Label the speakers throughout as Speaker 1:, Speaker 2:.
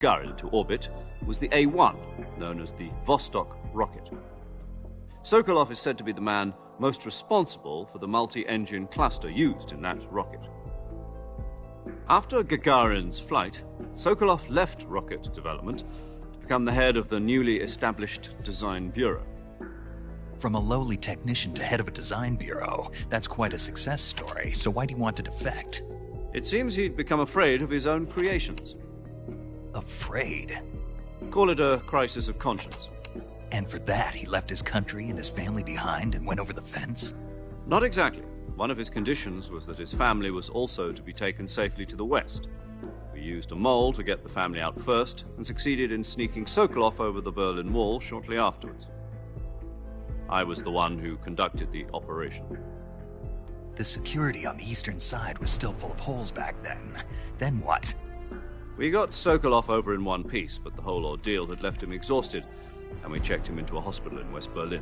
Speaker 1: Gagarin into orbit was the A-1, known as the Vostok rocket. Sokolov is said to be the man most responsible for the multi-engine cluster used in that rocket. After Gagarin's flight, Sokolov left rocket development to become the head of the newly established Design Bureau.
Speaker 2: From a lowly technician to head of a design bureau, that's quite a success story, so why do you want to defect?
Speaker 1: It seems he'd become afraid of his own creations.
Speaker 2: Afraid?
Speaker 1: Call it a crisis of conscience.
Speaker 2: And for that, he left his country and his family behind and went over the fence?
Speaker 1: Not exactly. One of his conditions was that his family was also to be taken safely to the west. We used a mole to get the family out first and succeeded in sneaking Sokolov over the Berlin Wall shortly afterwards. I was the one who conducted the operation.
Speaker 2: The security on the eastern side was still full of holes back then. Then what?
Speaker 1: We got Sokolov over in one piece, but the whole ordeal had left him exhausted, and we checked him into a hospital in West Berlin.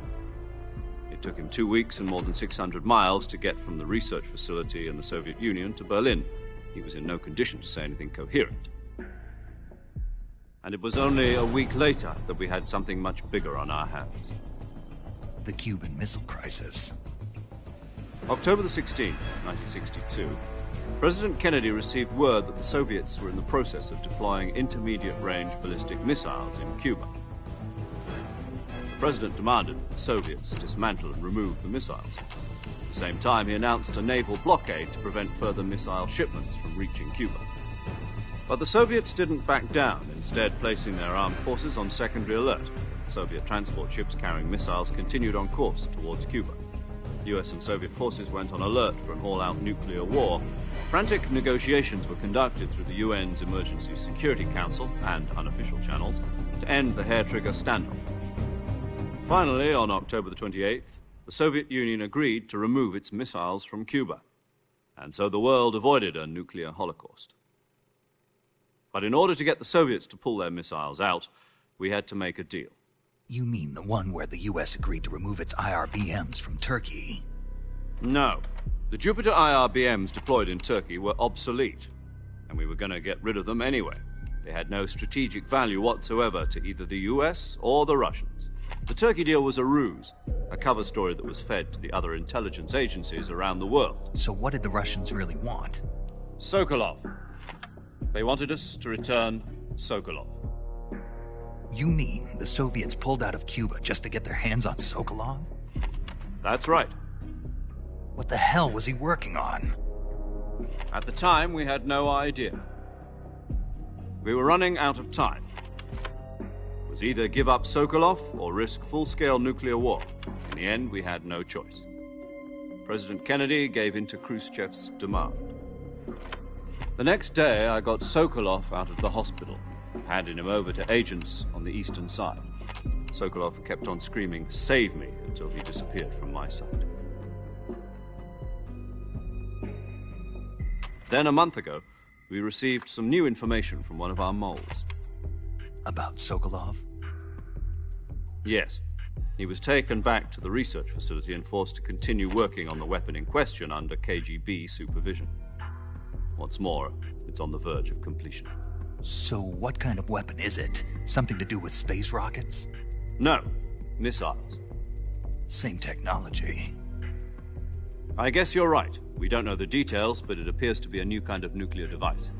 Speaker 1: It took him 2 weeks and more than 600 miles to get from the research facility in the Soviet Union to Berlin. He was in no condition to say anything coherent. And it was only a week later that we had something much bigger on our hands.
Speaker 2: The Cuban Missile Crisis.
Speaker 1: October the 16th, 1962, President Kennedy received word that the Soviets were in the process of deploying intermediate-range ballistic missiles in Cuba. The President demanded that the Soviets dismantle and remove the missiles. At the same time, he announced a naval blockade to prevent further missile shipments from reaching Cuba. But the Soviets didn't back down, instead placing their armed forces on secondary alert. Soviet transport ships carrying missiles continued on course towards Cuba. US and Soviet forces went on alert for an all-out nuclear war. Frantic negotiations were conducted through the UN's Emergency Security Council and unofficial channels to end the hair-trigger standoff. Finally, on October the 28th, the Soviet Union agreed to remove its missiles from Cuba, and so the world avoided a nuclear holocaust. But in order to get the Soviets to pull their missiles out, we had to make a deal.
Speaker 2: You mean the one where the US agreed to remove its IRBMs from Turkey?
Speaker 1: No. The Jupiter IRBMs deployed in Turkey were obsolete, and we were going to get rid of them anyway. They had no strategic value whatsoever to either the US or the Russians. The Turkey deal was a ruse, a cover story that was fed to the other intelligence agencies around the world.
Speaker 2: So what did the Russians really want?
Speaker 1: Sokolov. They wanted us to return Sokolov.
Speaker 2: You mean the Soviets pulled out of Cuba just to get their hands on Sokolov?
Speaker 1: That's right.
Speaker 2: What the hell was he working on?
Speaker 1: At the time, we had no idea. We were running out of time. It was either give up Sokolov or risk full-scale nuclear war. In the end, we had no choice. President Kennedy gave in to Khrushchev's demand. The next day, I got Sokolov out of the hospital, handing him over to agents on the eastern side. Sokolov kept on screaming, "Save me," until he disappeared from my sight. Then a month ago, we received some new information from one of our moles.
Speaker 2: About Sokolov?
Speaker 1: Yes. He was taken back to the research facility and forced to continue working on the weapon in question under KGB supervision. What's more, it's on the verge of completion.
Speaker 2: So what kind of weapon is it? Something to do with space rockets?
Speaker 1: No, missiles.
Speaker 2: Same technology.
Speaker 1: I guess you're right. We don't know the details, but it appears to be a new kind of nuclear device.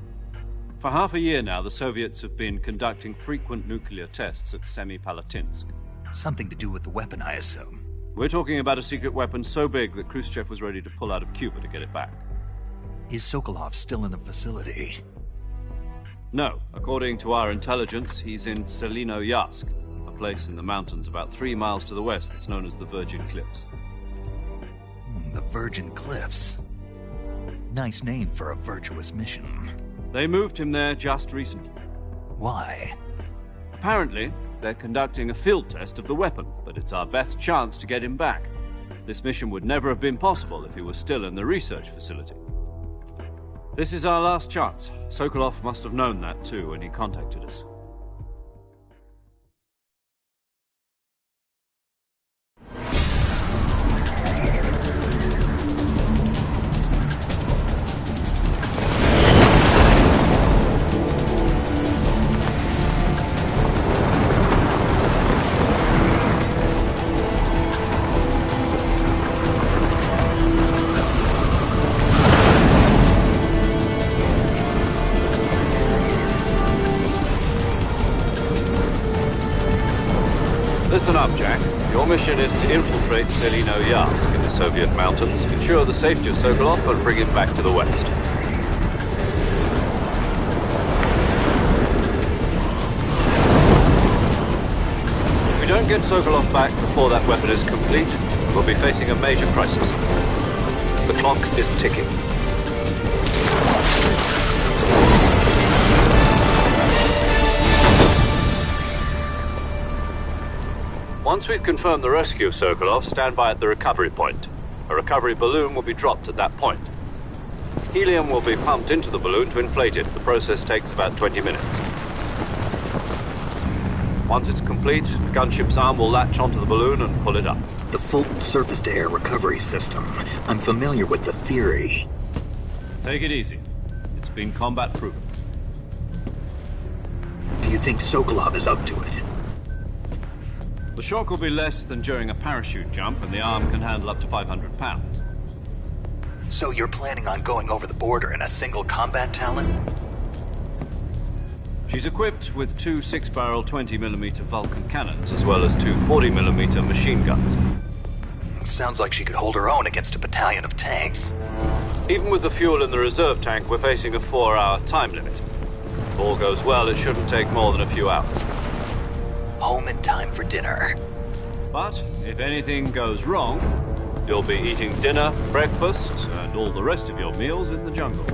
Speaker 1: For half a year now, the Soviets have been conducting frequent nuclear tests at Semipalatinsk.
Speaker 2: Something to do with the weapon, I assume.
Speaker 1: We're talking about a secret weapon so big that Khrushchev was ready to pull out of Cuba to get it back.
Speaker 2: Is Sokolov still in the facility?
Speaker 1: No. According to our intelligence, he's in Selinoyarsk, a place in the mountains about 3 miles to the west that's known as the Virgin Cliffs.
Speaker 2: The Virgin Cliffs. Nice name for a virtuous mission.
Speaker 1: They moved him there just recently.
Speaker 2: Why?
Speaker 1: Apparently, they're conducting a field test of the weapon, but it's our best chance to get him back. This mission would never have been possible if he was still in the research facility. This is our last chance. Sokolov must have known that too when he contacted us. listen up, Jack. Your mission is to infiltrate Selino Yask in the Soviet mountains, ensure the safety of Sokolov, and bring him back to the West. If we don't get Sokolov back before that weapon is complete, we'll be facing a major crisis. The clock is ticking. Once we've confirmed the rescue of Sokolov, stand by at the recovery point. A recovery balloon will be dropped at that point. Helium will be pumped into the balloon to inflate it. The process takes about 20 minutes. Once it's complete, the gunship's arm will latch onto the balloon and pull it up.
Speaker 2: The Fulton surface-to-air recovery system. I'm familiar with the theory.
Speaker 1: Take it easy. It's been combat-proven.
Speaker 2: Do you think Sokolov is up to it?
Speaker 1: The shock will be less than during a parachute jump, and the arm can handle up to 500 pounds.
Speaker 2: So you're planning on going over the border in a single combat Talon?
Speaker 1: She's equipped with two 6-barrel 20mm Vulcan cannons, as well as two 40mm machine guns.
Speaker 2: Sounds like she could hold her own against a battalion of tanks.
Speaker 1: Even with the fuel in the reserve tank, we're facing a 4-hour time limit. If all goes well, it shouldn't take more than a few hours.
Speaker 2: Home in time for dinner.
Speaker 1: But if anything goes wrong, you'll be eating dinner, breakfast, and all the rest of your meals in the jungle.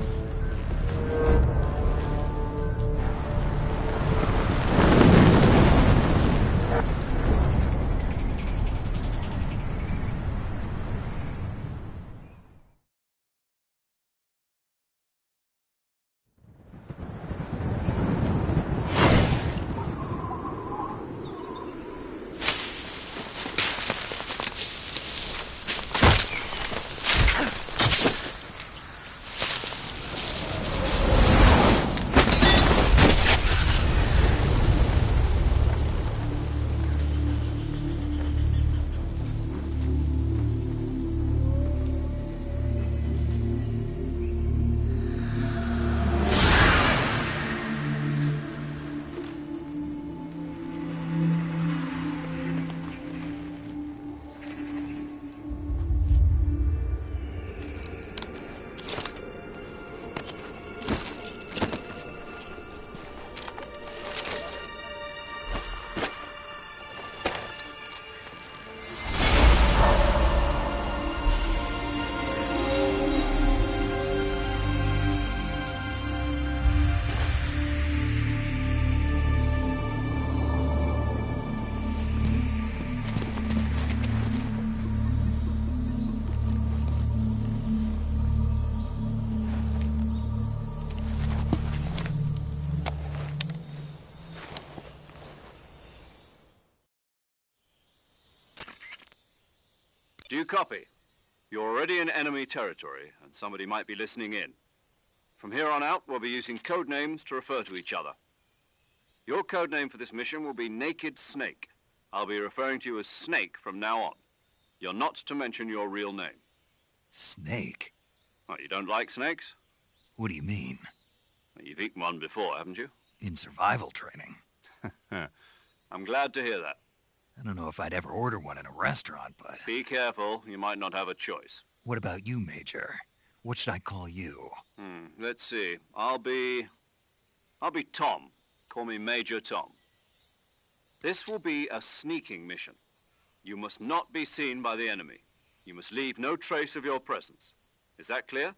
Speaker 1: Do you copy? You're already in enemy territory, and somebody might be listening in. From here on out, we'll be using code names to refer to each other. Your code name for this mission will be Naked Snake. I'll be referring to you as Snake from now on. You're not to mention your real name.
Speaker 2: Snake?
Speaker 1: What, you don't like snakes?
Speaker 2: What do you mean?
Speaker 1: Well, you've eaten one before, haven't you?
Speaker 2: In survival training.
Speaker 1: I'm glad to hear that.
Speaker 2: I don't know if I'd ever order one in a restaurant, but...
Speaker 1: Be careful, you might not have a choice.
Speaker 2: What about you, Major? What should I call you?
Speaker 1: Let's see. I'll be Tom. Call me Major Tom. This will be a sneaking mission. You must not be seen by the enemy. You must leave no trace of your presence. Is that clear?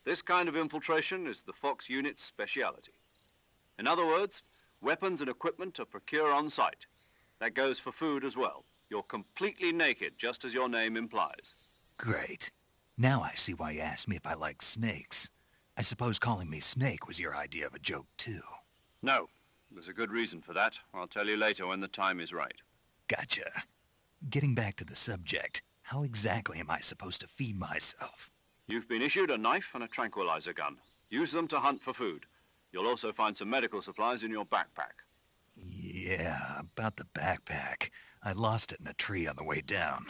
Speaker 1: This kind of infiltration is the Fox unit's speciality. In other words, weapons and equipment are procured on site. That goes for food as well. You're completely naked, just as your name implies.
Speaker 2: Great. Now I see why you asked me if I like snakes. I suppose calling me Snake was your idea of a joke, too.
Speaker 1: No. There's a good reason for that. I'll tell you later when the time is right.
Speaker 2: Gotcha. Getting back to the subject, how exactly am I supposed to feed myself?
Speaker 1: You've been issued a knife and a tranquilizer gun. Use them to hunt for food. You'll also find some medical supplies in your backpack.
Speaker 2: Yeah, about the backpack. I lost it in a tree on the way down.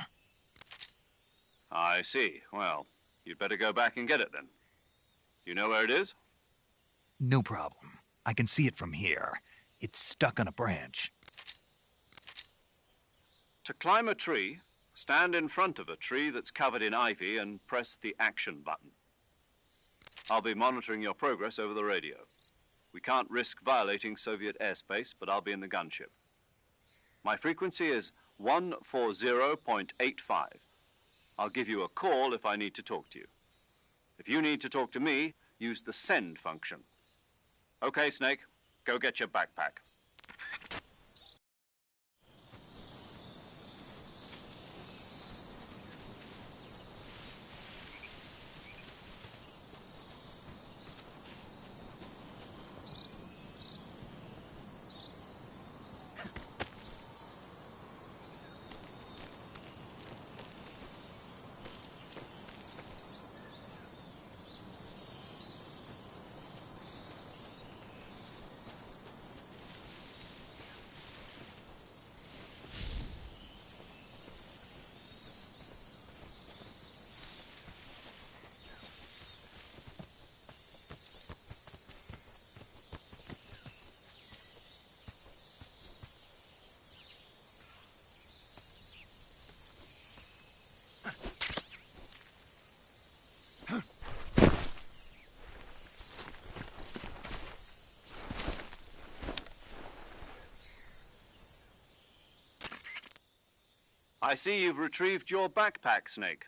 Speaker 1: I see. Well, you'd better go back and get it then. You know where it is?
Speaker 2: No problem. I can see it from here. It's stuck on a branch.
Speaker 1: To climb a tree, stand in front of a tree that's covered in ivy and press the action button. I'll be monitoring your progress over the radio. We can't risk violating Soviet airspace, but I'll be in the gunship. My frequency is 140.85. I'll give you a call if I need to talk to you. If you need to talk to me, use the send function. Okay, Snake, go get your backpack. I see you've retrieved your backpack, Snake.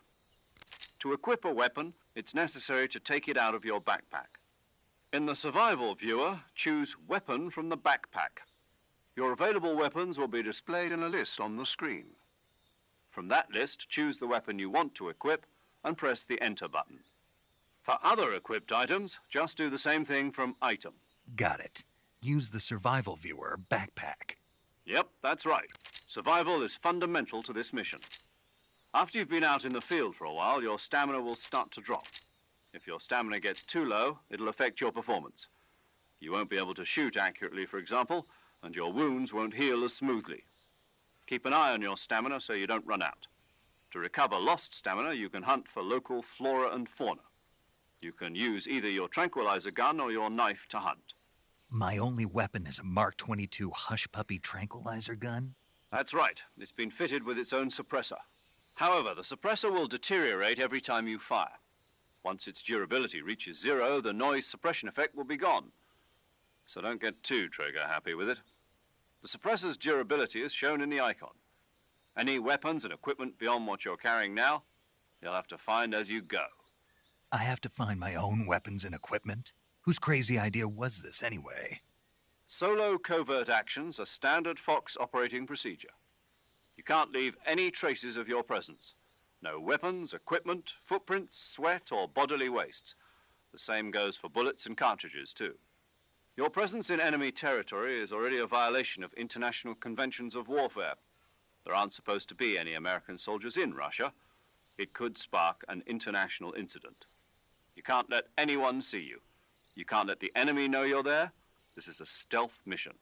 Speaker 1: To equip a weapon, it's necessary to take it out of your backpack. In the survival viewer, choose Weapon from the backpack. Your available weapons will be displayed in a list on the screen. From that list, choose the weapon you want to equip and press the Enter button. For other equipped items, just do the same thing from Item.
Speaker 2: Got it. Use the survival viewer backpack.
Speaker 1: Yep, that's right. Survival is fundamental to this mission. After you've been out in the field for a while, your stamina will start to drop. If your stamina gets too low, it'll affect your performance. You won't be able to shoot accurately, for example, and your wounds won't heal as smoothly. Keep an eye on your stamina so you don't run out. To recover lost stamina, you can hunt for local flora and fauna. You can use either your tranquilizer gun or your knife to hunt.
Speaker 2: My only weapon is a Mark 22 Hush Puppy tranquilizer gun?
Speaker 1: That's right. It's been fitted with its own suppressor. However, the suppressor will deteriorate every time you fire. Once its durability reaches 0, the noise suppression effect will be gone. So don't get too trigger-happy with it. The suppressor's durability is shown in the icon. Any weapons and equipment beyond what you're carrying now, you'll have to find as you go.
Speaker 2: I have to find my own weapons and equipment? Whose crazy idea was this, anyway?
Speaker 1: Solo covert actions are standard Fox operating procedure. You can't leave any traces of your presence. No weapons, equipment, footprints, sweat, or bodily wastes. The same goes for bullets and cartridges, too. Your presence in enemy territory is already a violation of international conventions of warfare. There aren't supposed to be any American soldiers in Russia. It could spark an international incident. You can't let anyone see you. You can't let the enemy know you're there. This is a stealth mission.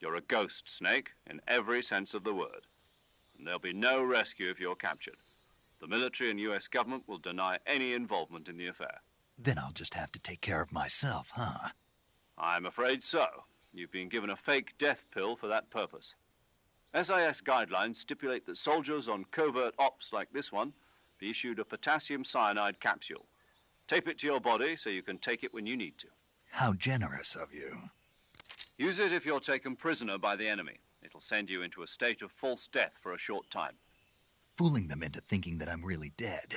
Speaker 1: You're a ghost, Snake, in every sense of the word. And there'll be no rescue if you're captured. The military and U.S. government will deny any involvement in the affair.
Speaker 2: Then I'll just have to take care of myself, huh?
Speaker 1: I'm afraid so. You've been given a fake death pill for that purpose. SIS guidelines stipulate that soldiers on covert ops like this one be issued a potassium cyanide capsule. Tape it to your body so you can take it when you need to.
Speaker 2: How generous of you.
Speaker 1: Use it if you're taken prisoner by the enemy. It'll send you into a state of false death for a short time.
Speaker 2: Fooling them into thinking that I'm really dead.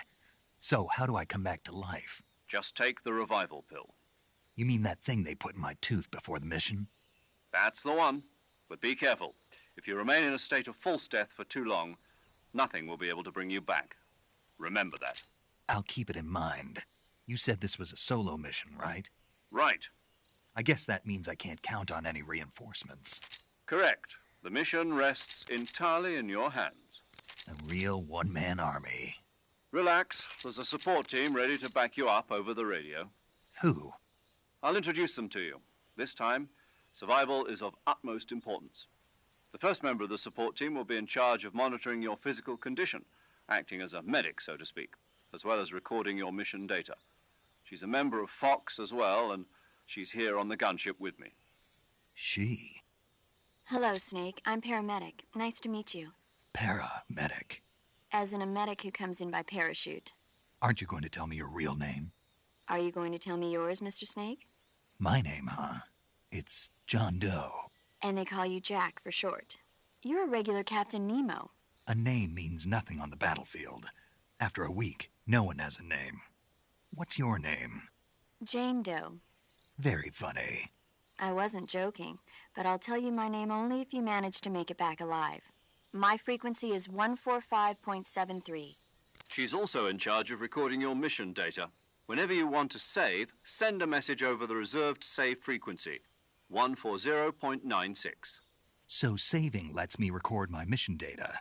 Speaker 2: So, how do I come back to life?
Speaker 1: Just take the revival pill.
Speaker 2: You mean that thing they put in my tooth before the mission?
Speaker 1: That's the one. But be careful. If you remain in a state of false death for too long, nothing will be able to bring you back. Remember that.
Speaker 2: I'll keep it in mind. You said this was a solo mission, right?
Speaker 1: Right.
Speaker 2: I guess that means I can't count on any reinforcements.
Speaker 1: Correct. The mission rests entirely in your hands.
Speaker 2: A real one-man army.
Speaker 1: Relax. There's a support team ready to back you up over the radio.
Speaker 2: Who?
Speaker 1: I'll introduce them to you. This time, survival is of utmost importance. The first member of the support team will be in charge of monitoring your physical condition, acting as a medic, so to speak, as well as recording your mission data. She's a member of Fox as well, and she's here on the gunship with me.
Speaker 2: She?
Speaker 3: Hello, Snake. I'm paramedic. Nice to meet you.
Speaker 2: Paramedic.
Speaker 3: As in a medic who comes in by parachute.
Speaker 2: Aren't you going to tell me your real name?
Speaker 3: Are you going to tell me yours, Mr. Snake?
Speaker 2: My name, huh? It's John Doe.
Speaker 3: And they call you Jack for short. You're a regular Captain Nemo.
Speaker 2: A name means nothing on the battlefield. After a week, no one has a name. What's your name?
Speaker 3: Jane Doe.
Speaker 2: Very funny.
Speaker 3: I wasn't joking, but I'll tell you my name only if you manage to make it back alive. My frequency is 145.73.
Speaker 1: She's also in charge of recording your mission data. Whenever you want to save, send a message over the reserved save frequency, 140.96.
Speaker 2: So saving lets me record my mission data.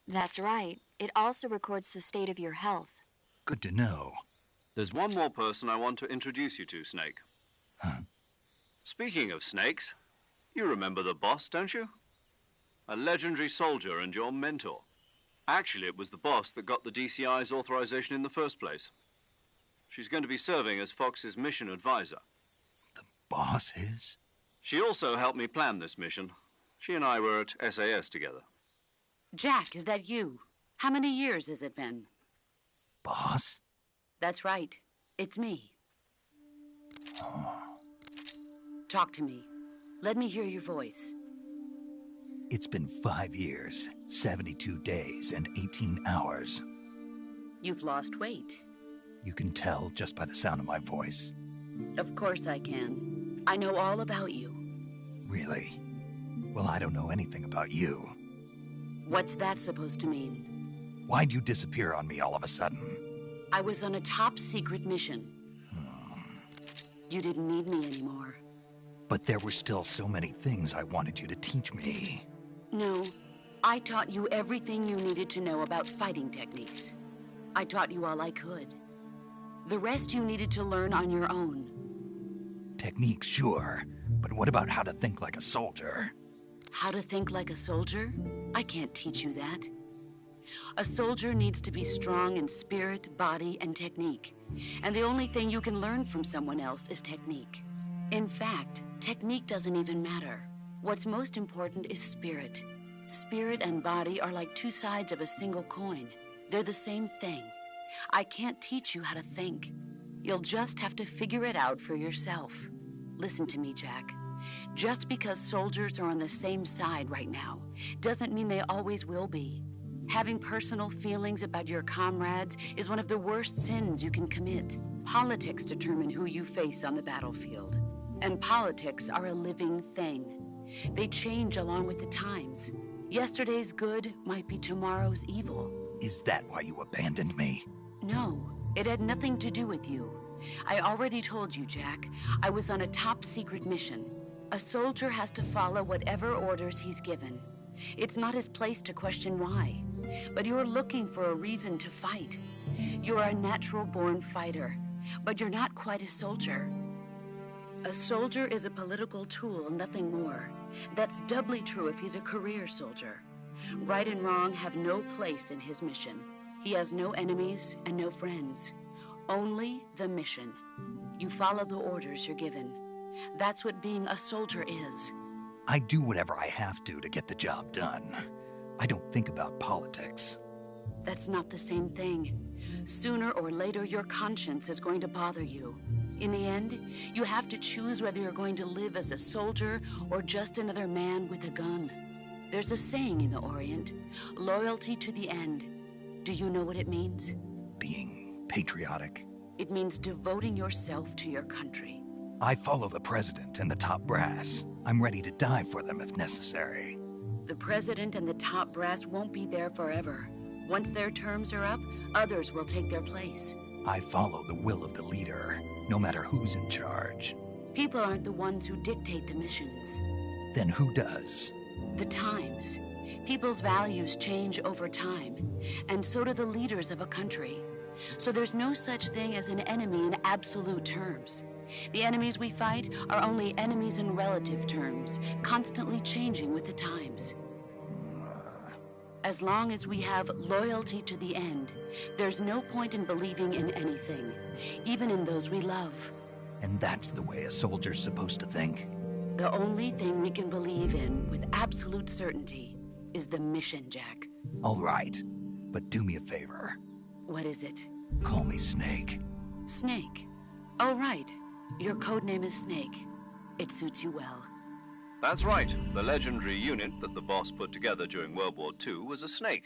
Speaker 3: That's right. It also records the state of your health.
Speaker 2: Good to know.
Speaker 1: There's one more person I want to introduce you to, Snake.
Speaker 2: Huh?
Speaker 1: Speaking of snakes, you remember the boss, don't you? A legendary soldier and your mentor. Actually, it was the boss that got the DCI's authorization in the first place. She's going to be serving as Fox's mission advisor.
Speaker 2: The boss is?
Speaker 1: She also helped me plan this mission. She and I were at SAS together.
Speaker 4: Jack, is that you? How many years has it been?
Speaker 2: Boss?
Speaker 4: That's right. It's me.
Speaker 2: Oh.
Speaker 4: Talk to me. Let me hear your voice.
Speaker 2: It's been 5 years, 72 days, and 18 hours.
Speaker 4: You've lost weight.
Speaker 2: You can tell just by the sound of my voice.
Speaker 4: Of course I can. I know all about you.
Speaker 2: Really? Well, I don't know anything about you.
Speaker 4: What's that supposed to mean?
Speaker 2: Why'd you disappear on me all of a sudden?
Speaker 4: I was on a top-secret mission. You didn't need me anymore.
Speaker 2: But there were still so many things I wanted you to teach me.
Speaker 4: No, I taught you everything you needed to know about fighting techniques. I taught you all I could. The rest you needed to learn on your own.
Speaker 2: Techniques, sure. But what about how to think like a soldier?
Speaker 4: How to think like a soldier? I can't teach you that. A soldier needs to be strong in spirit, body, and technique. And the only thing you can learn from someone else is technique. In fact, technique doesn't even matter. What's most important is spirit. Spirit and body are like two sides of a single coin. They're the same thing. I can't teach you how to think. You'll just have to figure it out for yourself. Listen to me, Jack. Just because soldiers are on the same side right now doesn't mean they always will be. Having personal feelings about your comrades is one of the worst sins you can commit. Politics determine who you face on the battlefield. And politics are a living thing. They change along with the times. Yesterday's good might be tomorrow's evil.
Speaker 2: Is that why you abandoned me?
Speaker 4: No, it had nothing to do with you. I already told you, Jack. I was on a top-secret mission. A soldier has to follow whatever orders he's given. It's not his place to question why. But you're looking for a reason to fight. You're a natural-born fighter, but you're not quite a soldier. A soldier is a political tool, nothing more. That's doubly true if he's a career soldier. Right and wrong have no place in his mission. He has no enemies and no friends. Only the mission. You follow the orders you're given. That's what being a soldier is.
Speaker 2: I do whatever I have to get the job done. I don't think about politics.
Speaker 4: That's not the same thing. Sooner or later, your conscience is going to bother you. In the end, you have to choose whether you're going to live as a soldier or just another man with a gun. There's a saying in the Orient, loyalty to the end. Do you know what it means?
Speaker 2: Being patriotic.
Speaker 4: It means devoting yourself to your country.
Speaker 2: I follow the president and the top brass. I'm ready to die for them if necessary.
Speaker 4: The president and the top brass won't be there forever. Once their terms are up, others will take their place.
Speaker 2: I follow the will of the leader, no matter who's in charge.
Speaker 4: People aren't the ones who dictate the missions.
Speaker 2: Then who does?
Speaker 4: The times. People's values change over time, and so do the leaders of a country. So there's no such thing as an enemy in absolute terms. The enemies we fight are only enemies in relative terms, constantly changing with the times. As long as we have loyalty to the end, there's no point in believing in anything, even in those we love.
Speaker 2: And that's the way a soldier's supposed to think?
Speaker 4: The only thing we can believe in with absolute certainty is the mission, Jack.
Speaker 2: All right, but do me a favor.
Speaker 4: What is it?
Speaker 2: Call me Snake.
Speaker 4: Snake. Oh, right. Your code name is Snake. It suits you well.
Speaker 1: That's right. The legendary unit that the boss put together during World War II was a snake.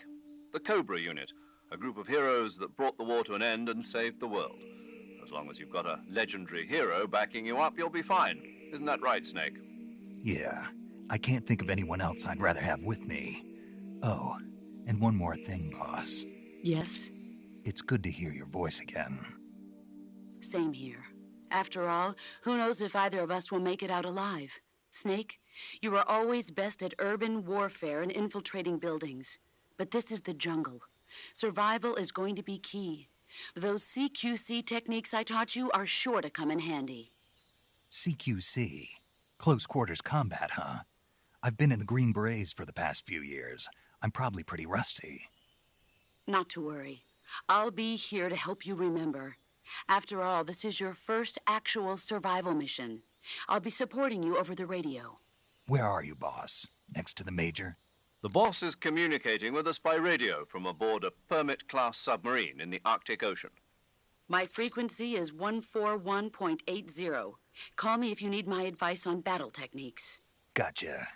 Speaker 1: The Cobra unit, a group of heroes that brought the war to an end and saved the world. As long as you've got a legendary hero backing you up, you'll be fine. Isn't that right, Snake?
Speaker 2: Yeah, I can't think of anyone else I'd rather have with me. Oh, and one more thing, boss.
Speaker 4: Yes?
Speaker 2: It's good to hear your voice again.
Speaker 4: Same here. After all, who knows if either of us will make it out alive? Snake, you are always best at urban warfare and infiltrating buildings. But this is the jungle. Survival is going to be key. Those CQC techniques I taught you are sure to come in handy.
Speaker 2: CQC? Close quarters combat, huh? I've been in the Green Berets for the past few years. I'm probably pretty rusty.
Speaker 4: Not to worry. I'll be here to help you remember. After all, this is your first actual survival mission. I'll be supporting you over the radio.
Speaker 2: Where are you, boss? Next to the Major?
Speaker 1: The boss is communicating with us by radio from aboard a Permit-class submarine in the Arctic Ocean.
Speaker 4: My frequency is 141.80. Call me if you need my advice on battle techniques.
Speaker 2: Gotcha.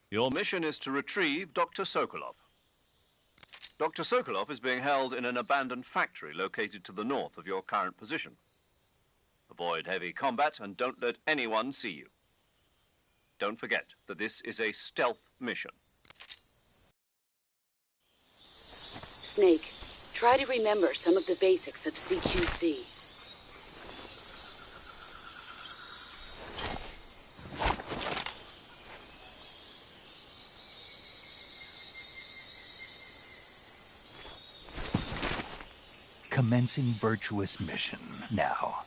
Speaker 1: Your mission is to retrieve Dr. Sokolov. Dr. Sokolov is being held in an abandoned factory located to the north of your current position. Avoid heavy combat and don't let anyone see you. Don't forget that this is a stealth mission.
Speaker 4: Snake, try to remember some of the basics of CQC.
Speaker 2: Commencing virtuous mission now.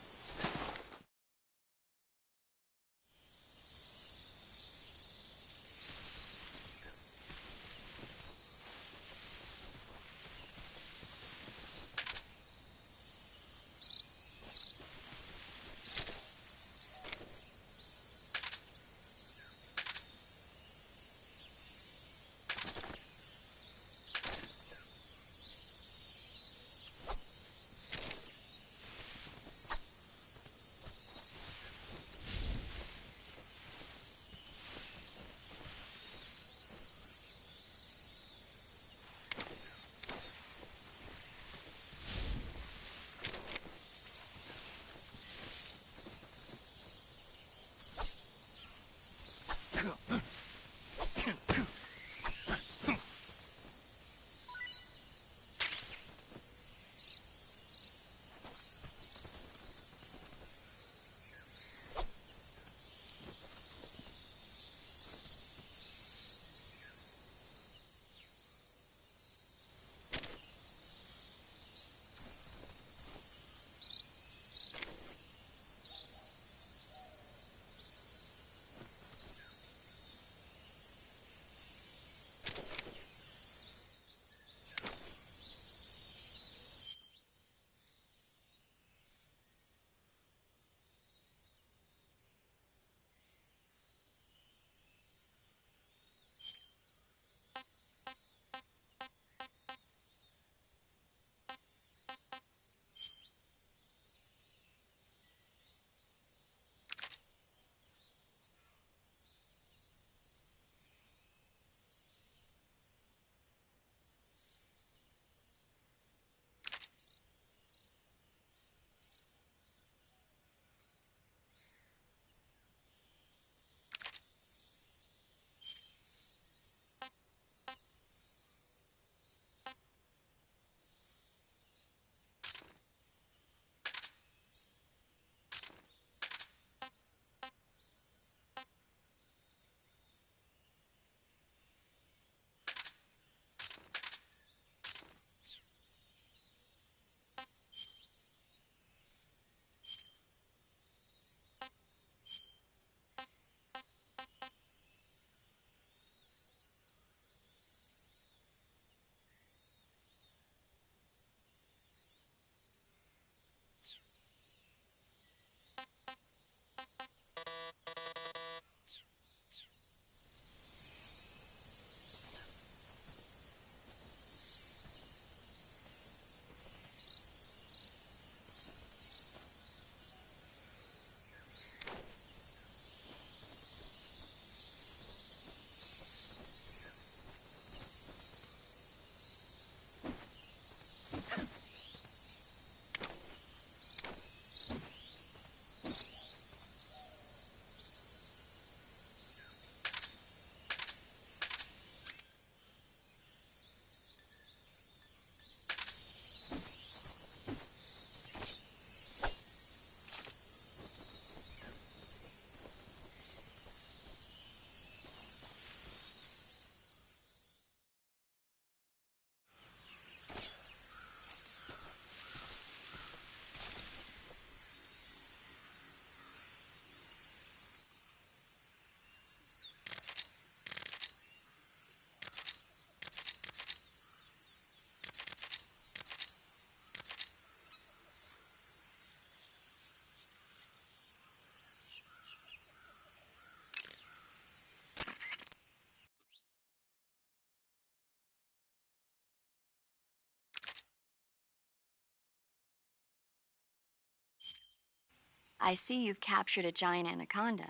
Speaker 3: I see you've captured a giant anaconda.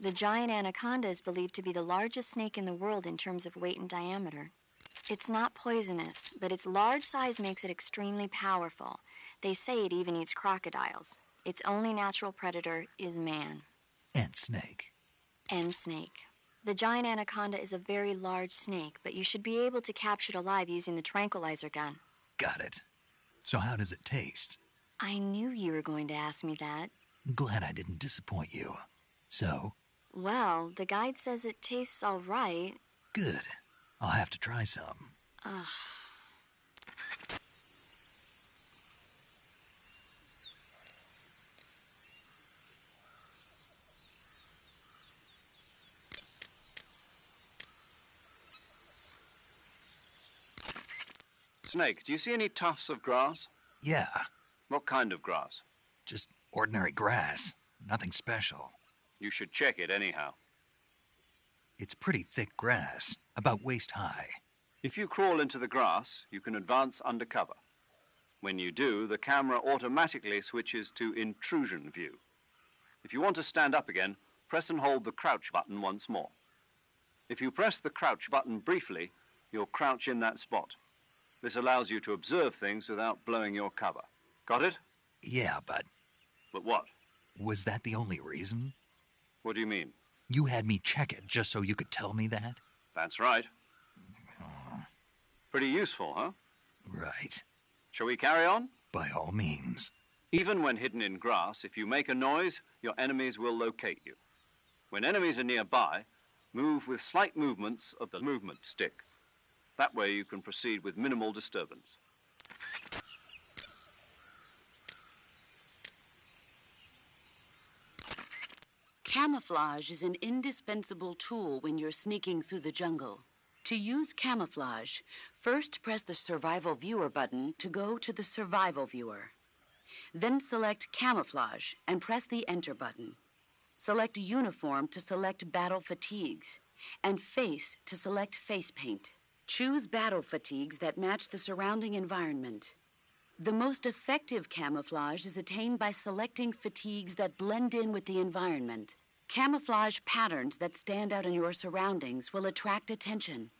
Speaker 3: The giant anaconda is believed to be the largest snake in the world in terms of weight and diameter. It's not poisonous, but its large size makes it extremely powerful. They say it even eats crocodiles. Its only natural predator is man.
Speaker 2: And snake.
Speaker 3: And snake. The giant anaconda is a very large snake, but you should be able to capture it alive using the tranquilizer gun.
Speaker 2: Got it. So how does it taste?
Speaker 3: I knew you were going to ask me that.
Speaker 2: Glad I didn't disappoint you. So?
Speaker 3: Well, the guide says it tastes all right.
Speaker 2: Good. I'll have to try some.
Speaker 3: Ugh.
Speaker 1: Snake, do you see any tufts of grass?
Speaker 2: Yeah,
Speaker 1: What kind of grass?
Speaker 2: just ordinary grass. Nothing special.
Speaker 1: You should check it anyhow.
Speaker 2: It's pretty thick grass, about waist high.
Speaker 1: If you crawl into the grass, you can advance under cover. When you do, the camera automatically switches to intrusion view. If you want to stand up again, press and hold the crouch button once more. If you press the crouch button briefly, you'll crouch in that spot. This allows you to observe things without blowing your cover. Got it?
Speaker 2: Yeah, but
Speaker 1: But what?
Speaker 2: was that the only reason?
Speaker 1: What do you mean?
Speaker 2: You had me check it just so you could tell me that?
Speaker 1: That's right. Pretty useful, huh?
Speaker 2: Right.
Speaker 1: Shall we carry on?
Speaker 2: By all means.
Speaker 1: Even when hidden in grass, if you make a noise, your enemies will locate you. When enemies are nearby, move with slight movements of the movement stick. That way you can proceed with minimal disturbance.
Speaker 4: Camouflage is an indispensable tool when you're sneaking through the jungle. To use camouflage, first press the Survival Viewer button to go to the Survival Viewer. Then select Camouflage and press the Enter button. Select Uniform to select Battle Fatigues, and Face to select Face Paint. Choose battle fatigues that match the surrounding environment. The most effective camouflage is attained by selecting fatigues that blend in with the environment. Camouflage patterns that stand out in your surroundings will attract attention.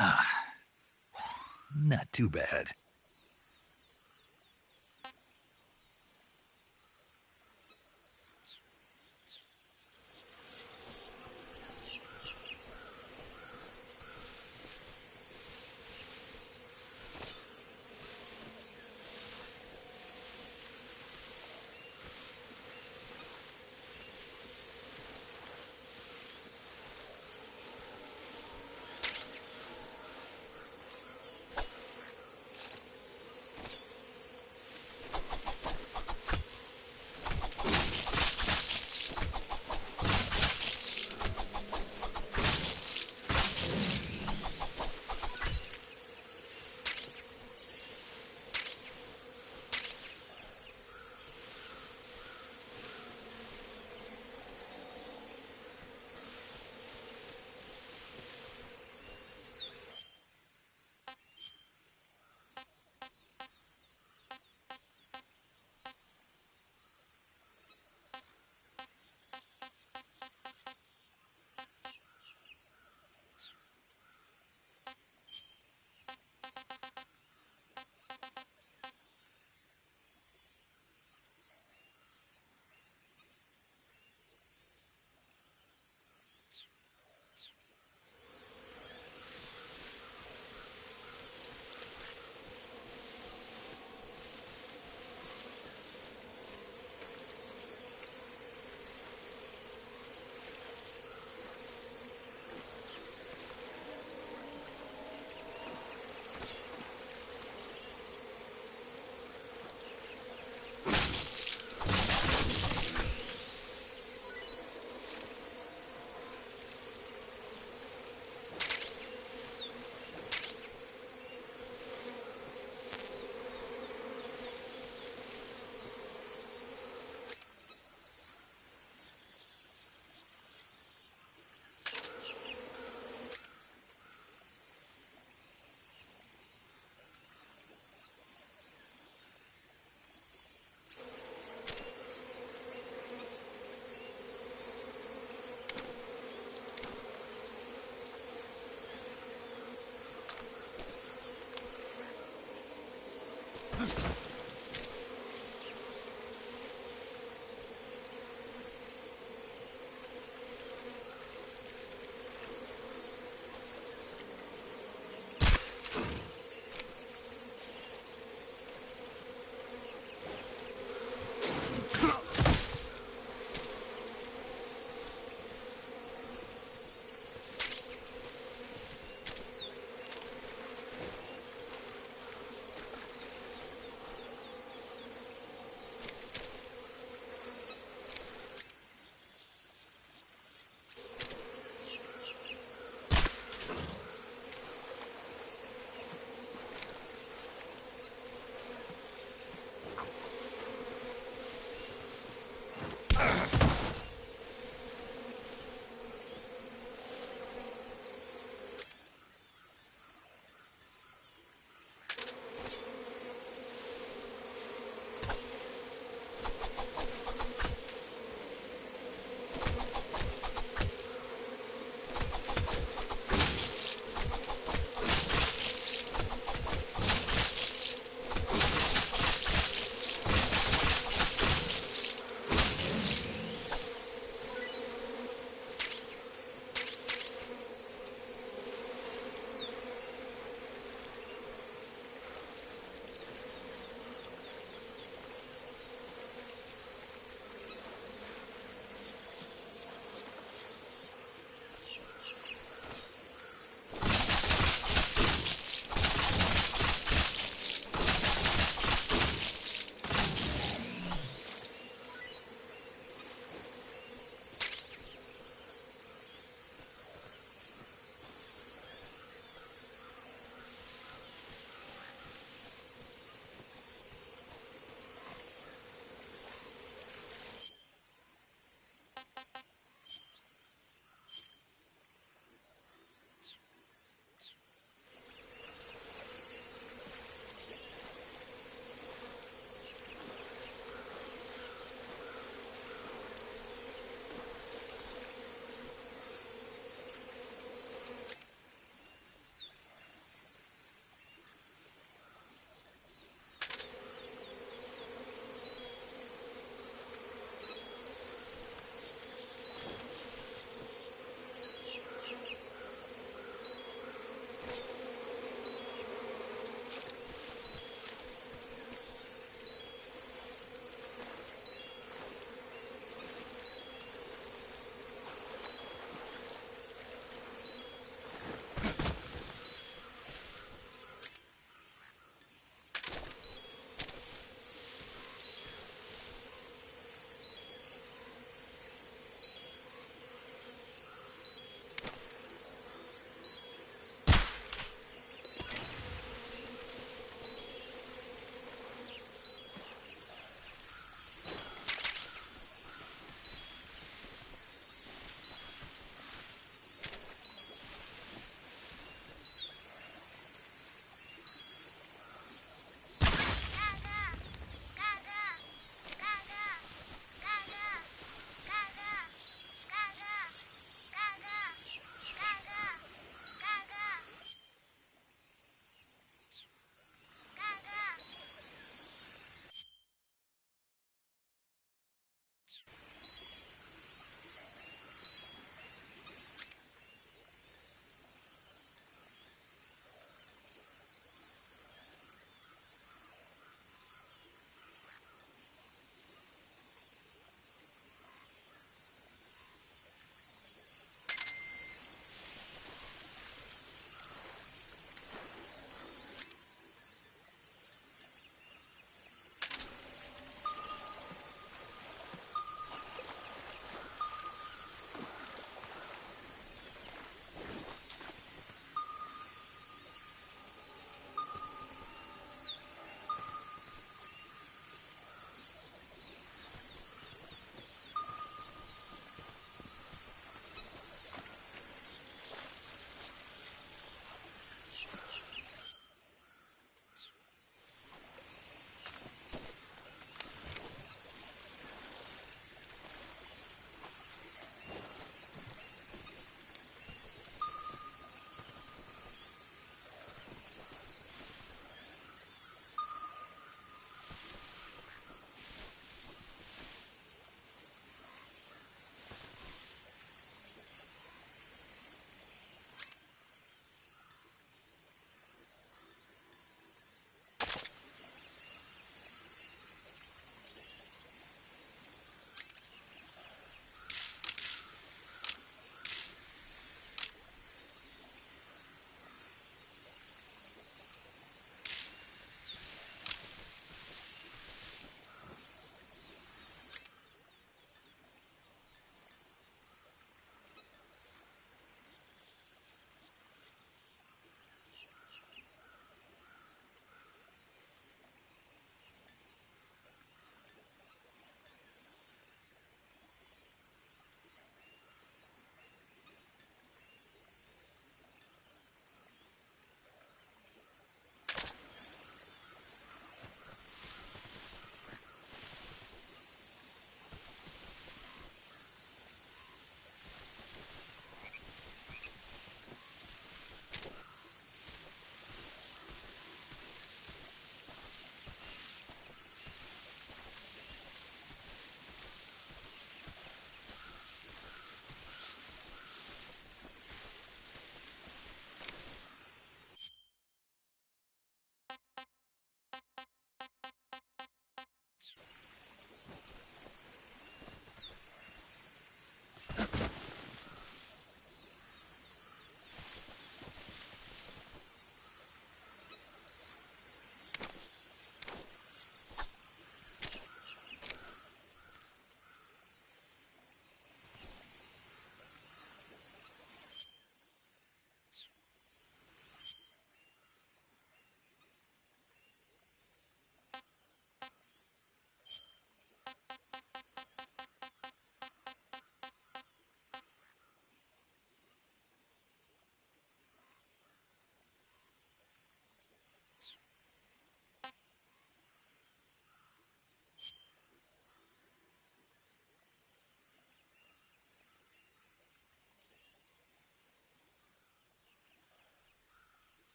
Speaker 2: Not too bad.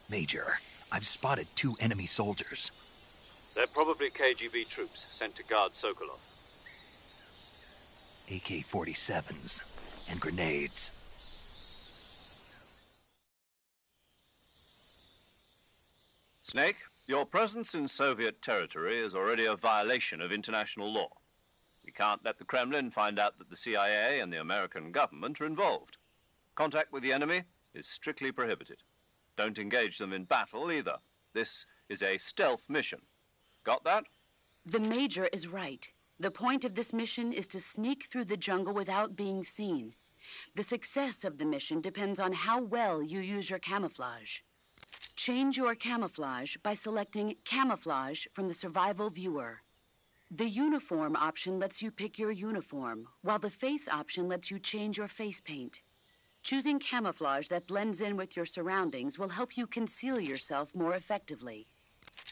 Speaker 2: Major, I've spotted 2 enemy soldiers.
Speaker 1: They're probably KGB troops sent to guard Sokolov.
Speaker 2: AK-47s and grenades.
Speaker 1: Snake, your presence in Soviet territory is already a violation of international law. We can't let the Kremlin find out that the CIA and the American government are involved. Contact with the enemy is strictly prohibited. Don't engage them in battle either. This is a stealth mission. Got that?
Speaker 4: The Major is right. The point of this mission is to sneak through the jungle without being seen. The success of the mission depends on how well you use your camouflage. Change your camouflage by selecting Camouflage from the Survival Viewer. The Uniform option lets you pick your uniform, while the Face option lets you change your face paint. Choosing camouflage that blends in with your surroundings will help you conceal yourself more effectively.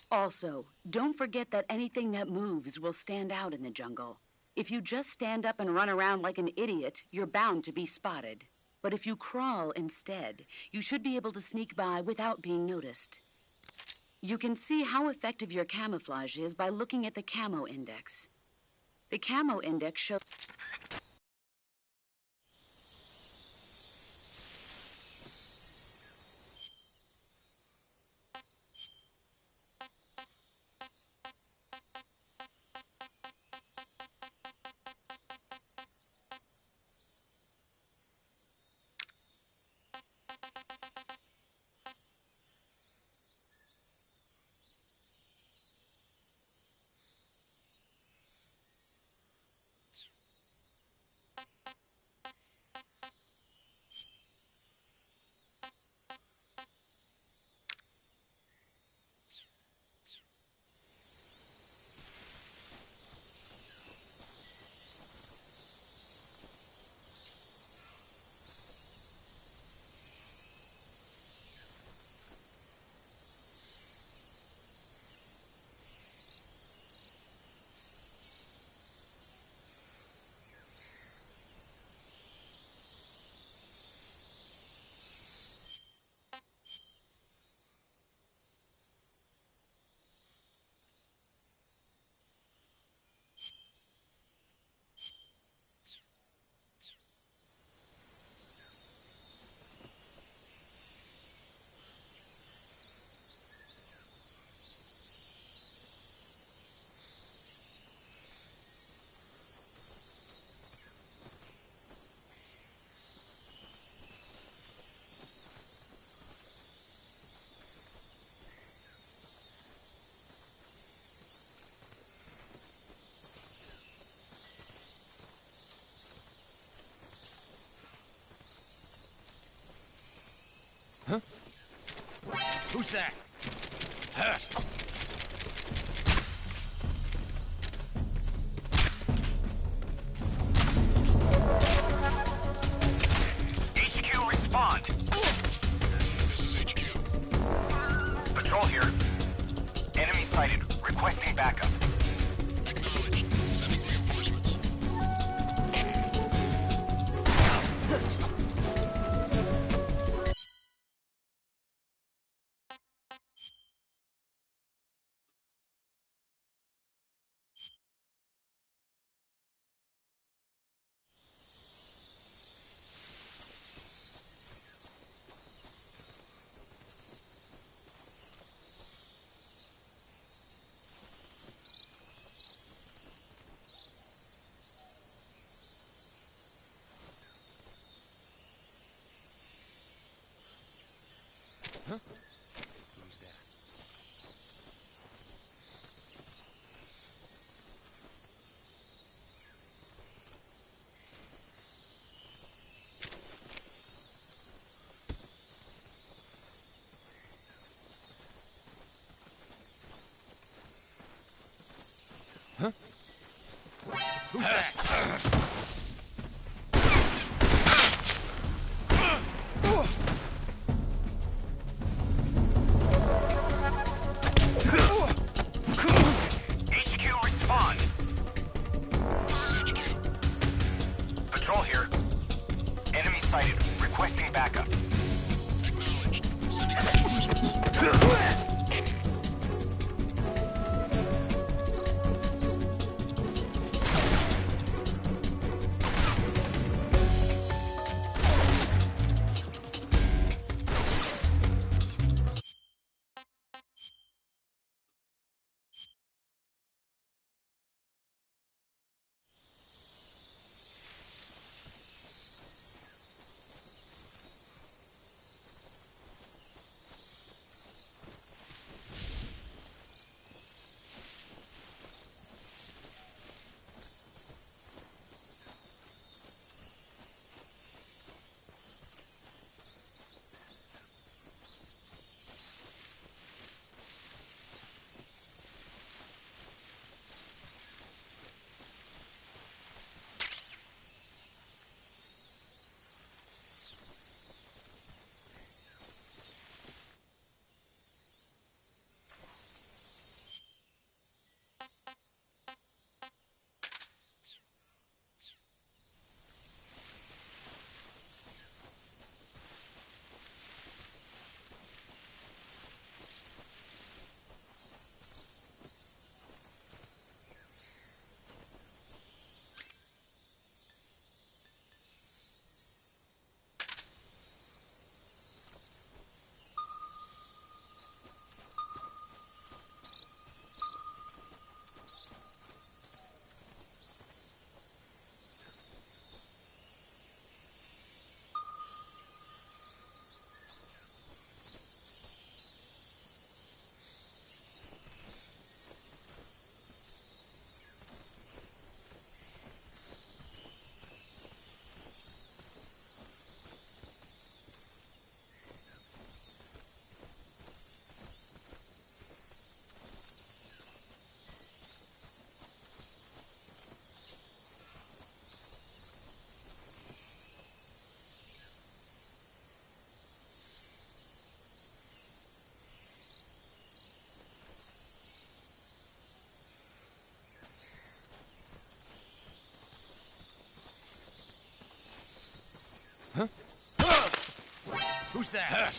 Speaker 4: Also, don't forget that anything that moves will stand out in the jungle. If you just stand up and run around like an idiot, you're bound to be spotted. But if you crawl instead, you should be able to sneak by without being noticed. You can see how effective your camouflage is by looking at the Camo Index. The Camo Index shows...
Speaker 5: Huh? Who's that? Huh?
Speaker 6: HQ, respond.
Speaker 7: This is HQ.
Speaker 6: Patrol here. Enemy sighted. Requesting backup.
Speaker 7: Acknowledged. Sending reinforcements.
Speaker 5: Huh? Who's that? Huh? Who's that?
Speaker 6: HQ, respond.
Speaker 7: This is HQ.
Speaker 6: Patrol here. Enemy sighted. Requesting backup.
Speaker 7: Acknowledged. Sending reinforcements.
Speaker 5: Who's that?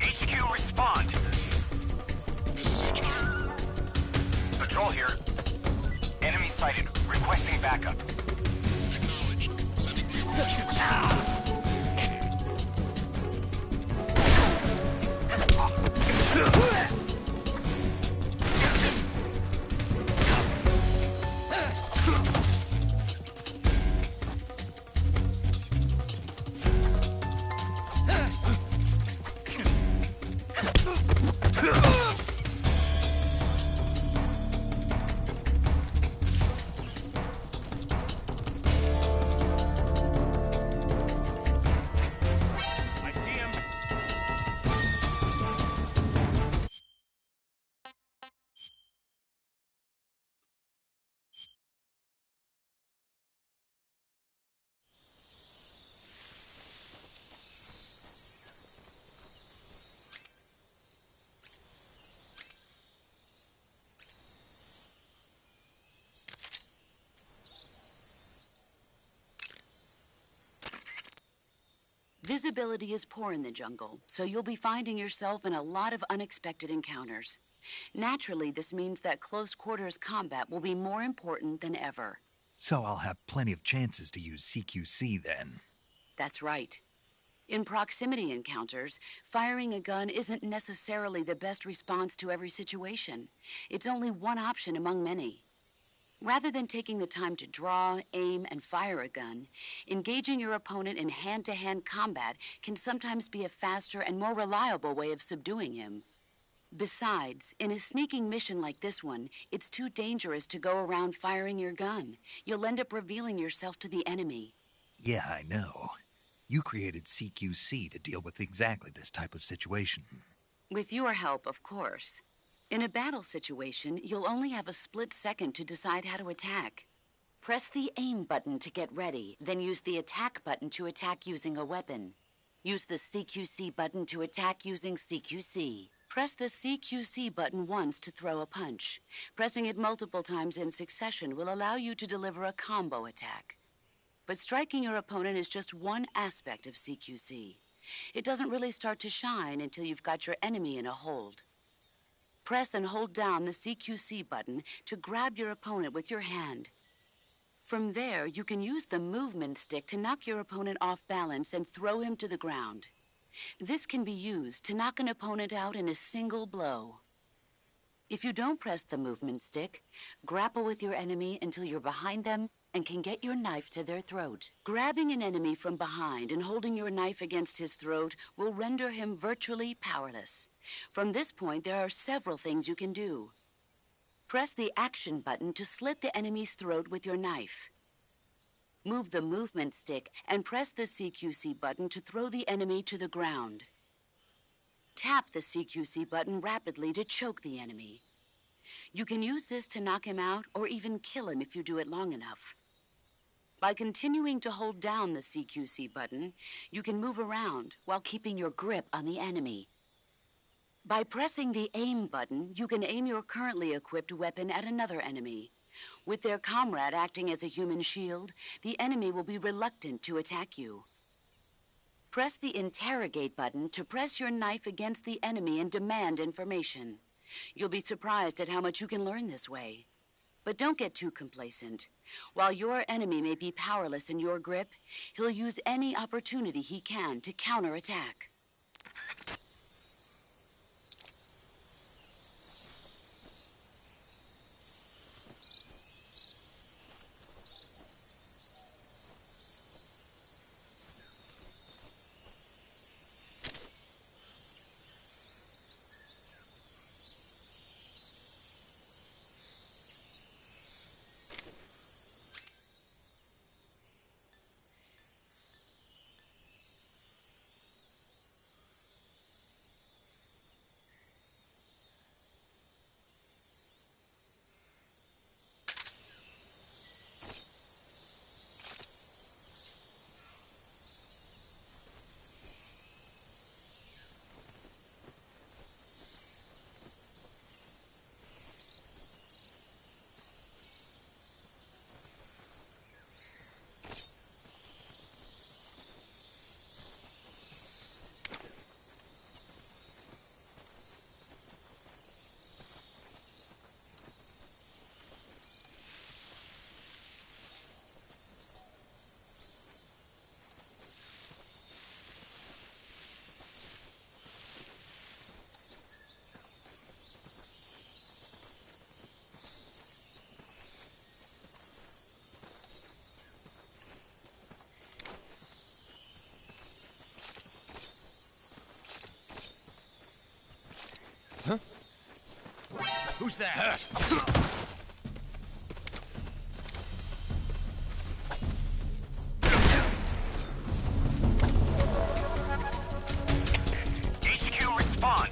Speaker 6: HQ, respond.
Speaker 7: This is HQ.
Speaker 6: Patrol here. Enemy sighted. Requesting backup.
Speaker 7: Acknowledged. Sending reinforcements.
Speaker 5: I see him.
Speaker 4: Visibility is poor in the jungle, so you'll be finding yourself in a lot of unexpected encounters. Naturally, this means that close quarters combat will be more important than ever.
Speaker 2: So I'll have plenty of chances to use CQC then.
Speaker 4: That's right. In proximity encounters, firing a gun isn't necessarily the best response to every situation. It's only one option among many. Rather than taking the time to draw, aim, and fire a gun, engaging your opponent in hand-to-hand combat can sometimes be a faster and more reliable way of subduing him. Besides, in a sneaking mission like this one, it's too dangerous to go around firing your gun. You'll end up revealing yourself to the enemy.
Speaker 2: Yeah, I know. You created CQC to deal with exactly this type of situation.
Speaker 4: With your help, of course. In a battle situation, you'll only have a split second to decide how to attack. Press the aim button to get ready, then use the attack button to attack using a weapon. Use the CQC button to attack using CQC. Press the CQC button once to throw a punch. Pressing it multiple times in succession will allow you to deliver a combo attack. But striking your opponent is just one aspect of CQC. It doesn't really start to shine until you've got your enemy in a hold. Press and hold down the CQC button to grab your opponent with your hand. From there, you can use the movement stick to knock your opponent off balance and throw him to the ground. This can be used to knock an opponent out in a single blow. If you don't press the movement stick, grapple with your enemy until you're behind them and can get your knife to their throat. Grabbing an enemy from behind and holding your knife against his throat will render him virtually powerless. From this point, there are several things you can do. Press the action button to slit the enemy's throat with your knife. Move the movement stick and press the CQC button to throw the enemy to the ground. Tap the CQC button rapidly to choke the enemy. You can use this to knock him out or even kill him if you do it long enough. By continuing to hold down the CQC button, you can move around while keeping your grip on the enemy. By pressing the aim button, you can aim your currently equipped weapon at another enemy. With their comrade acting as a human shield, the enemy will be reluctant to attack you. Press the interrogate button to press your knife against the enemy and demand information. You'll be surprised at how much you can learn this way. But don't get too complacent. While your enemy may be powerless in your grip, he'll use any opportunity he can to counterattack.
Speaker 5: Who's there?
Speaker 6: HQ, respond.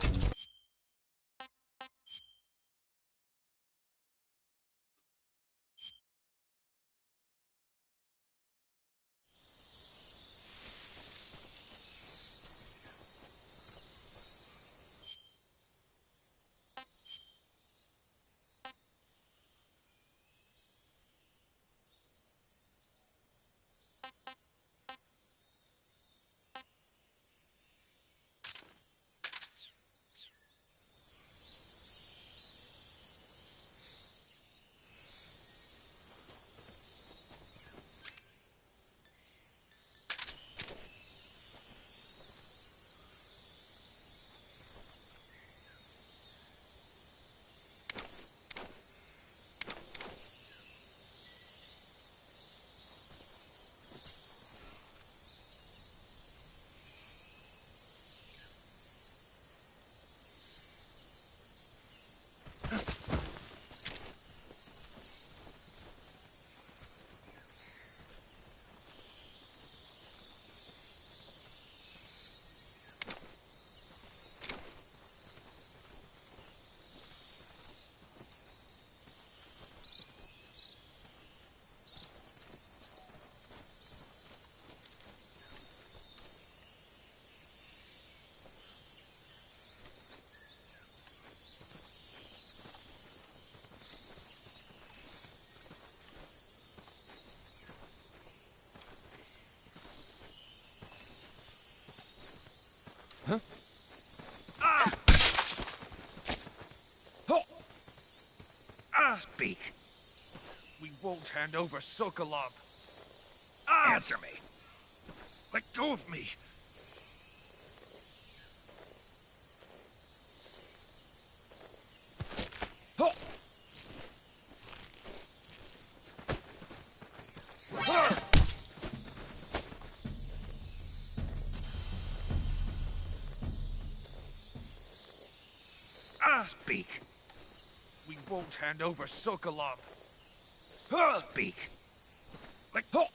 Speaker 2: Speak.
Speaker 5: We won't hand over Sokolov.
Speaker 2: Answer me.
Speaker 5: Let go of me.
Speaker 2: Speak.
Speaker 5: We won't hand over Sokolov.
Speaker 2: Speak.
Speaker 5: Let go.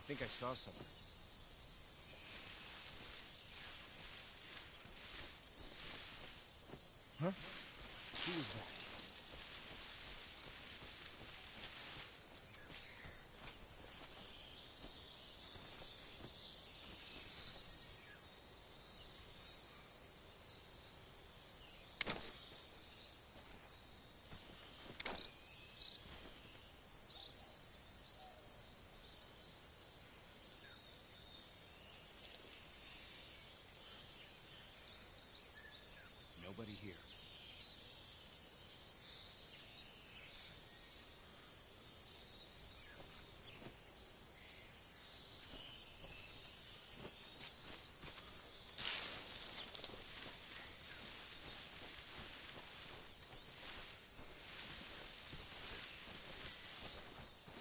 Speaker 8: I think I saw something. Huh? Who was that? Nobody here.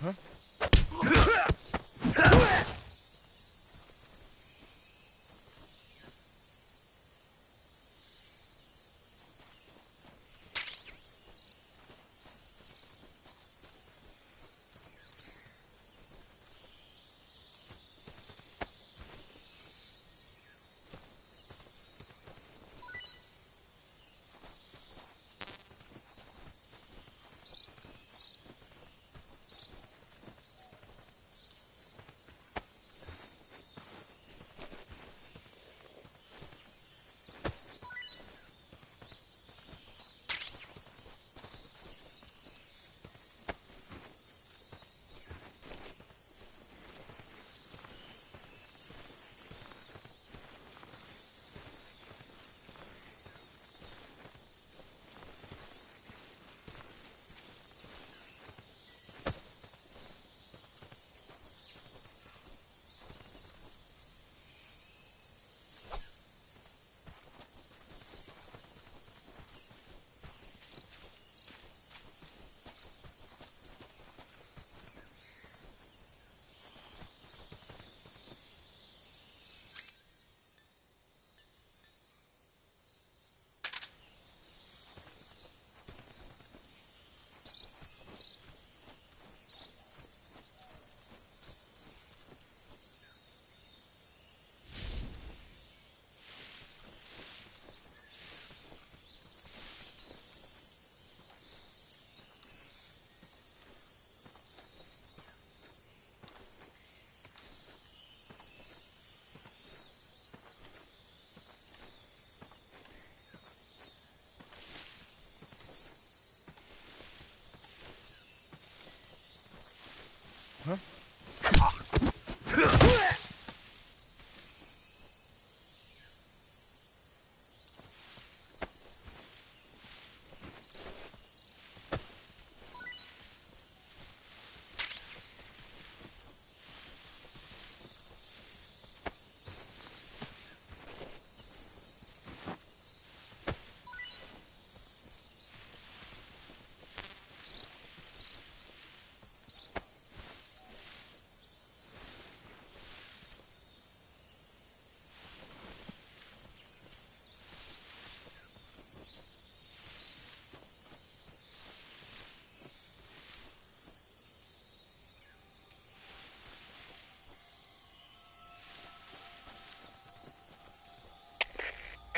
Speaker 8: Huh?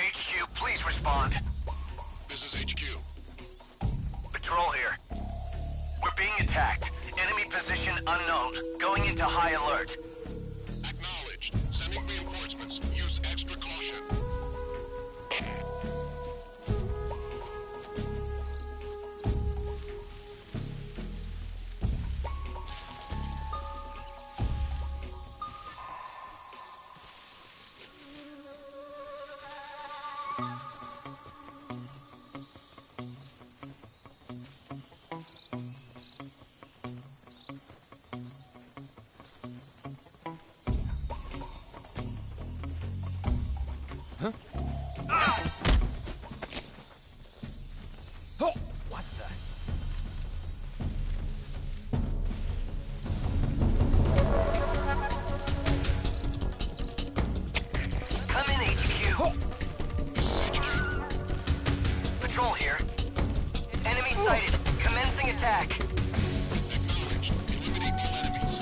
Speaker 6: HQ, please respond.
Speaker 7: This is HQ.
Speaker 6: Patrol here. We're being attacked. Enemy position unknown. Going into high alert.
Speaker 7: Acknowledged. Sending reinforcements. Use extra caution.
Speaker 8: Oh, what the?
Speaker 6: Come in, HQ.
Speaker 7: This is HQ.
Speaker 6: Patrol here. Enemy sighted. Commencing attack.
Speaker 7: Acknowledged. Eliminate all enemies.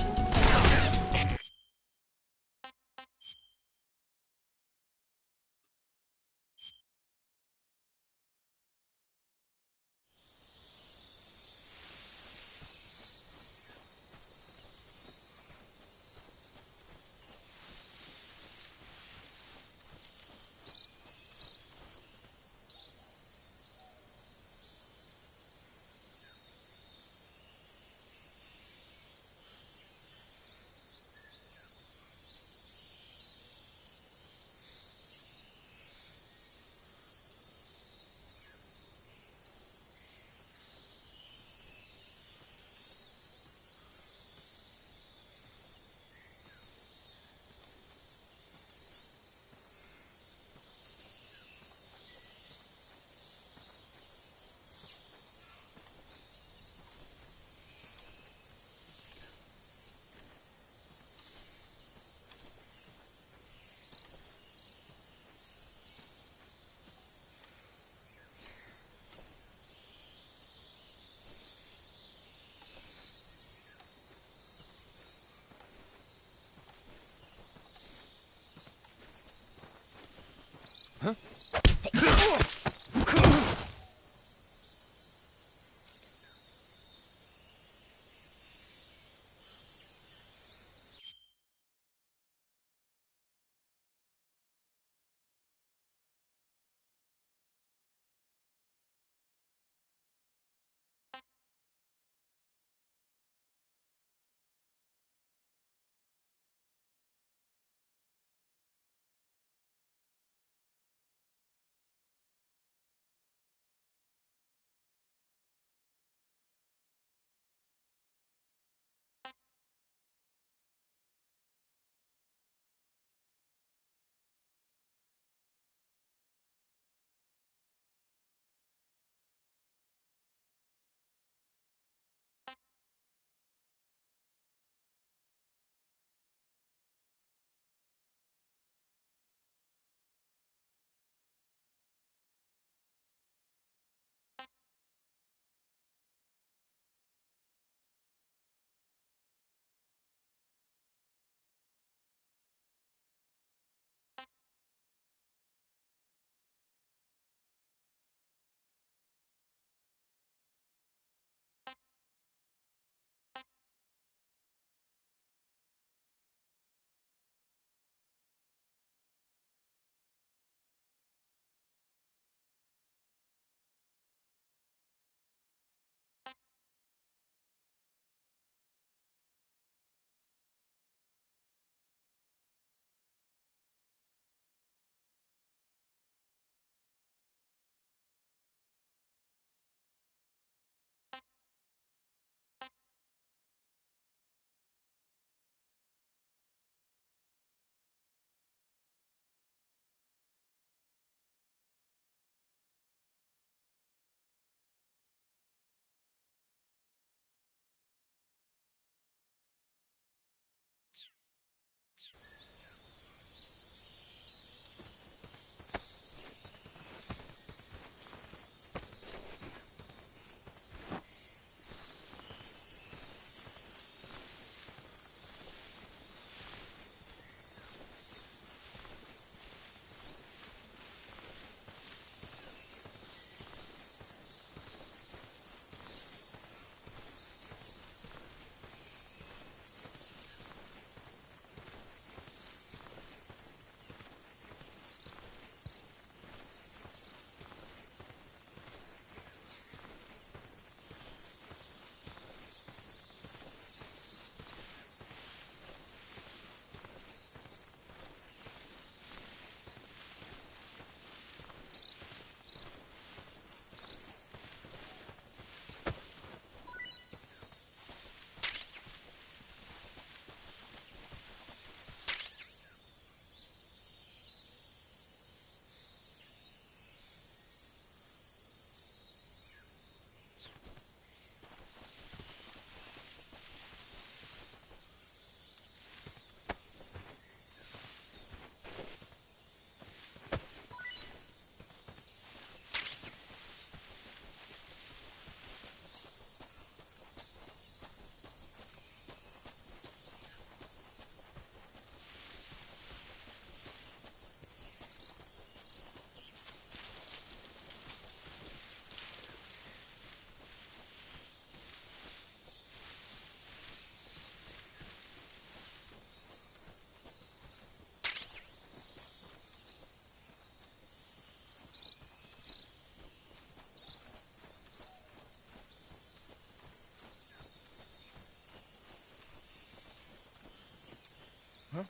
Speaker 8: Huh?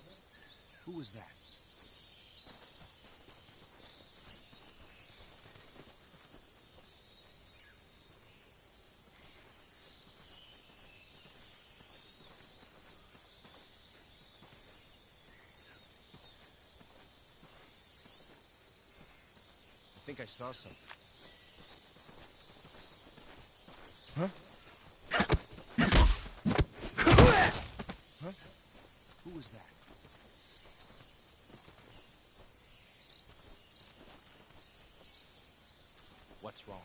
Speaker 8: Who was that? I think I saw something. Huh? Huh? Who was that? What's wrong?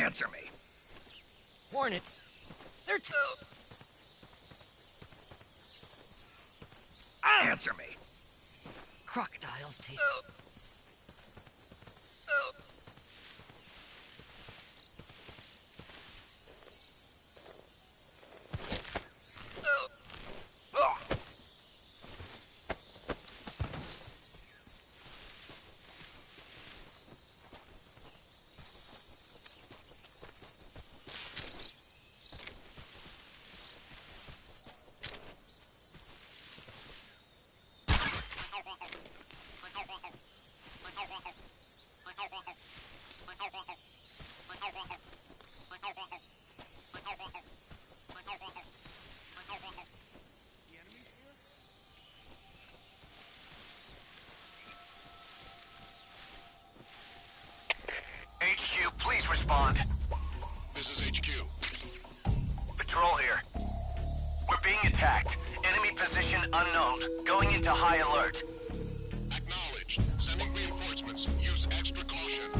Speaker 2: Answer me.
Speaker 9: Hornets. They're too...
Speaker 2: Answer me.
Speaker 9: Crocodiles teeth.
Speaker 6: HQ, please respond.
Speaker 7: This is HQ.
Speaker 6: Patrol here. We're being attacked. Enemy position unknown. Going into high alert.
Speaker 7: Acknowledged. Sending reinforcements. Use extra caution.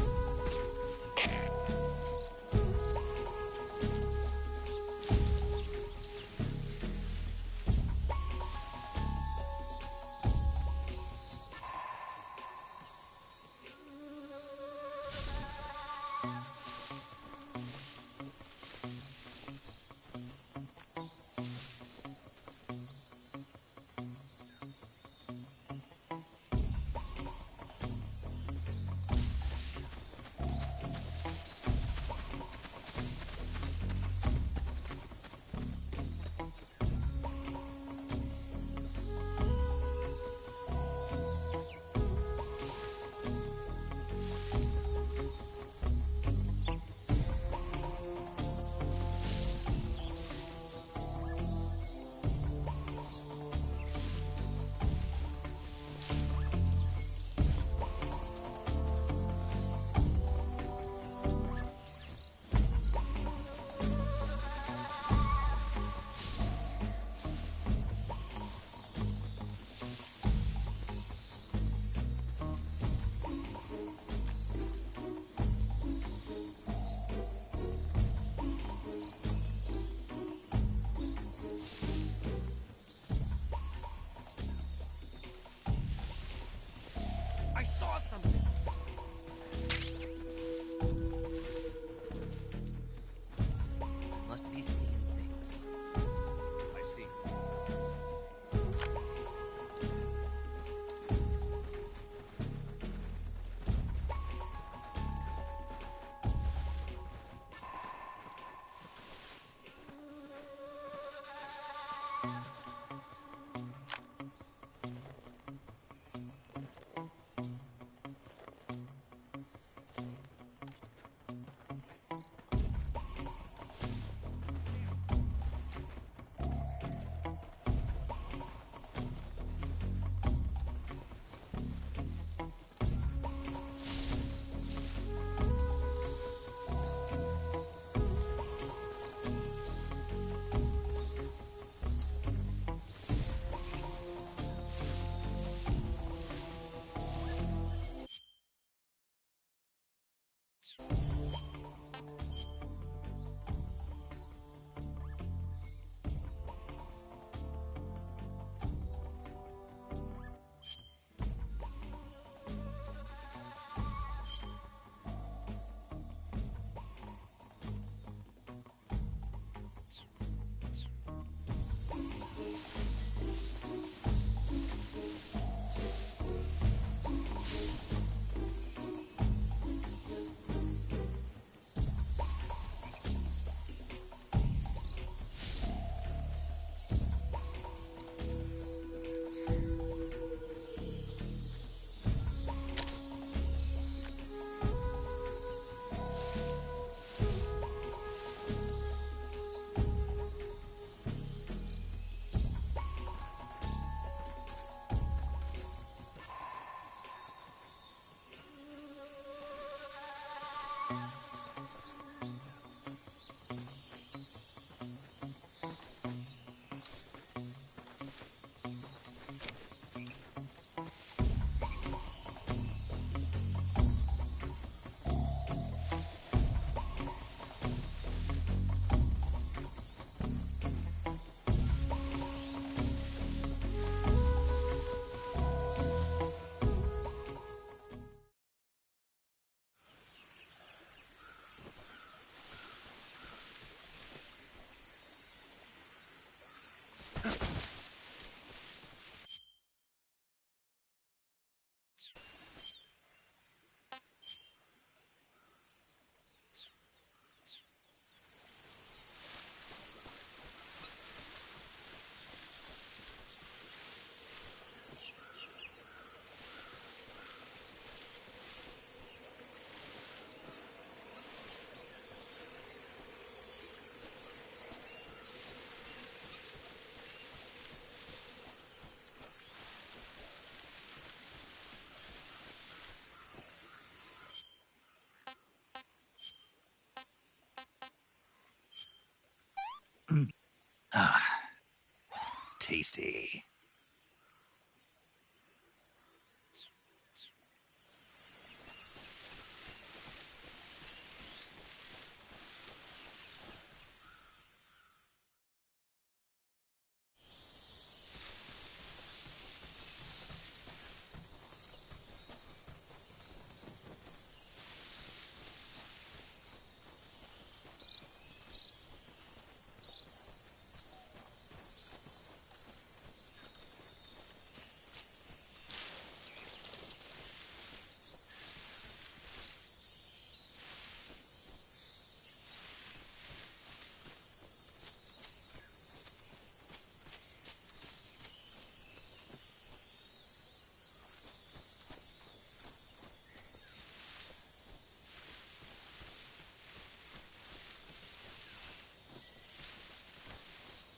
Speaker 2: Tasty.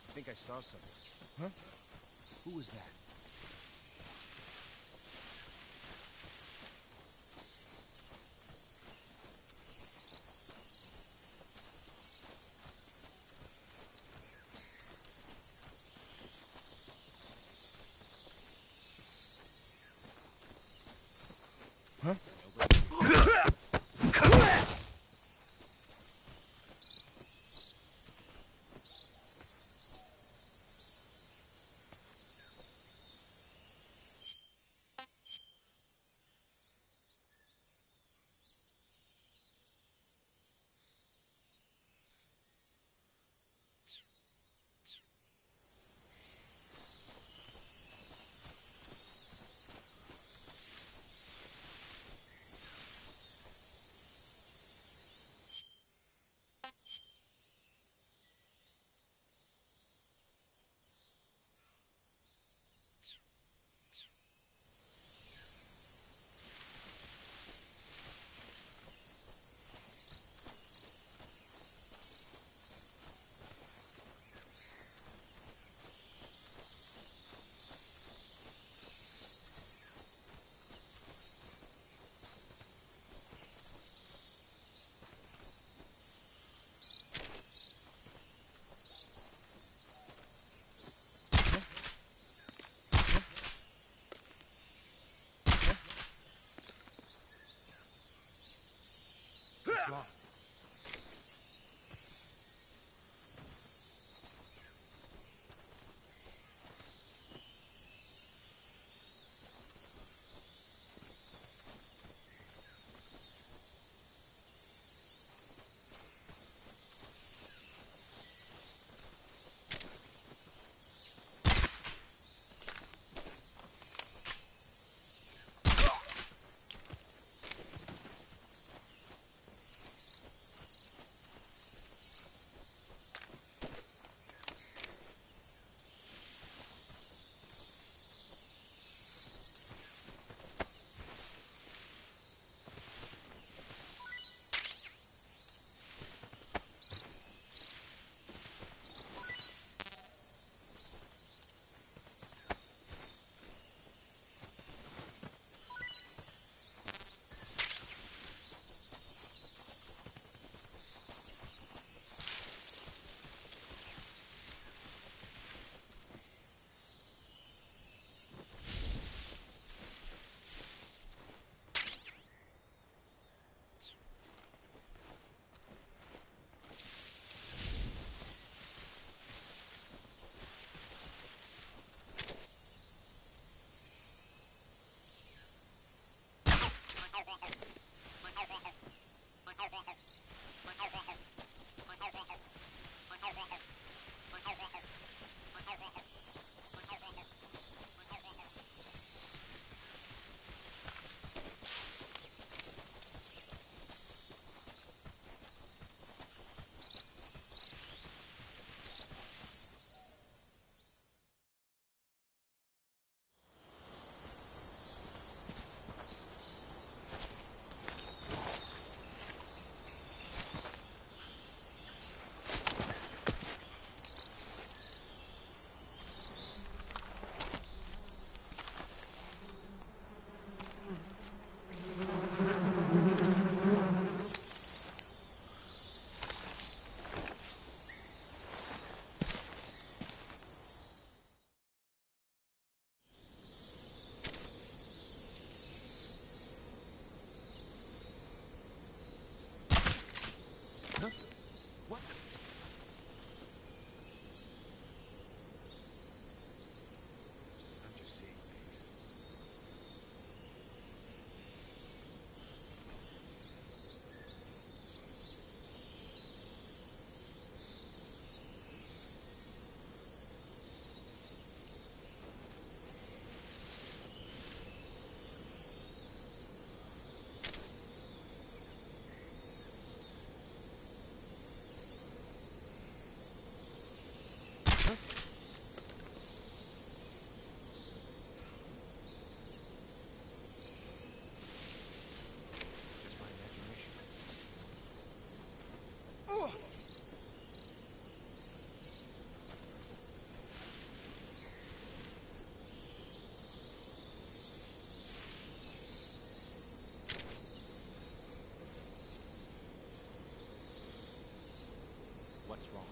Speaker 8: I think I saw something. Huh? Who was that? Huh? what's wrong.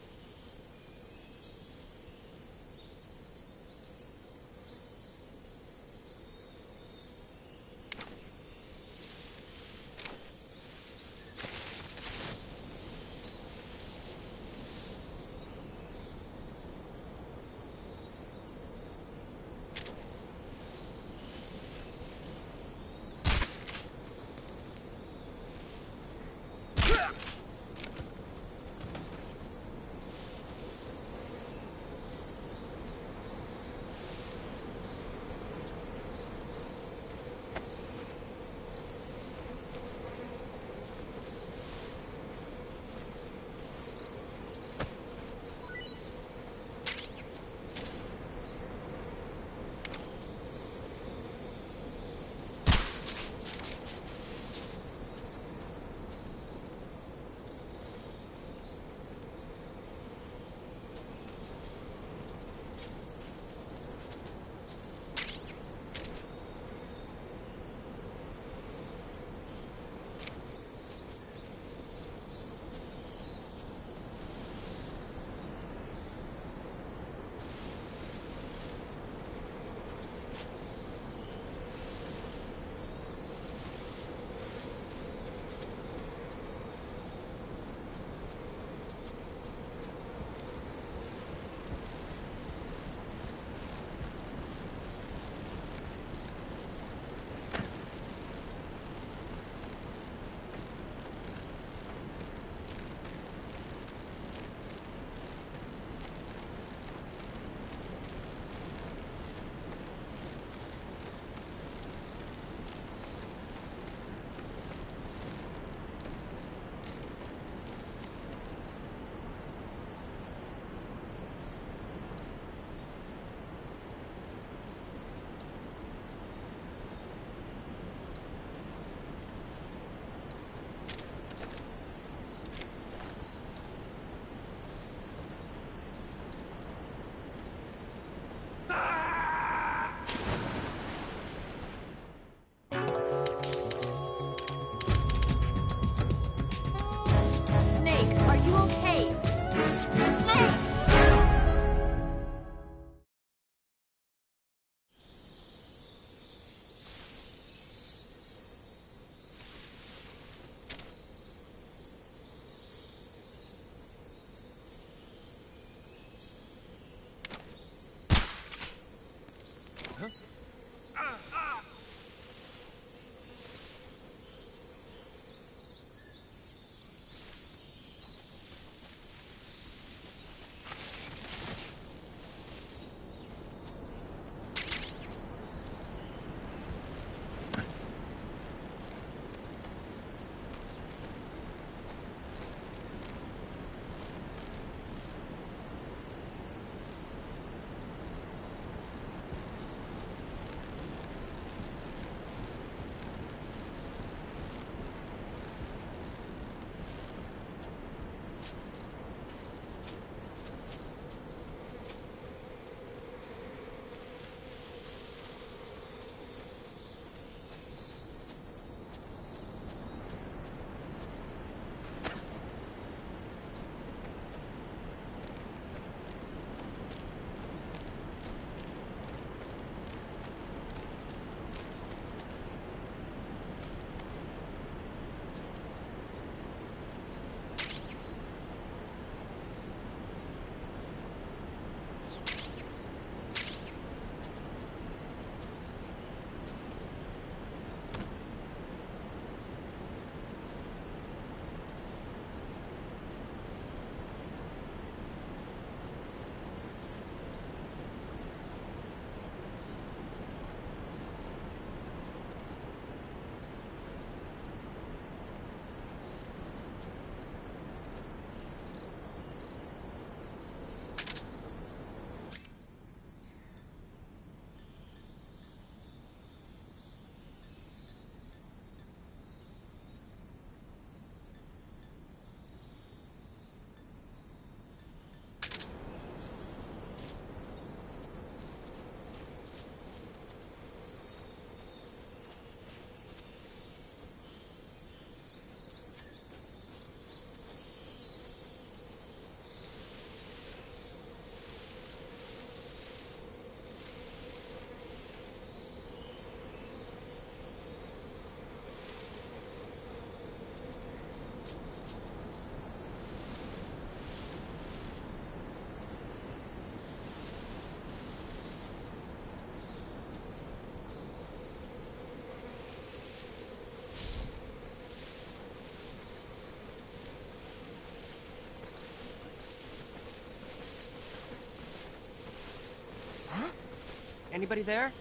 Speaker 9: Anybody there?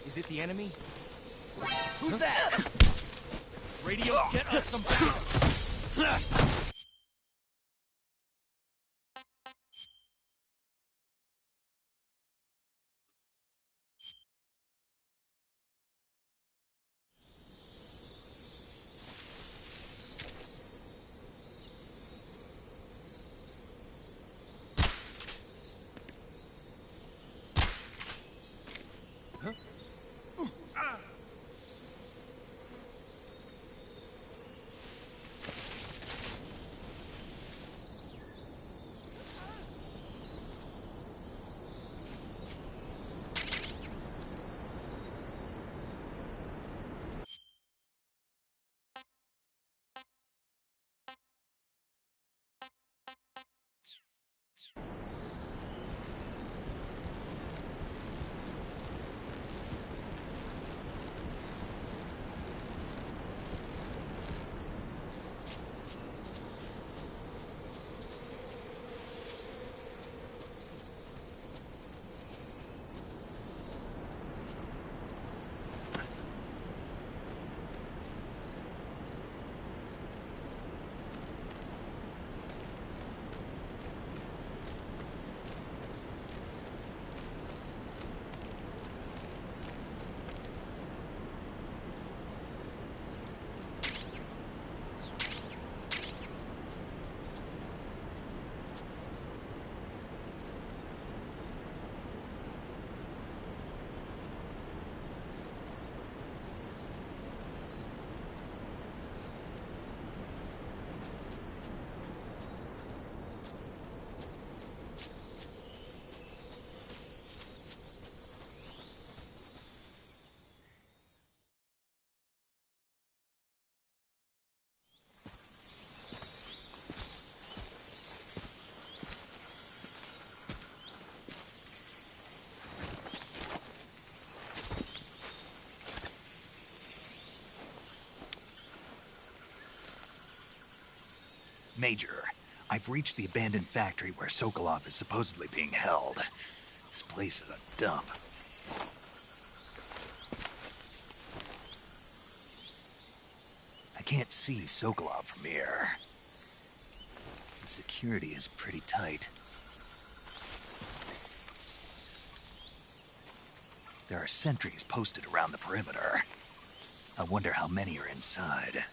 Speaker 8: Is it the enemy?
Speaker 9: Who's that?
Speaker 5: Radio, get us some backup.
Speaker 2: Major, I've reached the abandoned factory where Sokolov is supposedly being held. This place is a dump. I can't see Sokolov from here. The security is pretty tight. There are sentries posted around the perimeter. I wonder how many are inside.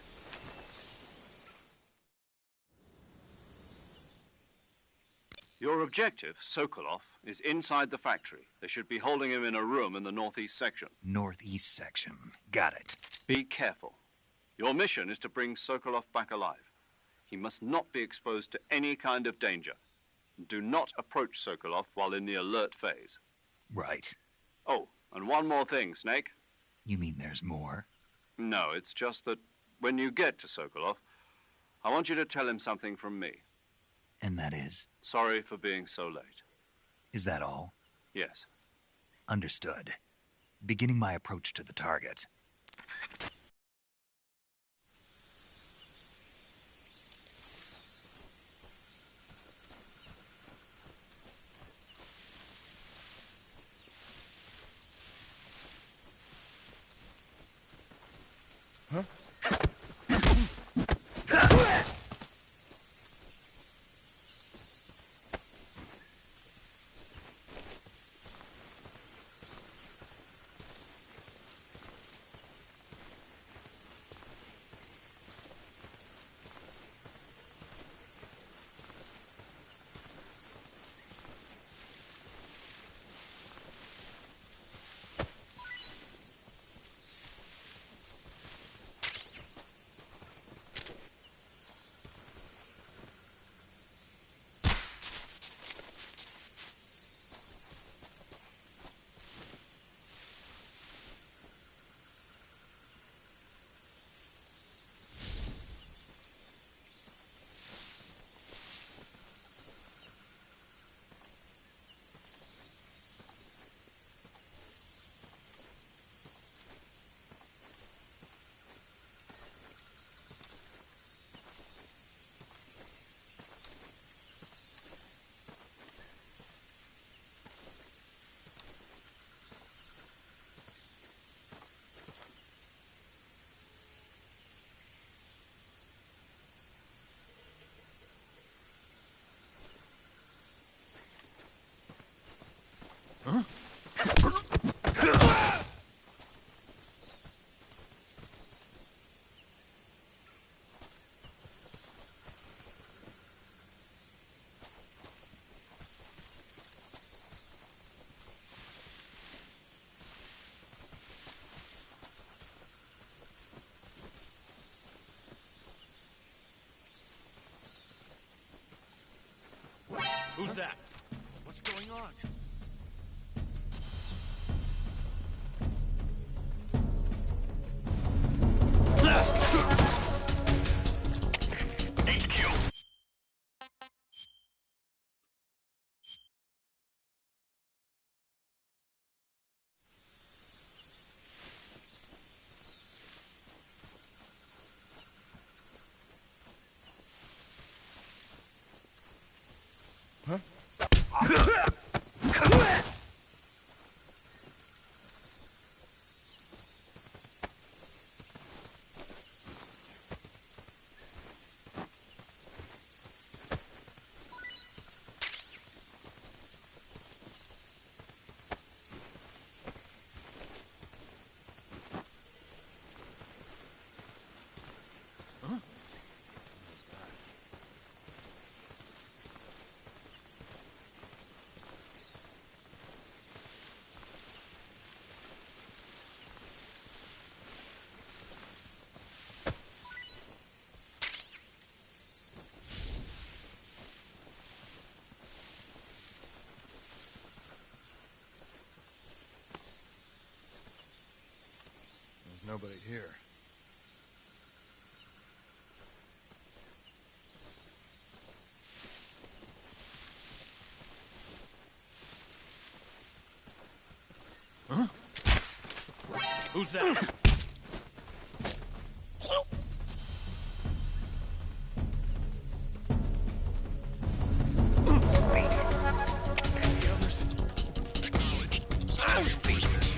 Speaker 1: Your objective, Sokolov, is inside the factory. They should be holding him in a room in the northeast section.
Speaker 2: Northeast section. Got it.
Speaker 1: Be careful. Your mission is to bring Sokolov back alive. He must not be exposed to any kind of danger. Do not approach Sokolov while in the alert phase.
Speaker 2: Right.
Speaker 1: Oh, and one more thing, Snake.
Speaker 2: You mean there's more?
Speaker 1: No, it's just that when you get to Sokolov, I want you to tell him something from me.
Speaker 2: And that is?
Speaker 1: Sorry for being so late.
Speaker 2: Is that all?
Speaker 1: Yes.
Speaker 2: Understood. Beginning my approach to the target.
Speaker 8: Huh?
Speaker 5: Who's that? What's going on?
Speaker 6: HQ.
Speaker 8: There's nobody here.
Speaker 5: Who's that?
Speaker 8: The others?
Speaker 7: Acknowledged. Sending reinforcements.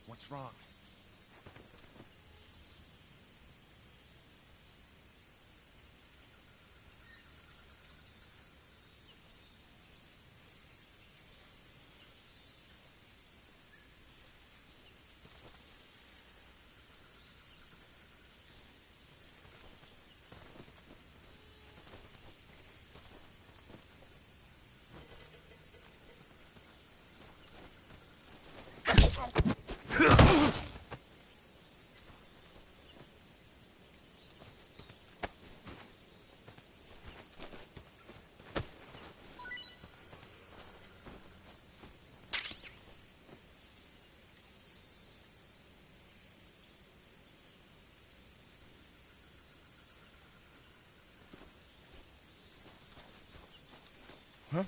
Speaker 8: What's wrong? Huh?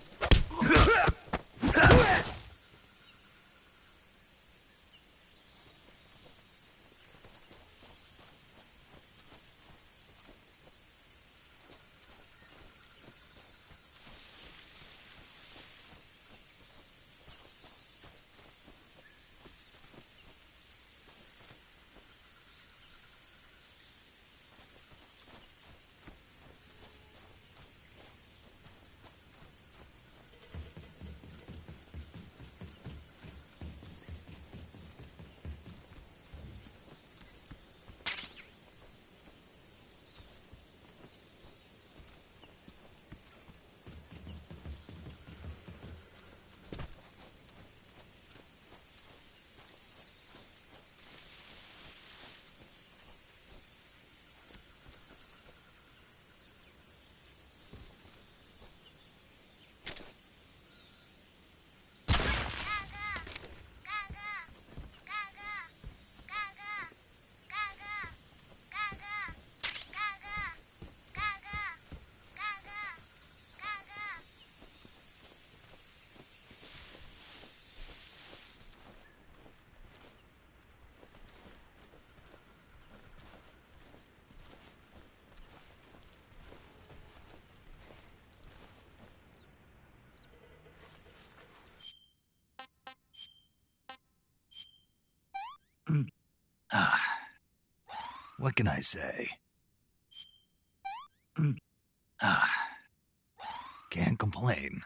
Speaker 2: What can I say? Can't complain.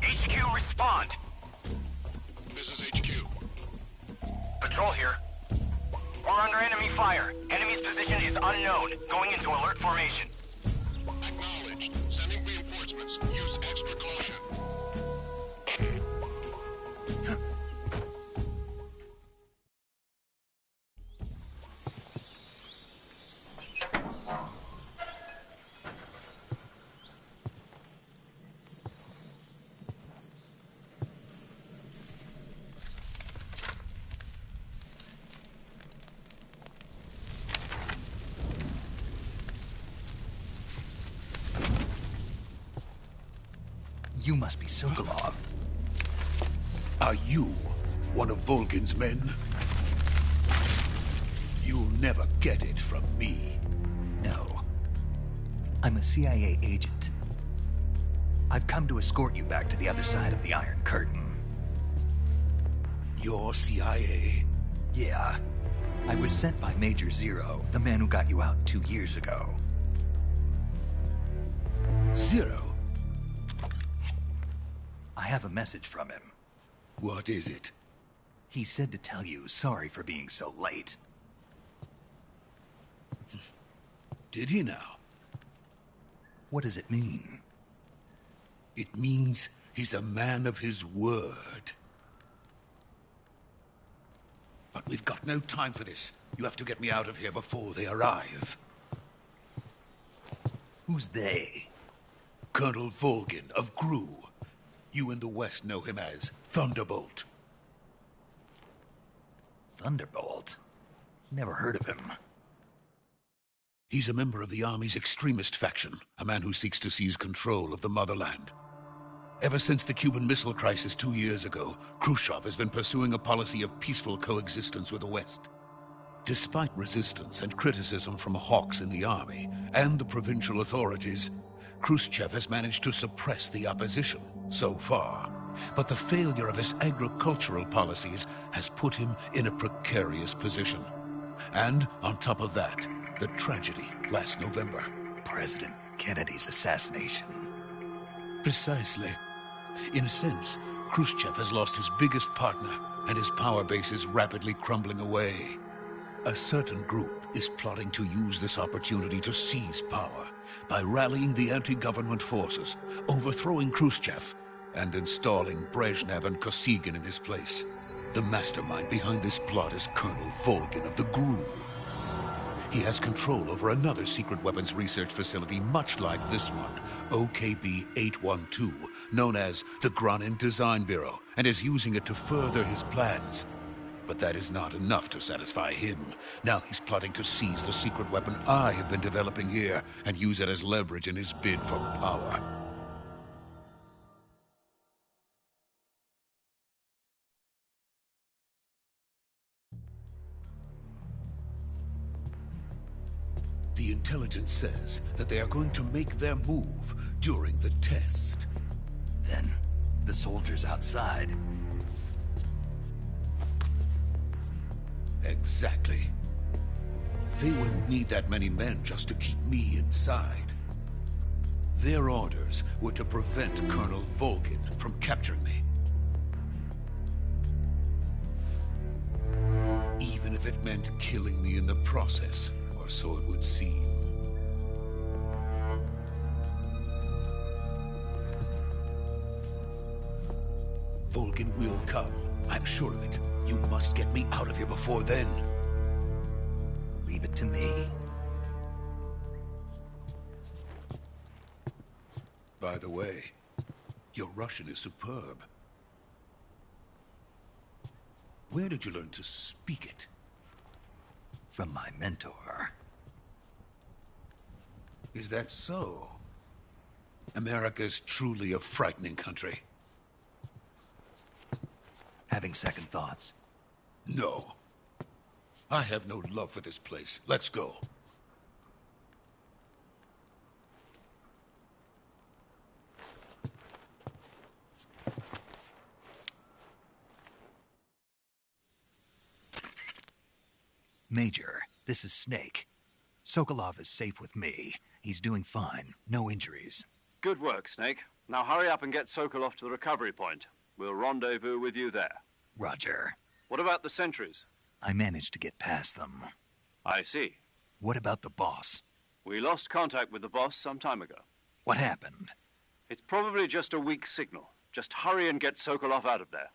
Speaker 6: HQ, respond.
Speaker 7: This is HQ.
Speaker 6: Patrol here. We're under enemy fire. Enemy's position is unknown. Going into alert formation.
Speaker 7: Acknowledged. Sending reinforcements. Use extra caution.
Speaker 2: You must be Sokolov.
Speaker 10: Are you one of Volgin's men? You'll never get it from me.
Speaker 2: No. I'm a CIA agent. I've come to escort you back to the other side of the Iron Curtain.
Speaker 10: You're CIA?
Speaker 2: Yeah. I was sent by Major Zero, the man who got you out 2 years ago.
Speaker 10: Zero?
Speaker 2: I have a message from him.
Speaker 10: What is it?
Speaker 2: He said to tell you sorry for being so late.
Speaker 10: Did he now?
Speaker 2: What does it mean?
Speaker 10: It means he's a man of his word. But we've got no time for this. You have to get me out of here before they arrive.
Speaker 2: Who's they?
Speaker 10: Colonel Volgin of GRU. You in the West know him as Thunderbolt.
Speaker 2: Thunderbolt? Never heard of him.
Speaker 10: He's a member of the Army's extremist faction, a man who seeks to seize control of the motherland. Ever since the Cuban Missile Crisis 2 years ago, Khrushchev has been pursuing a policy of peaceful coexistence with the West. Despite resistance and criticism from hawks in the Army and the provincial authorities, Khrushchev has managed to suppress the opposition, so far. But the failure of his agricultural policies has put him in a precarious position. And on top of that, the tragedy last November.
Speaker 2: President Kennedy's assassination.
Speaker 10: Precisely. In a sense, Khrushchev has lost his biggest partner, and his power base is rapidly crumbling away. A certain group is plotting to use this opportunity to seize power by rallying the anti-government forces, overthrowing Khrushchev, and installing Brezhnev and Kosygin in his place. The mastermind behind this plot is Colonel Volgin of the GRU. He has control over another secret weapons research facility much like this one, OKB-812, known as the Granin Design Bureau, and is using it to further his plans. But that is not enough to satisfy him. Now he's plotting to seize the secret weapon I have been developing here and use it as leverage in his bid for power. The intelligence says that they are going to make their move during the test.
Speaker 2: Then, the soldiers outside.
Speaker 10: Exactly. They wouldn't need that many men just to keep me inside. Their orders were to prevent Colonel Volgin from capturing me. Even if it meant killing me in the process, or so it would seem. Volgin will come. I'm sure of it. You must get me out of here before then.
Speaker 2: Leave it to me.
Speaker 10: By the way, your Russian is superb. Where did you learn to speak it?
Speaker 2: From my mentor.
Speaker 10: Is that so? America's truly a frightening country.
Speaker 2: Having second thoughts?
Speaker 10: No. I have no love for this place. Let's go.
Speaker 2: Major, this is Snake. Sokolov is safe with me. He's doing fine. No injuries.
Speaker 1: Good work, Snake. Now hurry up and get Sokolov to the recovery point. We'll rendezvous with you there.
Speaker 2: Roger.
Speaker 1: What about the sentries?
Speaker 2: I managed to get past them.
Speaker 1: I see.
Speaker 2: What about the boss?
Speaker 1: We lost contact with the boss some time ago.
Speaker 2: What happened?
Speaker 1: It's probably just a weak signal. Just hurry and get Sokolov out of there.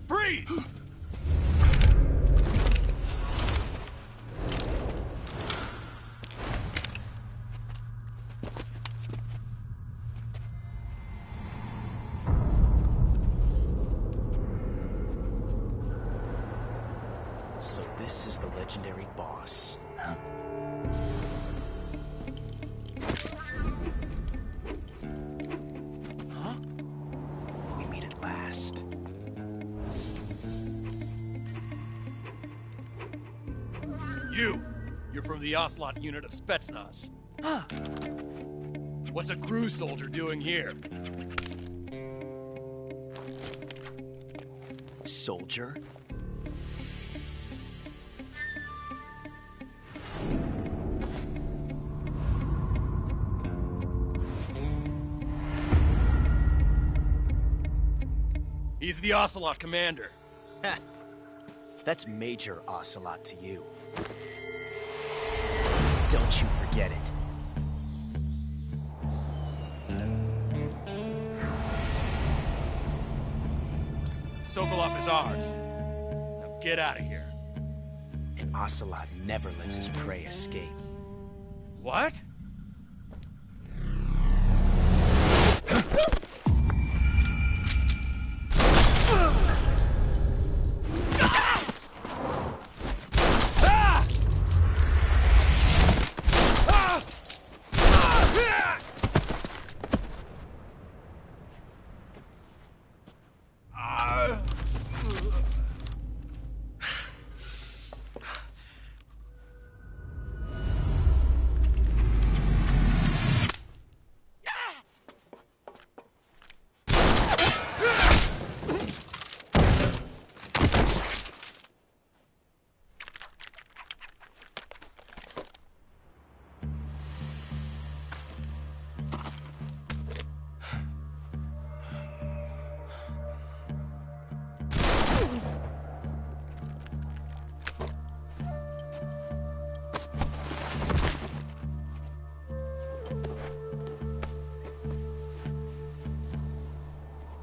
Speaker 5: Freeze!
Speaker 9: So this is the legendary boss.
Speaker 2: Huh?
Speaker 9: Huh? We meet at last.
Speaker 5: You're from the Ocelot unit of Spetsnaz.
Speaker 9: Huh.
Speaker 5: What's a crew soldier doing here?
Speaker 9: Soldier?
Speaker 5: He's the Ocelot commander.
Speaker 9: Ha! That's Major Ocelot to you. Don't you forget it.
Speaker 5: Sokolov is ours. Now get out of here.
Speaker 9: And Ocelot never lets his prey escape.
Speaker 5: What?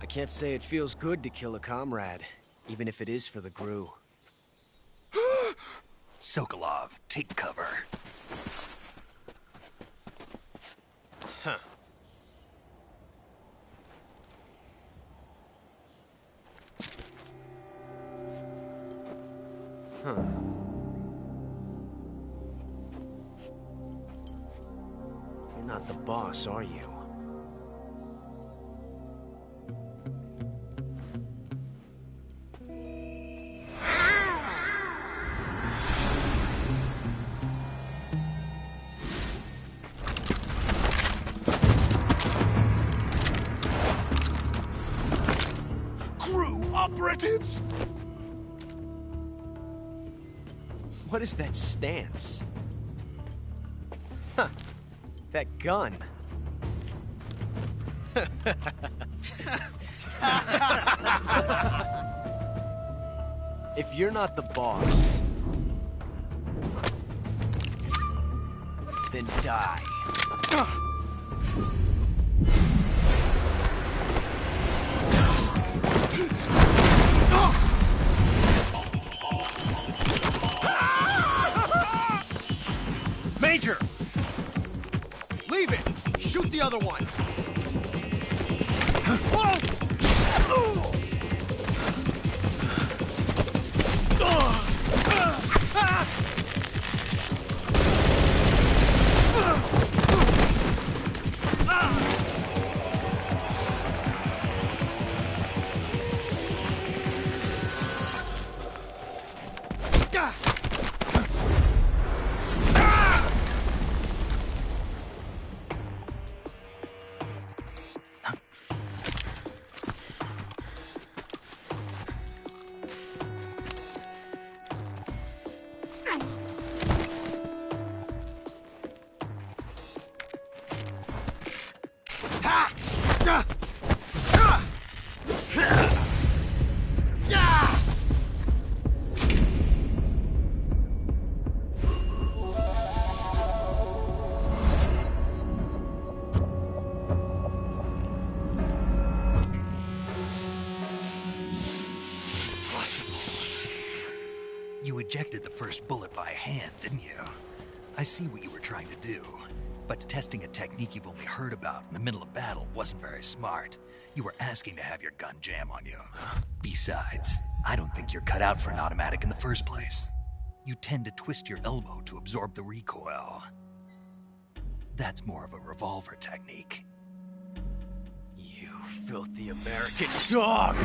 Speaker 9: I can't say it feels good to kill a comrade, even if it is for the Gru.
Speaker 2: Sokolov, take cover.
Speaker 9: Huh. Huh. You're not the boss, are you?
Speaker 2: Operatives!
Speaker 9: What is that stance? Huh. That gun. If you're not the boss, then die.
Speaker 8: Major! Leave it! Shoot the other one!
Speaker 2: You ejected the first bullet by hand, didn't you? I see what you were trying to do. But testing a technique you've only heard about in the middle of battle wasn't very smart. You were asking to have your gun jam on you. Besides, I don't think you're cut out for an automatic in the first place. You tend to twist your elbow to absorb the recoil. That's more of a revolver technique.
Speaker 9: You filthy American dog!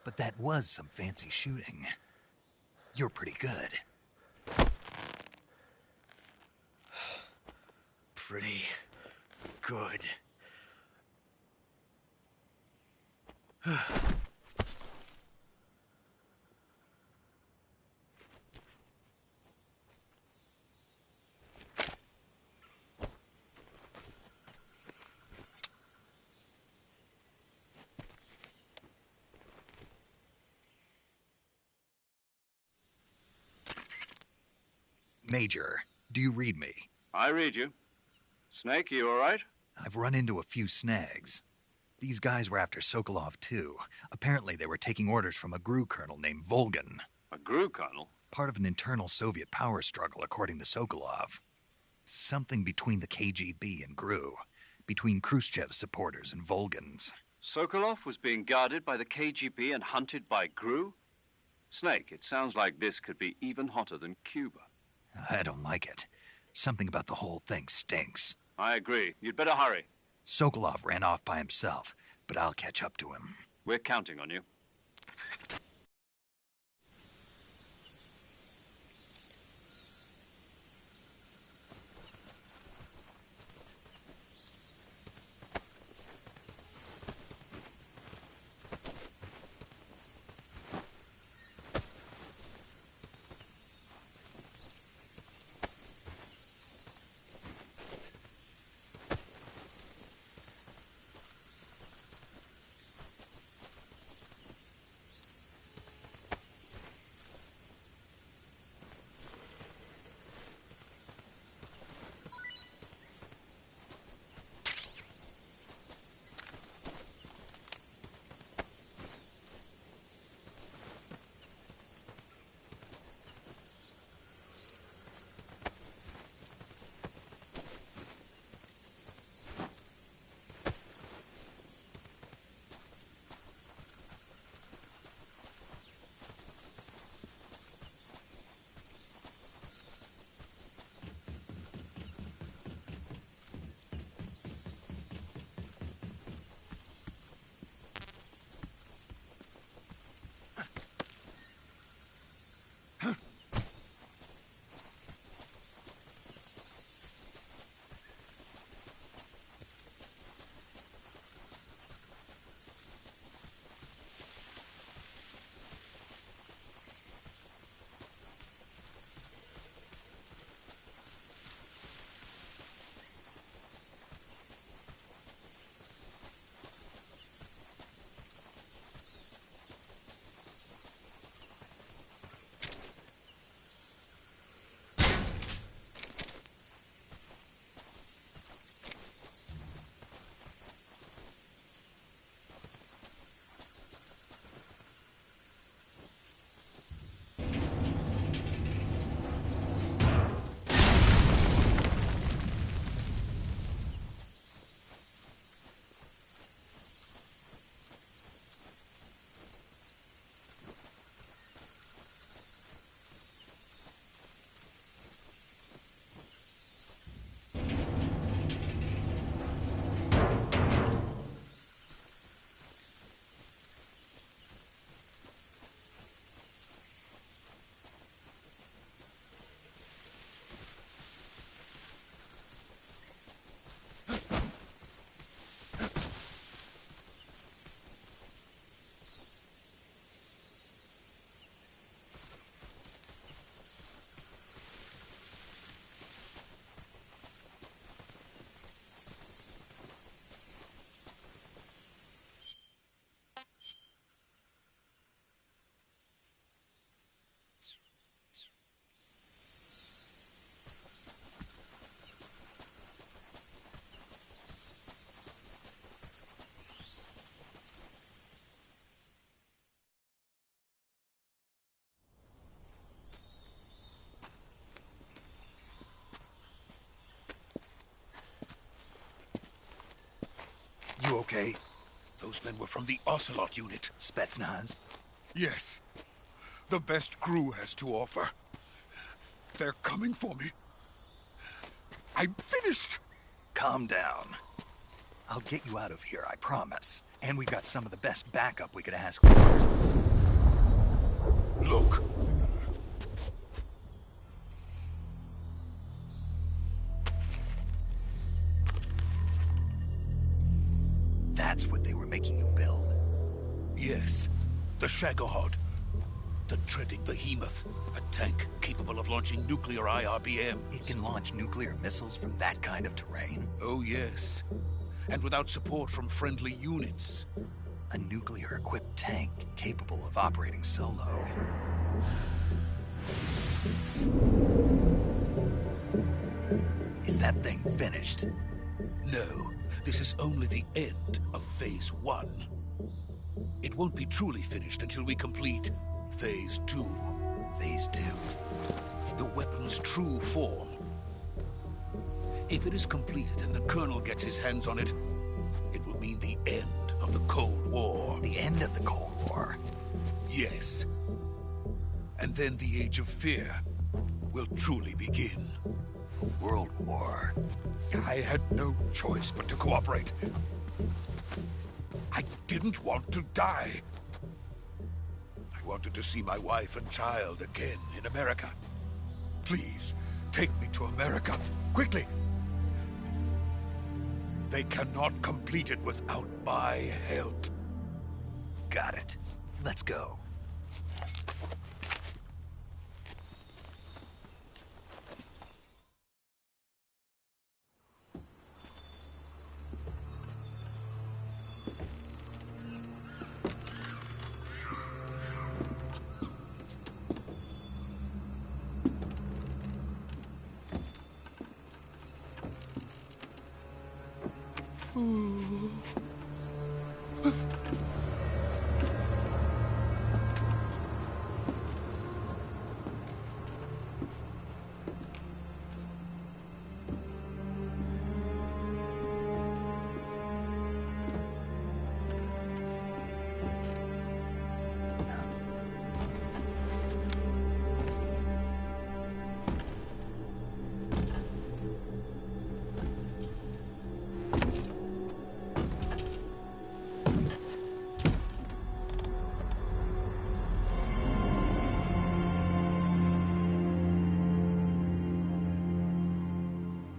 Speaker 2: But that was some fancy shooting. You're pretty good.
Speaker 9: Pretty good.
Speaker 2: Major, do you read me?
Speaker 1: I read you. Snake, you all right?
Speaker 2: I've run into a few snags. These guys were after Sokolov, too. Apparently they were taking orders from a GRU colonel named Volgan.
Speaker 1: A GRU colonel?
Speaker 2: Part of an internal Soviet power struggle, according to Sokolov. Something between the KGB and GRU. Between Khrushchev's supporters and Volgan's.
Speaker 1: Sokolov was being guarded by the KGB and hunted by GRU? Snake, it sounds like this could be even hotter than Cuba.
Speaker 2: I don't like it. Something about the whole thing stinks.
Speaker 1: I agree. You'd better hurry.
Speaker 2: Sokolov ran off by himself, but I'll catch up to him.
Speaker 1: We're counting on you.
Speaker 2: You okay?
Speaker 10: Those men were from the Ocelot unit.
Speaker 2: Spetsnaz?
Speaker 10: Yes. The best GRU has to offer. They're coming for me. I'm finished.
Speaker 2: Calm down. I'll get you out of here, I promise. And we've got some of the best backup we could ask for.
Speaker 10: Look.
Speaker 2: That's what they were making you build?
Speaker 10: Yes. The Shagohod. The dreaded behemoth. A tank capable of launching nuclear IRBM.
Speaker 2: It can launch nuclear missiles from that kind of terrain?
Speaker 10: Oh, yes. And without support from friendly units.
Speaker 2: A nuclear-equipped tank capable of operating solo. Is that thing finished?
Speaker 10: No, this is only the end of Phase 1. It won't be truly finished until we complete Phase 2.
Speaker 2: Phase 2.
Speaker 10: The weapon's true form. If it is completed and the Colonel gets his hands on it, it will mean the end of the Cold War.
Speaker 2: The end of the Cold War?
Speaker 10: Yes. And then the Age of Fear will truly begin.
Speaker 2: A world war.
Speaker 10: I had no choice but to cooperate. I didn't want to die. I wanted to see my wife and child again in America. Please, take me to America, quickly. They cannot complete it without my help.
Speaker 2: Got it. Let's go.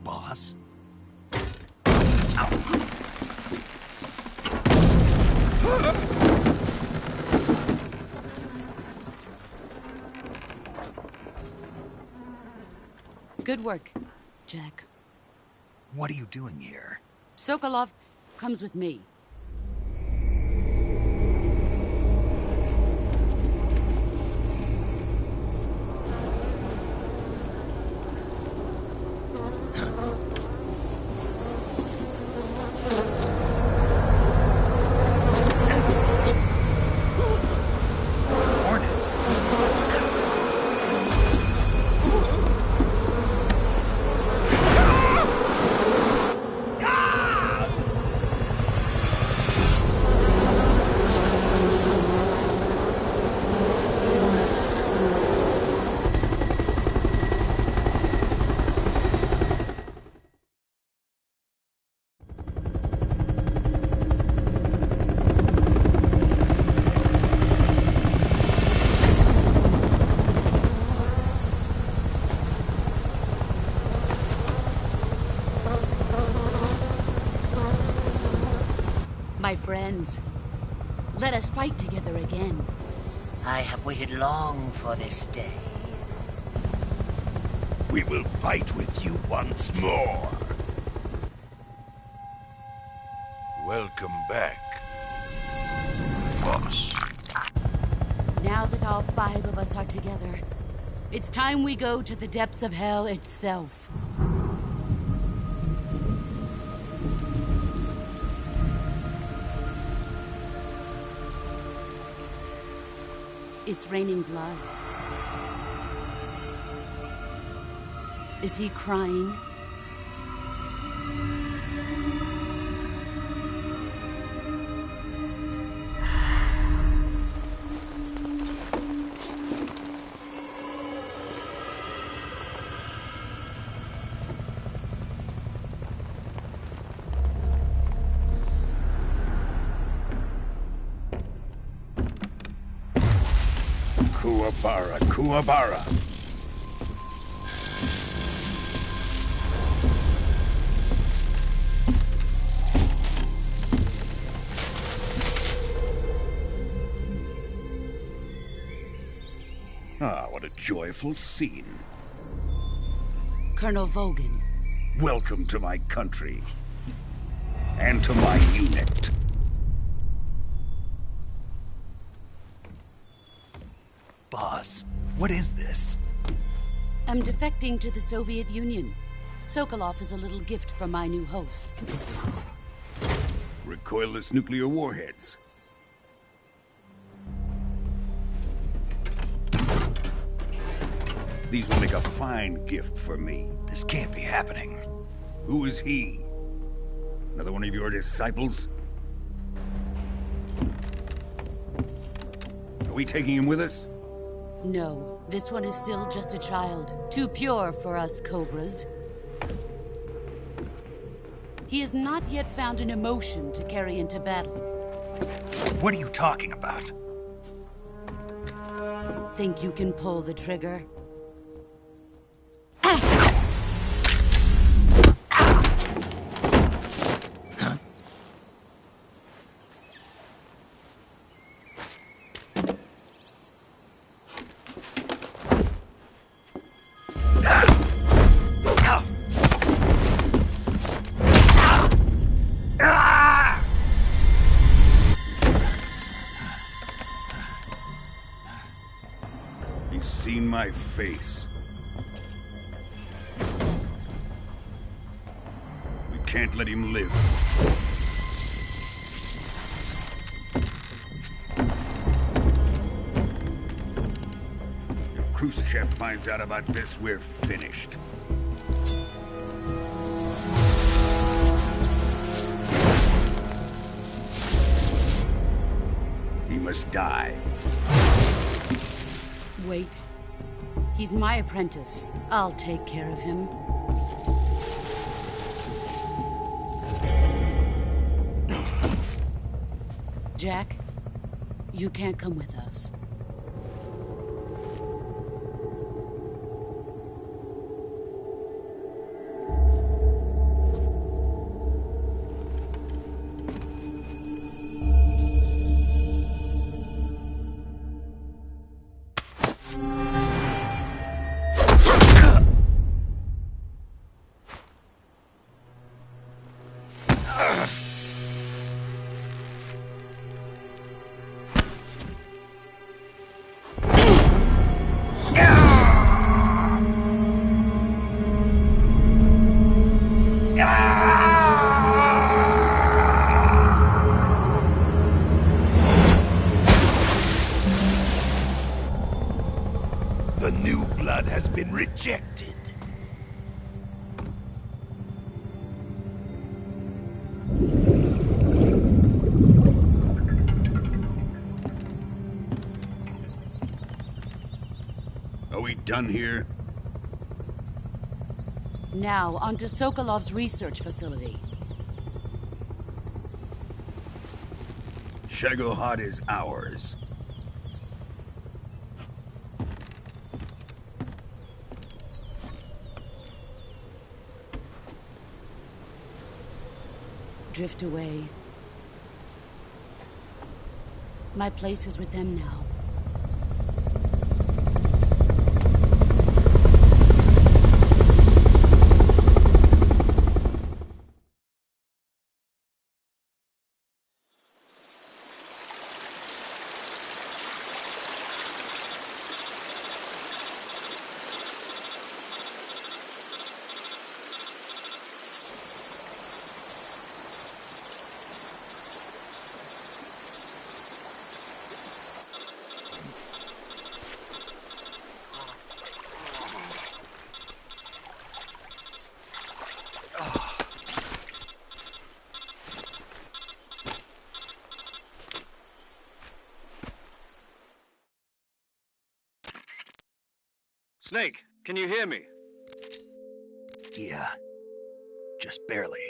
Speaker 2: Boss?
Speaker 4: Good work, Jack.
Speaker 2: What are you doing here?
Speaker 4: Sokolov comes with me. My friends, let us fight together again.
Speaker 11: I have waited long for this day.
Speaker 10: We will fight with you once more. Welcome back, boss.
Speaker 4: Now that all 5 of us are together, it's time we go to the depths of hell itself. It's raining blood. Is he crying?
Speaker 10: Kuwabara, Kuwabara. Ah, what a joyful scene.
Speaker 4: Colonel Vogan.
Speaker 10: Welcome to my country. And to my unit.
Speaker 2: Boss, what is this?
Speaker 4: I'm defecting to the Soviet Union. Sokolov is a little gift from my new hosts.
Speaker 12: Recoilless nuclear warheads. These will make a fine gift for me.
Speaker 2: This can't be happening.
Speaker 12: Who is he? Another one of your disciples? Are we taking him with us?
Speaker 4: No, this one is still just a child. Too pure for us Cobras. He has not yet found an emotion to carry into battle.
Speaker 2: What are you talking about?
Speaker 4: Think you can pull the trigger?
Speaker 12: He's seen my face. We can't let him live. If Khrushchev finds out about this, we're finished. He must die.
Speaker 4: Wait. He's my apprentice. I'll take care of him. Jack, you can't come with us.
Speaker 2: The new blood has been rejected.
Speaker 12: Are we done here?
Speaker 4: Now, onto Sokolov's research facility.
Speaker 12: Shagohod is ours.
Speaker 4: Drift away. My place is with them now.
Speaker 1: Snake, can you hear me?
Speaker 2: Yeah. Just barely.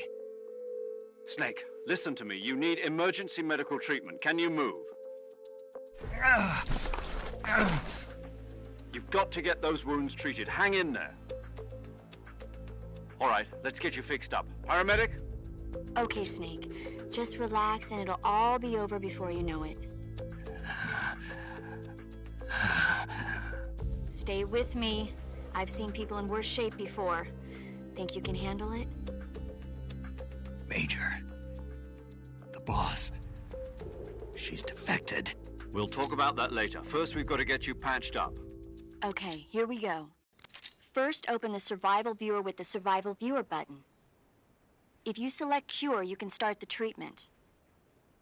Speaker 1: Snake, listen to me. You need emergency medical treatment. Can you move? You've got to get those wounds treated. Hang in there. All right, let's get you fixed up. Paramedic?
Speaker 3: Okay, Snake. Just relax and it'll all be over before you know it. Stay with me. I've seen people in worse shape before. Think you can handle it?
Speaker 2: Major. The boss. She's defected.
Speaker 1: We'll talk about that later. First, we've got to get you patched up.
Speaker 3: Okay, here we go. first open the survival viewer with the survival viewer button. If you select cure, you can start the treatment.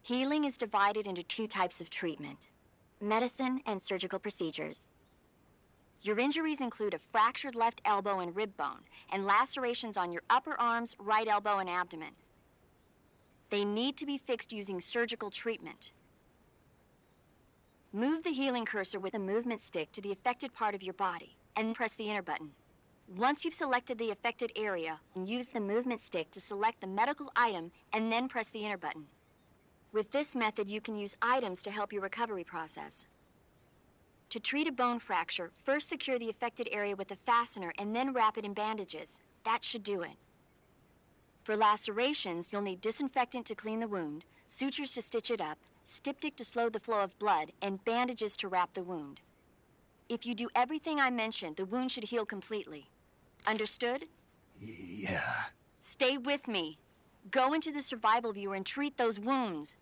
Speaker 3: Healing is divided into 2 types of treatment: medicine and surgical procedures. Your injuries include a fractured left elbow and rib bone, and lacerations on your upper arms, right elbow, and abdomen. They need to be fixed using surgical treatment. Move the healing cursor with a movement stick to the affected part of your body, and press the enter button. Once you've selected the affected area, use the movement stick to select the medical item, and then press the enter button. With this method, you can use items to help your recovery process. To treat a bone fracture, first secure the affected area with a fastener and then wrap it in bandages. That should do it. For lacerations, you'll need disinfectant to clean the wound, sutures to stitch it up, styptic to slow the flow of blood, and bandages to wrap the wound. If you do everything I mentioned, the wound should heal completely. Understood?
Speaker 2: Yeah.
Speaker 3: Stay with me. Go into the survival viewer and treat those wounds.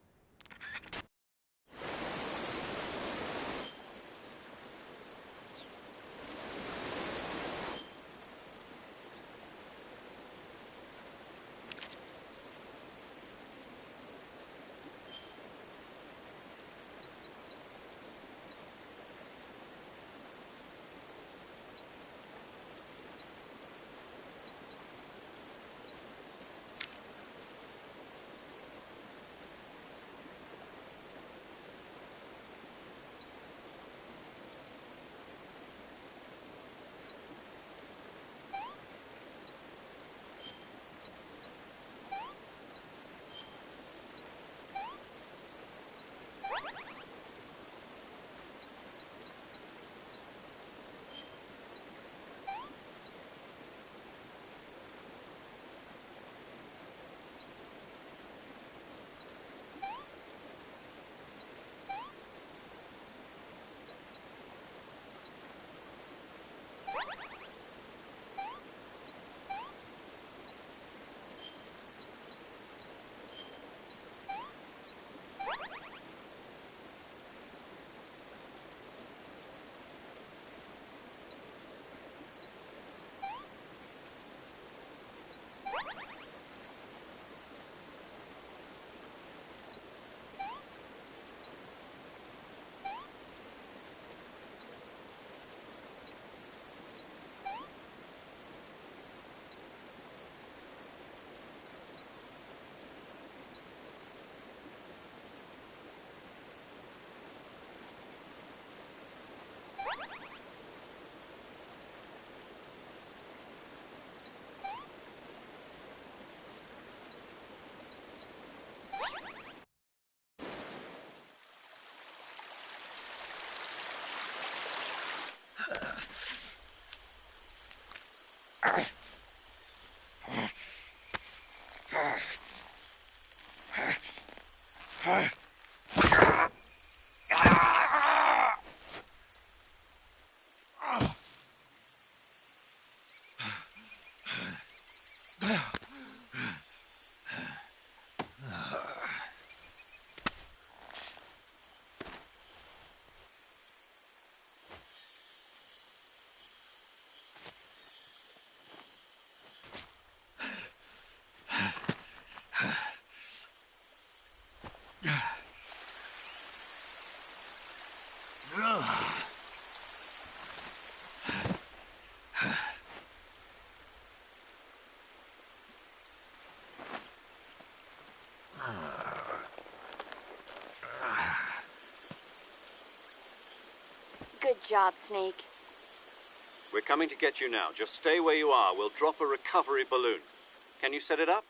Speaker 3: Good job, Snake.
Speaker 1: We're coming to get you now. Just stay where you are. We'll drop a recovery balloon. Can you set it up?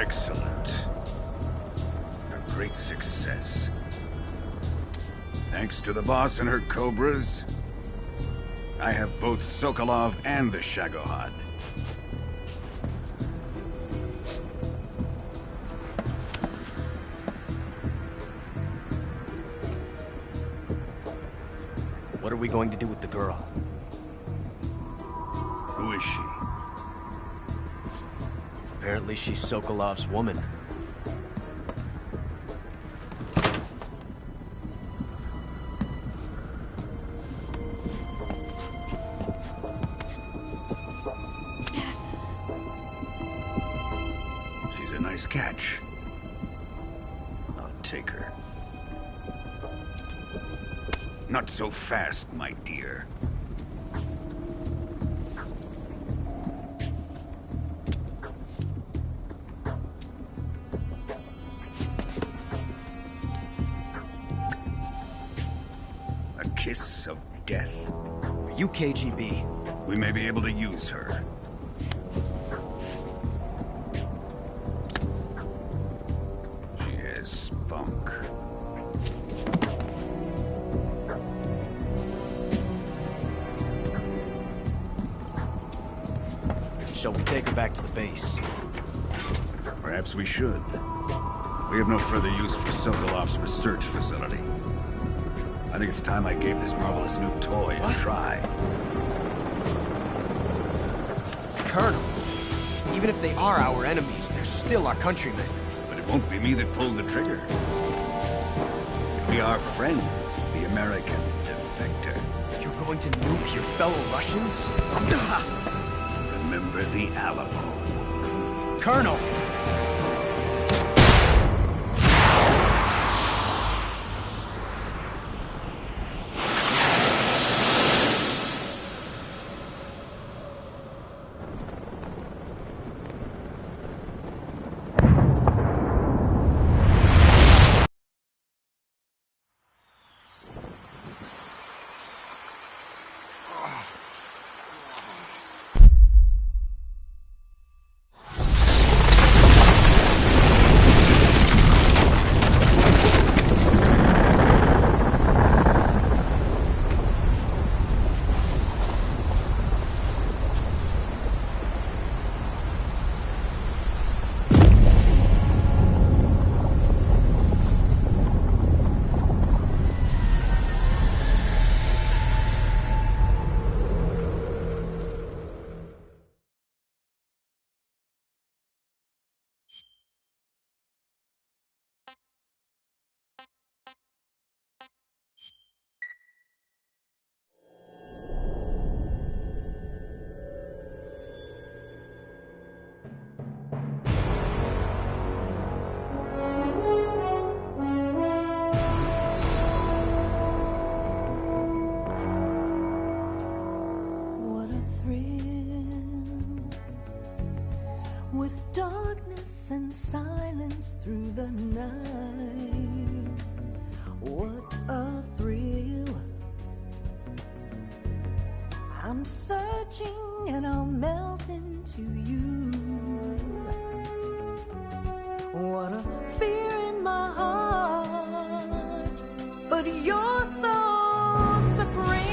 Speaker 12: Excellent. A great success. Thanks to the boss and her cobras, I have both Sokolov and the Shagohod.
Speaker 9: What are we going to do with the girl?
Speaker 12: Who is she?
Speaker 9: Apparently she's Sokolov's woman.
Speaker 12: She's a nice catch. I'll take her. Not so fast, my dear. A kiss of death?
Speaker 9: Are you KGB?
Speaker 12: We may be able to use her. She has spunk.
Speaker 9: Shall we take her back to the base?
Speaker 12: Perhaps we should. We have no further use for Sokolov's research facility. I think it's time I gave this marvelous new toy a try.
Speaker 9: Colonel, even if they are our enemies, they're still our countrymen.
Speaker 12: But it won't be me that pulled the trigger. It'll be our friend, the American defector.
Speaker 9: You're going to nuke your fellow Russians?
Speaker 12: Remember the Alamo.
Speaker 9: Colonel!
Speaker 13: With darkness and silence through the night, what a thrill. I'm searching and I'll melt into you. What a fear in my heart, but you're so supreme.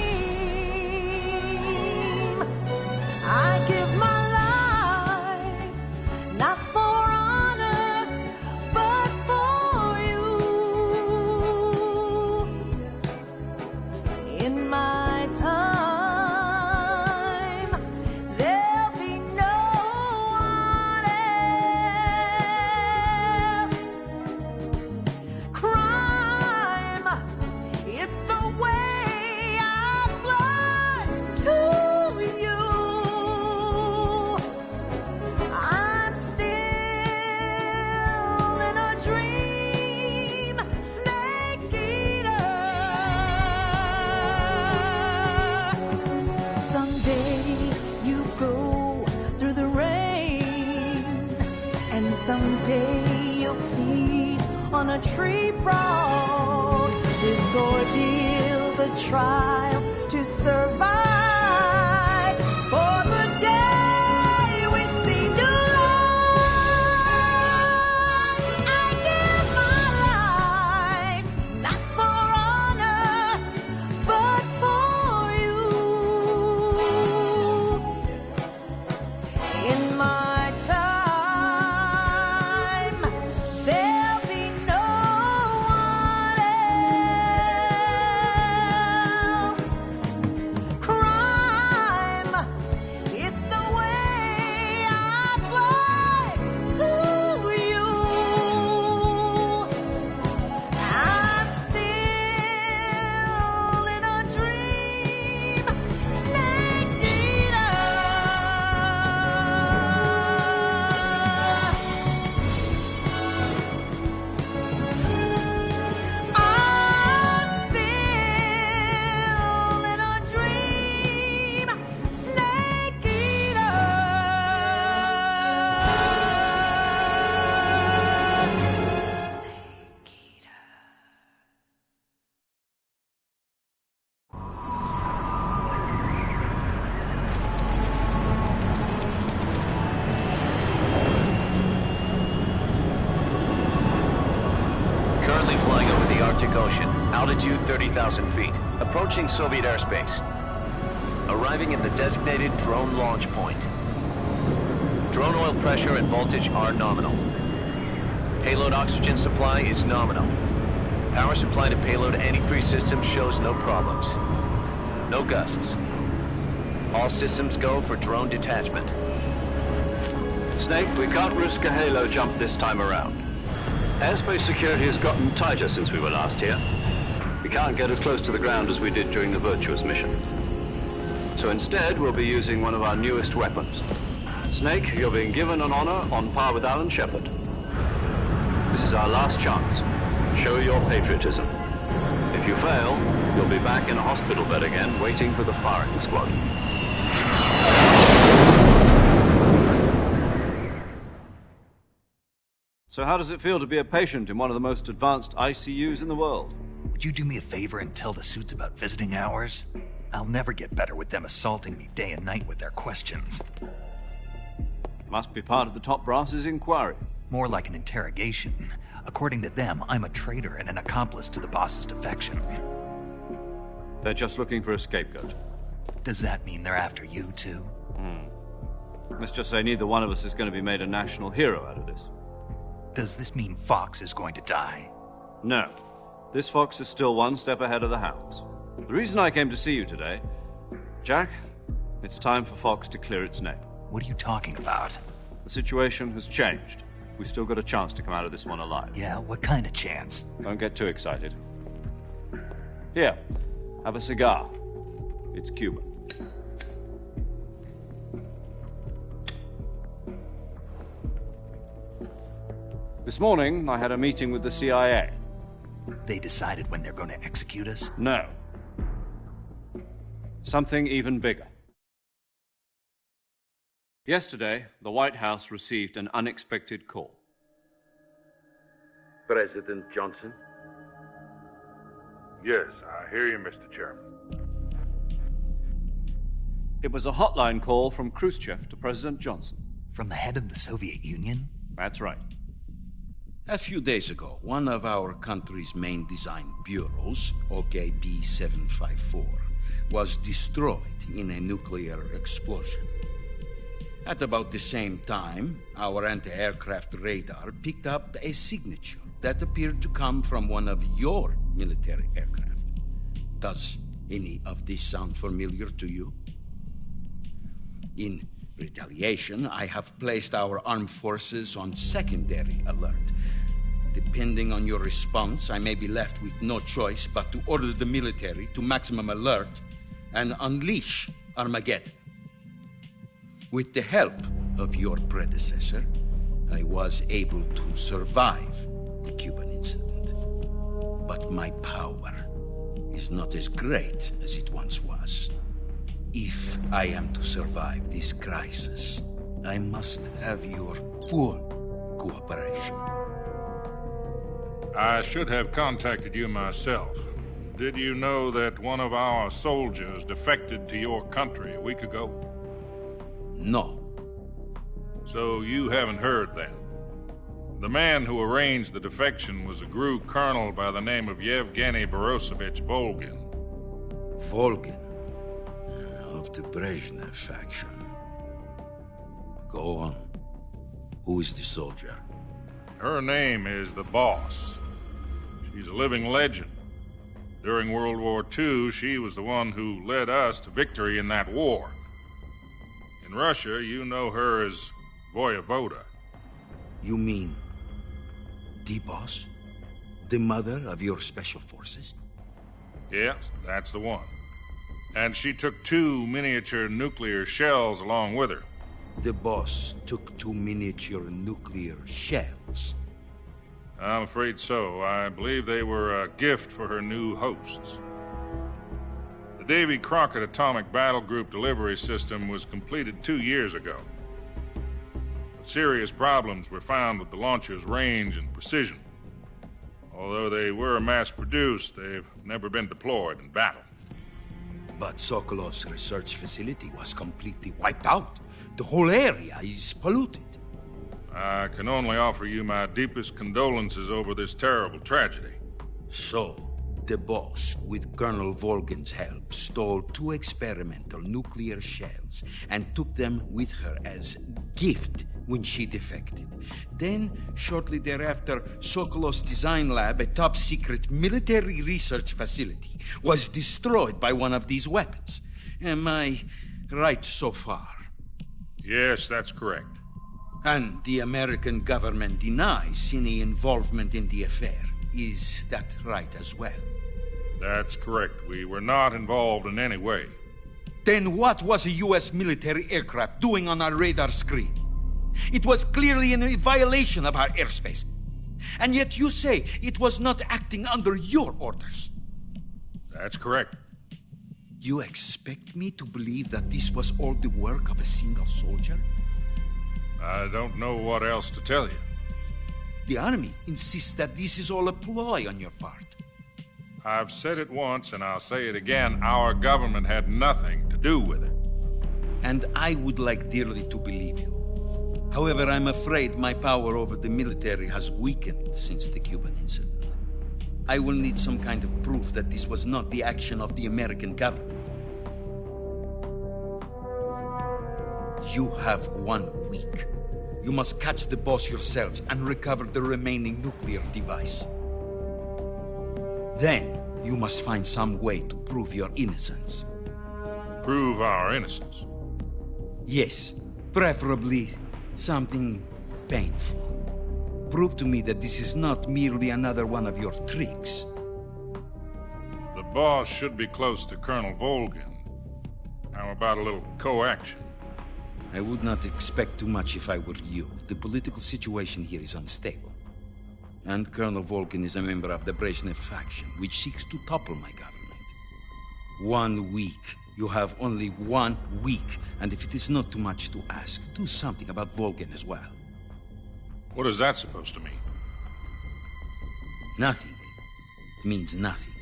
Speaker 13: I give my not for honor, but for you. In my time, there'll be no one else. Crime, it's the way I fly to you. Someday you'll feed on a tree frog. This ordeal, the trial to survive. For the day we see new light.
Speaker 6: Altitude 30,000 feet. Approaching Soviet airspace. Arriving at the designated drone launch point. Drone oil pressure and voltage are nominal. Payload oxygen supply is nominal. Power supply to payload antifreeze system shows no problems. No gusts. All systems go for drone detachment.
Speaker 1: Snake, we can't risk a halo jump this time around. Airspace security has gotten tighter since we were last here. We can't get as close to the ground as we did during the Virtuous mission. So instead, we'll be using one of our newest weapons. Snake, you're being given an honor on par with Alan Shepard. This is our last chance. Show your patriotism. If you fail, you'll be back in a hospital bed again, waiting for the firing squad. So how does it feel to be a patient in one of the most advanced ICUs in the world?
Speaker 2: Would you do me a favor and tell the suits about visiting hours? I'll never get better with them assaulting me day and night with their questions.
Speaker 1: Must be part of the top brass's inquiry.
Speaker 2: More like an interrogation. According to them, I'm a traitor and an accomplice to the boss's defection.
Speaker 1: They're just looking for a scapegoat.
Speaker 2: Does that mean they're after you, too?
Speaker 1: Let's just say neither one of us is going to be made a national hero out of this.
Speaker 2: Does this mean Fox is going to die?
Speaker 1: No. This Fox is still one step ahead of the Hounds. The reason I came to see you today, Jack, it's time for Fox to clear its name.
Speaker 2: What are you talking about?
Speaker 1: The situation has changed. We've still got a chance to come out of this one alive.
Speaker 2: Yeah, what kind of chance?
Speaker 1: Don't get too excited. Here, have a cigar. It's Cuban. This morning, I had a meeting with the CIA.
Speaker 2: They decided when they're going to execute us?
Speaker 1: No. Something even bigger. Yesterday, the White House received an unexpected call.
Speaker 14: President Johnson?
Speaker 15: Yes, I hear you, Mr. Chairman.
Speaker 1: It was a hotline call from Khrushchev to President Johnson.
Speaker 2: From the head of the Soviet Union?
Speaker 1: That's right.
Speaker 16: A few days ago, one of our country's main design bureaus, OKB 754, was destroyed in a nuclear explosion. At about the same time, our anti-aircraft radar picked up a signature that appeared to come from one of your military aircraft. Does any of this sound familiar to you? In retaliation, I have placed our armed forces on secondary alert. Depending on your response, I may be left with no choice but to order the military to maximum alert and unleash Armageddon. With the help of your predecessor, I was able to survive the Cuban incident. But my power is not as great as it once was. If I am to survive this crisis, I must have your full cooperation.
Speaker 15: I should have contacted you myself. Did you know that one of our soldiers defected to your country a week ago?
Speaker 16: No.
Speaker 15: So you haven't heard then. The man who arranged the defection was a GRU colonel by the name of Yevgeny Borosovich Volgin.
Speaker 16: Volgin? Of the Brezhnev faction. Go on. Who is the soldier?
Speaker 15: Her name is the Boss. She's a living legend. During World War II, she was the one who led us to victory in that war. In Russia, you know her as Voyevoda.
Speaker 16: You mean the Boss? The mother of your special forces?
Speaker 15: Yes, that's the one. And she took 2 miniature nuclear shells along with her.
Speaker 16: The Boss took 2 miniature nuclear shells?
Speaker 15: I'm afraid so. I believe they were a gift for her new hosts. The Davy Crockett Atomic Battle Group delivery system was completed 2 years ago. But serious problems were found with the launcher's range and precision. Although they were mass-produced, they've never been deployed in battle.
Speaker 16: But Sokolov's research facility was completely wiped out. The whole area is polluted.
Speaker 15: I can only offer you my deepest condolences over this terrible tragedy.
Speaker 16: So, the boss, with Colonel Volgin's help, stole 2 experimental nuclear shells and took them with her as gift when she defected. Then, shortly thereafter, Sokolov's design lab, a top-secret military research facility, was destroyed by one of these weapons. Am I right so far?
Speaker 15: Yes, that's correct.
Speaker 16: And the American government denies any involvement in the affair. Is that right as well?
Speaker 15: That's correct. We were not involved in any way.
Speaker 16: Then what was a U.S. military aircraft doing on our radar screen? It was clearly in violation of our airspace. And yet you say it was not acting under your orders.
Speaker 15: That's correct.
Speaker 16: You expect me to believe that this was all the work of a single soldier?
Speaker 15: I don't know what else to tell you.
Speaker 16: The Army insists that this is all a ploy on your part.
Speaker 15: I've said it once, and I'll say it again. Our government had nothing to do with it.
Speaker 16: And I would like dearly to believe you. However, I'm afraid my power over the military has weakened since the Cuban incident. I will need some kind of proof that this was not the action of the American government. You have 1 week. You must catch the boss yourselves and recover the remaining nuclear device. Then, you must find some way to prove your innocence.
Speaker 15: Prove our innocence?
Speaker 16: Yes, preferably something painful. Prove to me that this is not merely another one of your tricks.
Speaker 15: The boss should be close to Colonel Volgin. How about a little co-action?
Speaker 16: I would not expect too much if I were you. The political situation here is unstable. And Colonel Volgin is a member of the Brezhnev faction, which seeks to topple my government. 1 week. You have only 1 week. And if it is not too much to ask, do something about Volgin as well.
Speaker 15: What is that supposed to mean?
Speaker 16: Nothing. It means nothing.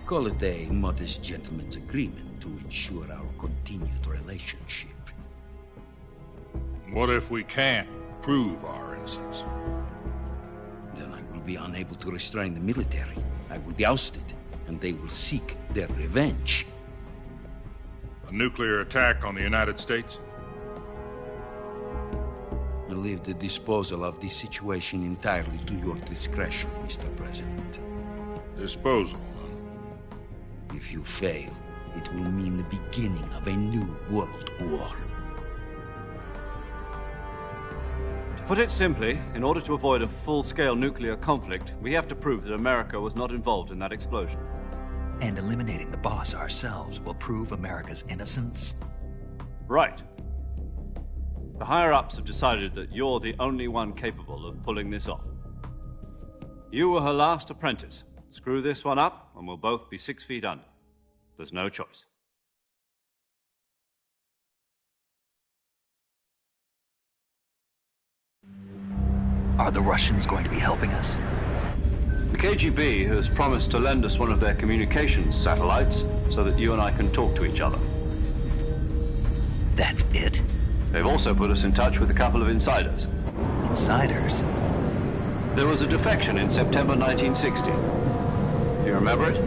Speaker 16: Call it a modest gentleman's agreement to ensure our continued relationship.
Speaker 15: What if we can't prove our innocence?
Speaker 16: Then I will be unable to restrain the military. I will be ousted, and they will seek their revenge.
Speaker 15: A nuclear attack on the United States?
Speaker 16: I leave the disposal of this situation entirely to your discretion, Mr. President.
Speaker 15: Disposal?
Speaker 16: If you fail, it will mean the beginning of a new world war.
Speaker 1: To put it simply, in order to avoid a full-scale nuclear conflict, we have to prove that America was not involved in that explosion.
Speaker 2: And eliminating the boss ourselves will prove America's innocence?
Speaker 1: Right. The higher-ups have decided that you're the only one capable of pulling this off. You were her last apprentice. Screw this one up, and we'll both be 6 feet under. There's no choice.
Speaker 2: Are the Russians going to be helping us?
Speaker 1: The KGB has promised to lend us one of their communications satellites so that you and I can talk to each other.
Speaker 2: That's it?
Speaker 1: They've also put us in touch with a couple of insiders.
Speaker 2: Insiders?
Speaker 1: There was a defection in September 1960. Do you remember it?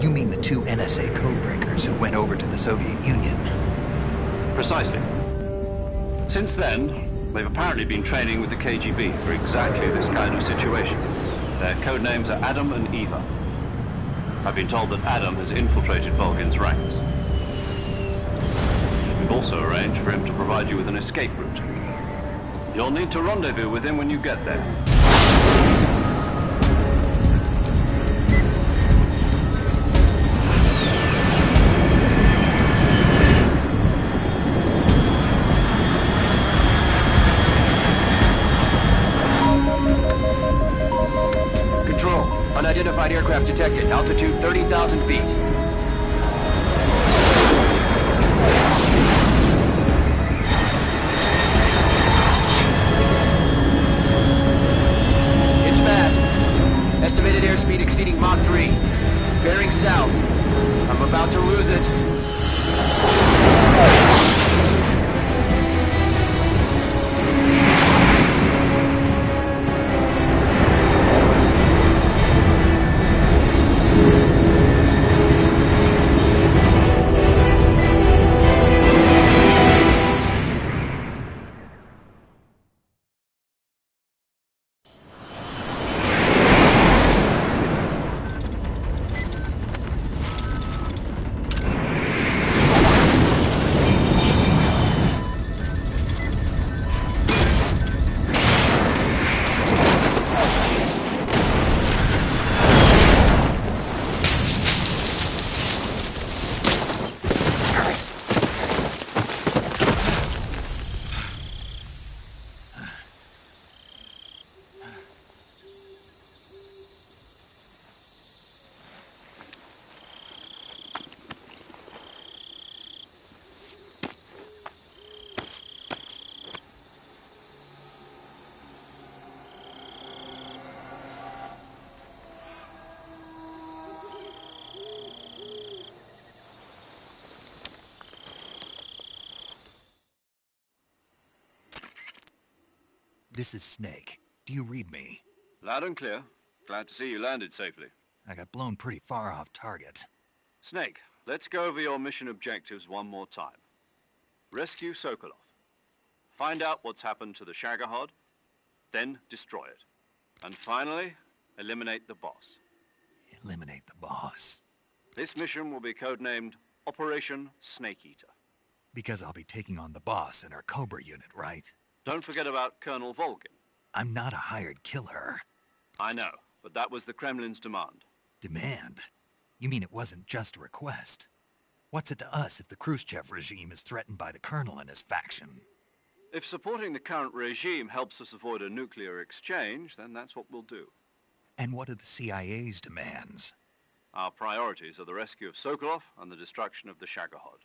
Speaker 2: You mean the 2 NSA codebreakers who went over to the Soviet Union?
Speaker 1: Precisely. Since then, they've apparently been training with the KGB for exactly this kind of situation. Their code names are Adam and Eva. I've been told that Adam has infiltrated Volgin's ranks. We've also arranged for him to provide you with an escape route. You'll need to rendezvous with him when you get there.
Speaker 14: Unidentified aircraft detected. Altitude 30,000 feet. It's fast. Estimated airspeed exceeding Mach 3. Bearing south. I'm about to lose it.
Speaker 2: This is Snake. Do you read me?
Speaker 1: Loud and clear. Glad to see you landed safely.
Speaker 2: I got blown pretty far off target.
Speaker 1: Snake, let's go over your mission objectives one more time. Rescue Sokolov. Find out what's happened to the Shagohod, then destroy it. And finally, eliminate the boss.
Speaker 2: Eliminate the boss.
Speaker 1: This mission will be codenamed Operation Snake Eater.
Speaker 2: Because I'll be taking on the boss in our Cobra unit, right?
Speaker 1: Don't forget about Colonel Volgin.
Speaker 2: I'm not a hired killer.
Speaker 1: I know, but that was the Kremlin's demand.
Speaker 2: Demand? You mean it wasn't just a request? What's it to us if the Khrushchev regime is threatened by the Colonel and his faction?
Speaker 1: If supporting the current regime helps us avoid a nuclear exchange, then that's what we'll do.
Speaker 2: And what are the CIA's demands?
Speaker 1: Our priorities are the rescue of Sokolov and the destruction of the Shagohod.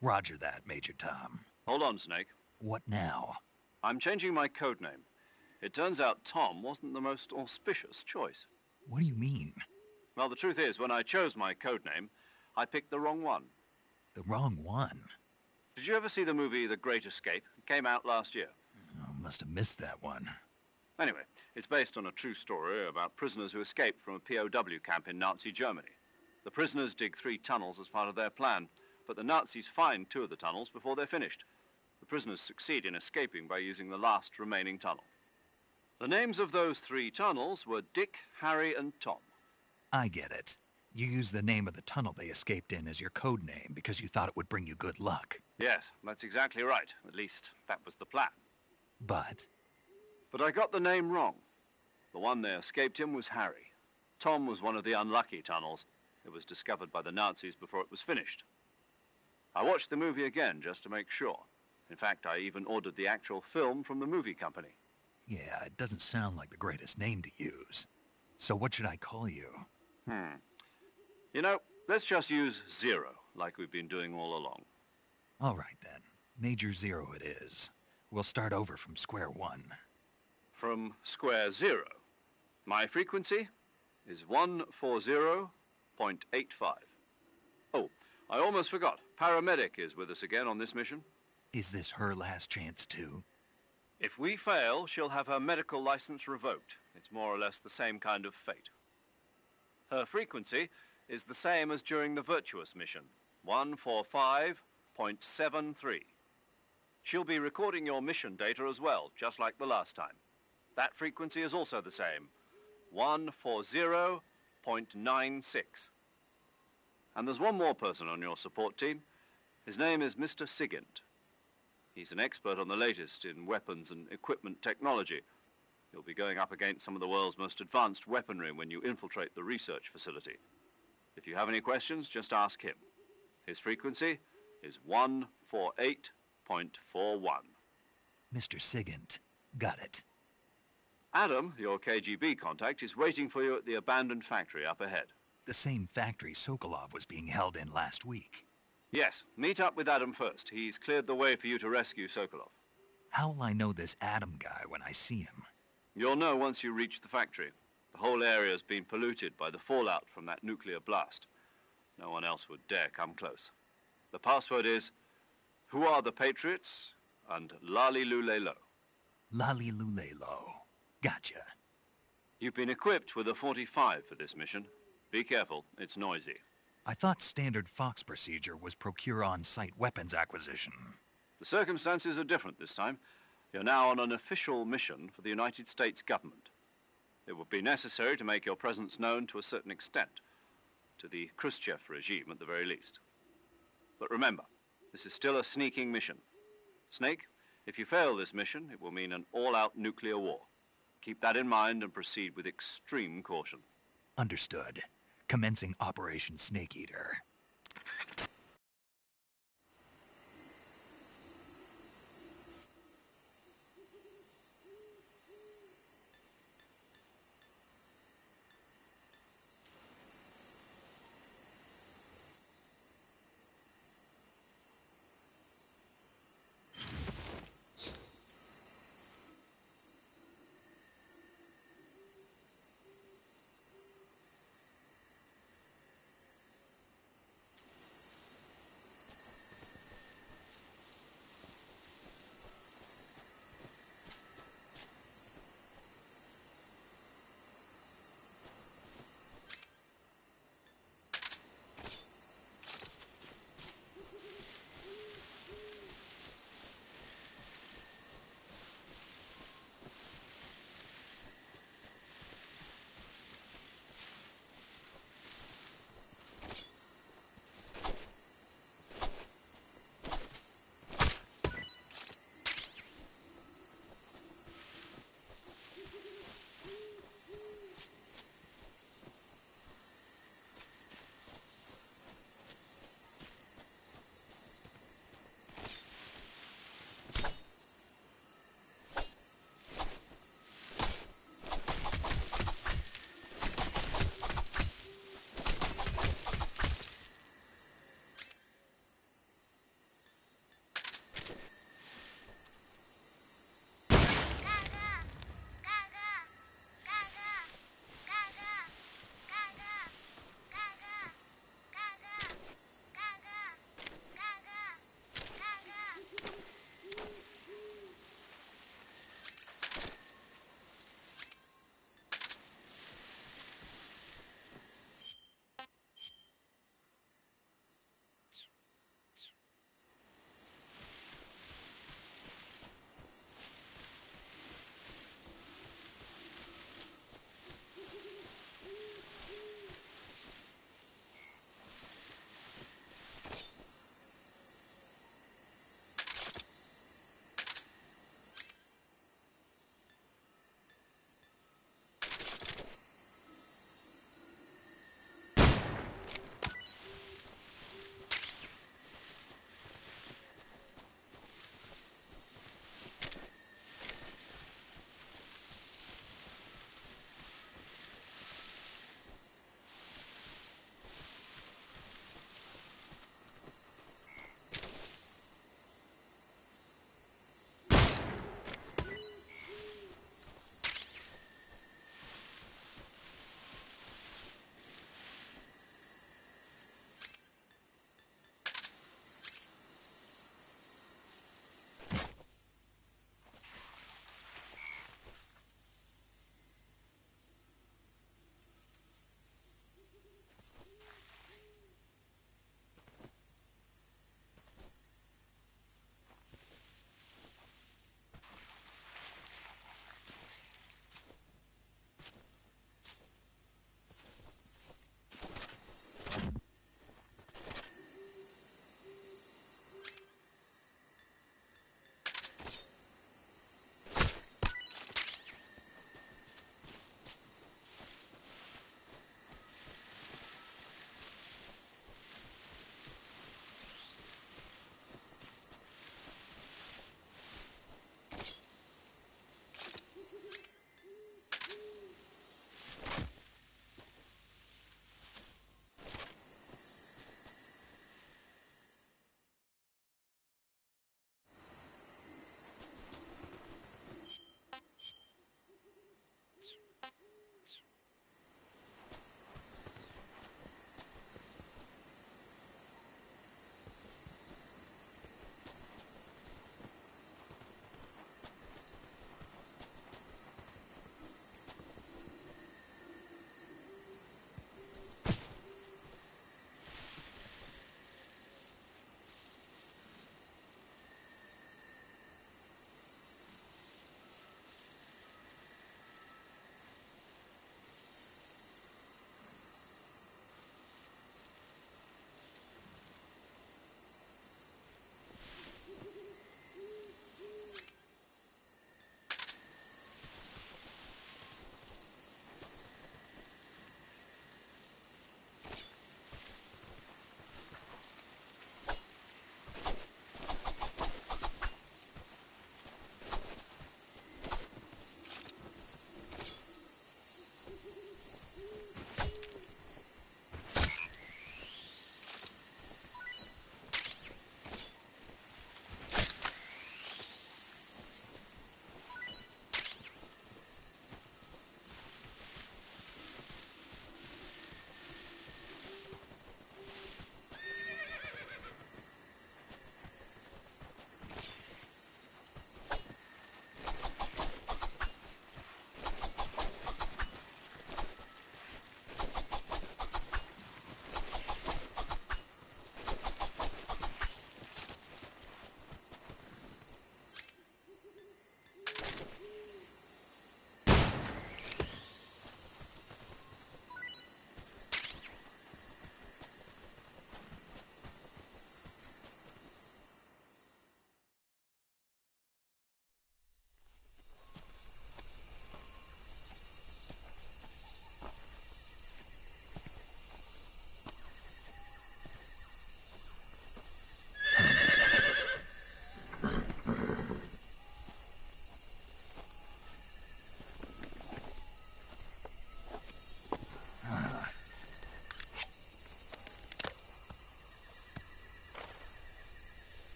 Speaker 2: Roger that, Major Tom.
Speaker 1: Hold on, Snake.
Speaker 2: What now?
Speaker 1: I'm changing my codename. It turns out Tom wasn't the most auspicious choice.
Speaker 2: What do you mean?
Speaker 1: Well, the truth is, when I chose my codename, I picked the wrong one.
Speaker 2: The wrong one?
Speaker 1: Did you ever see the movie The Great Escape? It came out last year.
Speaker 2: Oh, must have missed that one.
Speaker 1: Anyway, it's based on a true story about prisoners who escaped from a POW camp in Nazi Germany. The prisoners dig 3 tunnels as part of their plan, but the Nazis find 2 of the tunnels before they're finished. The prisoners succeed in escaping by using the last remaining tunnel. The names of those 3 tunnels were Dick, Harry, and Tom.
Speaker 2: I get it. You used the name of the tunnel they escaped in as your code name because you thought it would bring you good luck.
Speaker 1: Yes, that's exactly right. At least, that was the plan.
Speaker 2: But
Speaker 1: I got the name wrong. The one they escaped in was Harry. Tom was one of the unlucky tunnels. It was discovered by the Nazis before it was finished. I watched the movie again just to make sure. In fact, I even ordered the actual film from the movie company.
Speaker 2: yeah, it doesn't sound like the greatest name to use. So what should I call you?
Speaker 1: You know, let's just use Zero, like we've been doing all along.
Speaker 2: All right, then. Major Zero it is. We'll start over from square one.
Speaker 1: From square 0. My frequency is 140.85. Oh, I almost forgot. Paramedic is with us again on this mission.
Speaker 2: Is this her last chance, too?
Speaker 1: If we fail, she'll have her medical license revoked. It's more or less the same kind of fate. Her frequency is the same as during the Virtuous mission, 145.73. She'll be recording your mission data as well, just like the last time. That frequency is also the same, 140.96. And there's one more person on your support team. His name is Mr. Sigint. He's an expert on the latest in weapons and equipment technology. You'll be going up against some of the world's most advanced weaponry when you infiltrate the research facility. If you have any questions, just ask him. His frequency is 148.41.
Speaker 2: Mr. Sigint. Got it.
Speaker 1: Adam, your KGB contact, is waiting for you at the abandoned factory up ahead.
Speaker 2: The same factory Sokolov was being held in last week.
Speaker 1: Yes, meet up with Adam first. He's cleared the way for you to rescue Sokolov.
Speaker 2: How'll I know this Adam guy when I see him?
Speaker 1: You'll know once you reach the factory. The whole area's been polluted by the fallout from that nuclear blast. No one else would dare come close. The password is, "Who are the Patriots?" and Lali Lulelo.
Speaker 2: Lali Lulelo. Gotcha.
Speaker 1: You've been equipped with a 45 for this mission. Be careful, it's noisy.
Speaker 2: I thought standard Fox procedure was procure on-site weapons acquisition.
Speaker 1: The circumstances are different this time. You're now on an official mission for the United States government. It would be necessary to make your presence known to a certain extent, to the Khrushchev regime at the very least. But remember, this is still a sneaking mission. Snake, if you fail this mission, it will mean an all-out nuclear war. Keep that in mind and proceed with extreme caution.
Speaker 2: Understood. Commencing Operation Snake Eater.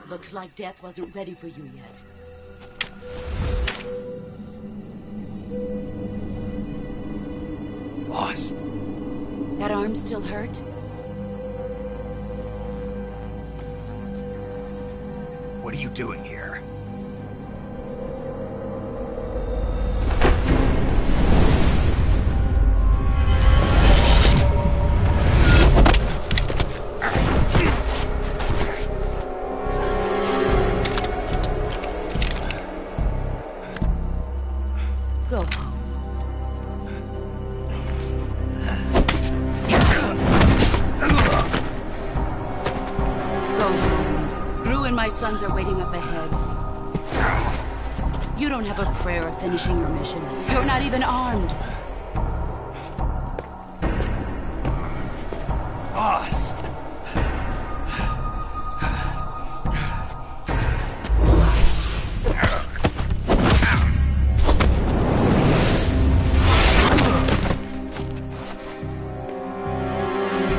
Speaker 4: Looks like death wasn't ready for you yet.
Speaker 2: Boss.
Speaker 4: That arm still hurt?
Speaker 2: What are you doing here?
Speaker 4: Go home. Go home. Gru and my sons are waiting up ahead. You don't have a prayer of finishing your mission. You're not even armed.
Speaker 2: Boss!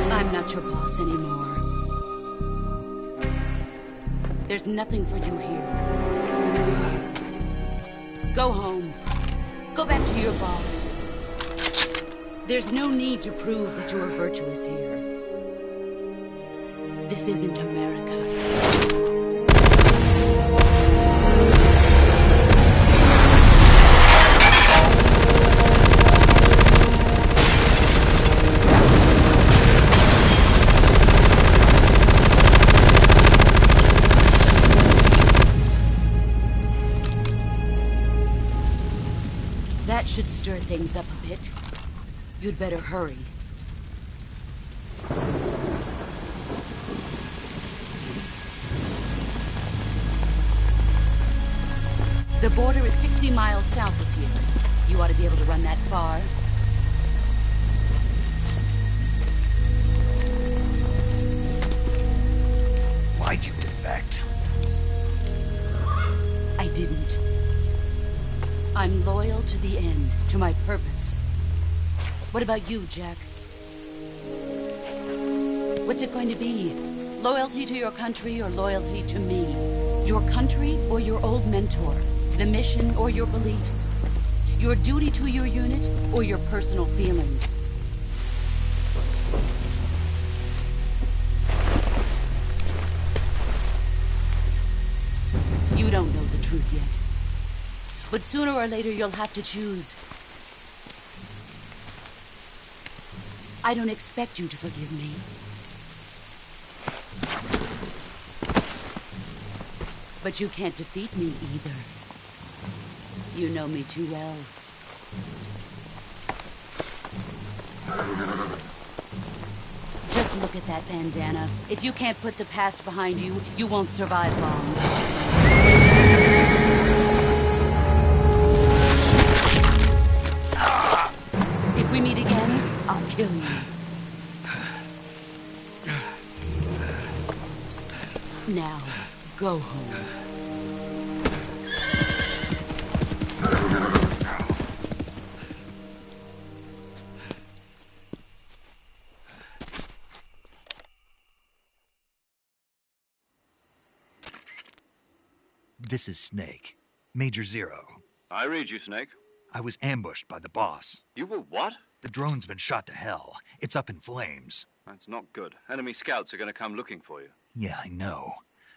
Speaker 4: I'm not your boss anymore. There's nothing for you here. Go home. Go back to your boss. There's no need to prove that you are virtuous here. This isn't America. That should stir things up a bit. You'd better hurry. The border is 60 miles south of here. You ought to be able to run that far.
Speaker 2: Why'd you defect?
Speaker 4: I didn't. I'm loyal to the end, to my purpose. What about you, Jack? What's it going to be? Loyalty to your country or loyalty to me? Your country or your old mentor? The mission or your beliefs? Your duty to your unit or your personal feelings? You don't know the truth yet. But sooner or later, you'll have to choose. I don't expect you to forgive me. But you can't defeat me either. You know me too well. Just look at that bandana. If you can't put the past behind you, you won't survive long. If we meet again, I'll kill you. Now, go home.
Speaker 2: This is Snake. Major Zero.
Speaker 1: I read you, Snake.
Speaker 2: I was ambushed by the boss.
Speaker 1: You were what?
Speaker 2: The drone's been shot to hell. It's up in flames.
Speaker 1: That's not good. Enemy scouts are going to come looking for you.
Speaker 2: Yeah, I know.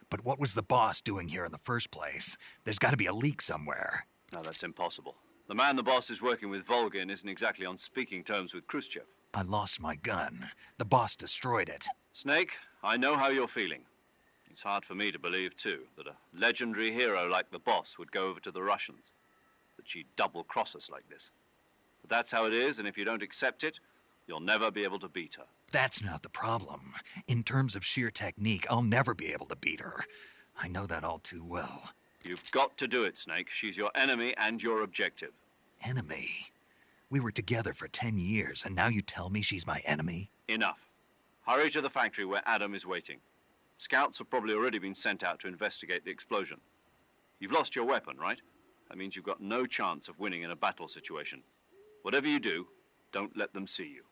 Speaker 2: But what was the boss doing here in the first place? There's got to be a leak somewhere.
Speaker 1: No, that's impossible. The man the boss is working with, Volgin, isn't exactly on speaking terms with Khrushchev.
Speaker 2: I lost my gun. The boss destroyed it.
Speaker 1: Snake, I know how you're feeling. It's hard for me to believe, too, that a legendary hero like the boss would go over to the Russians. That she'd double-cross us like this. But that's how it is, and if you don't accept it, you'll never be able to beat her.
Speaker 2: That's not the problem. In terms of sheer technique, I'll never be able to beat her. I know that all too well.
Speaker 1: You've got to do it, Snake. She's your enemy and your objective.
Speaker 2: Enemy? We were together for 10 years, and now you tell me she's my enemy?
Speaker 1: Enough. Hurry to the factory where Adam is waiting. Scouts have probably already been sent out to investigate the explosion. You've lost your weapon, right? That means you've got no chance of winning in a battle situation. Whatever you do, don't let them see you.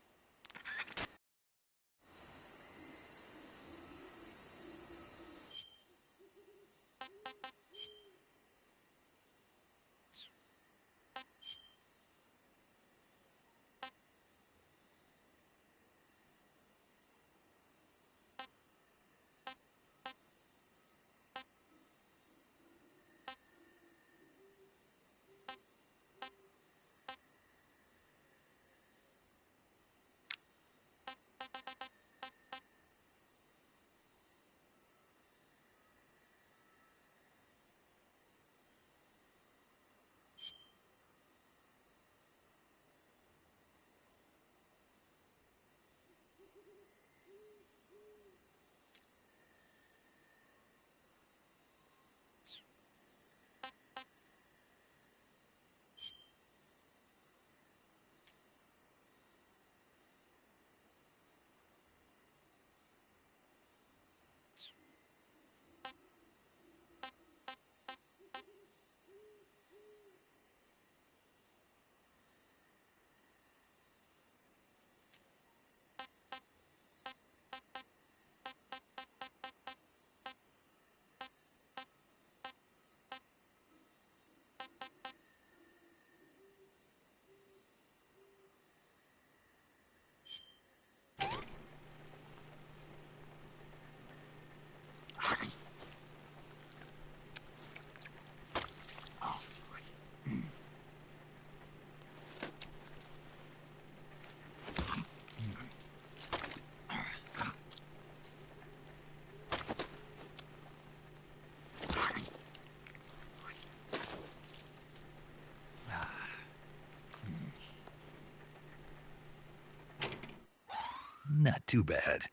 Speaker 2: Not too bad.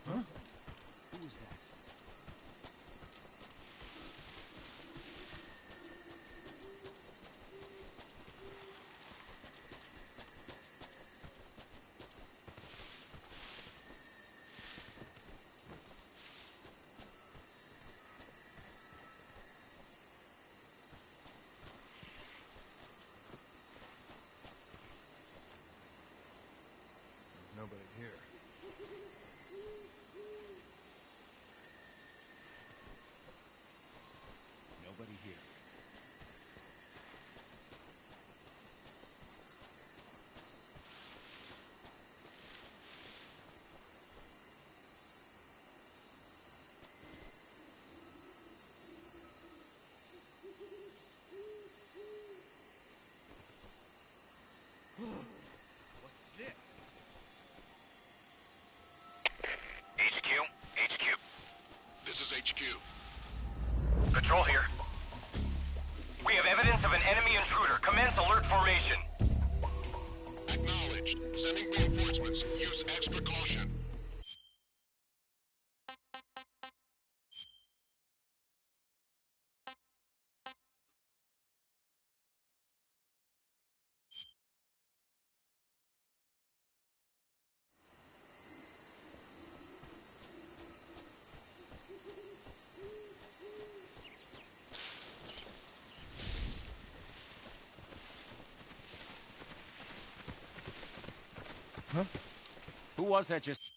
Speaker 8: Huh? Who was that? There's nobody here. Nobody here. What's this?
Speaker 17: HQ.
Speaker 7: This is HQ.
Speaker 17: Patrol here. We have evidence of an enemy intruder. Commence alert formation.
Speaker 7: Acknowledged. Sending reinforcements. Use extra caution.
Speaker 8: Huh? Who was that just...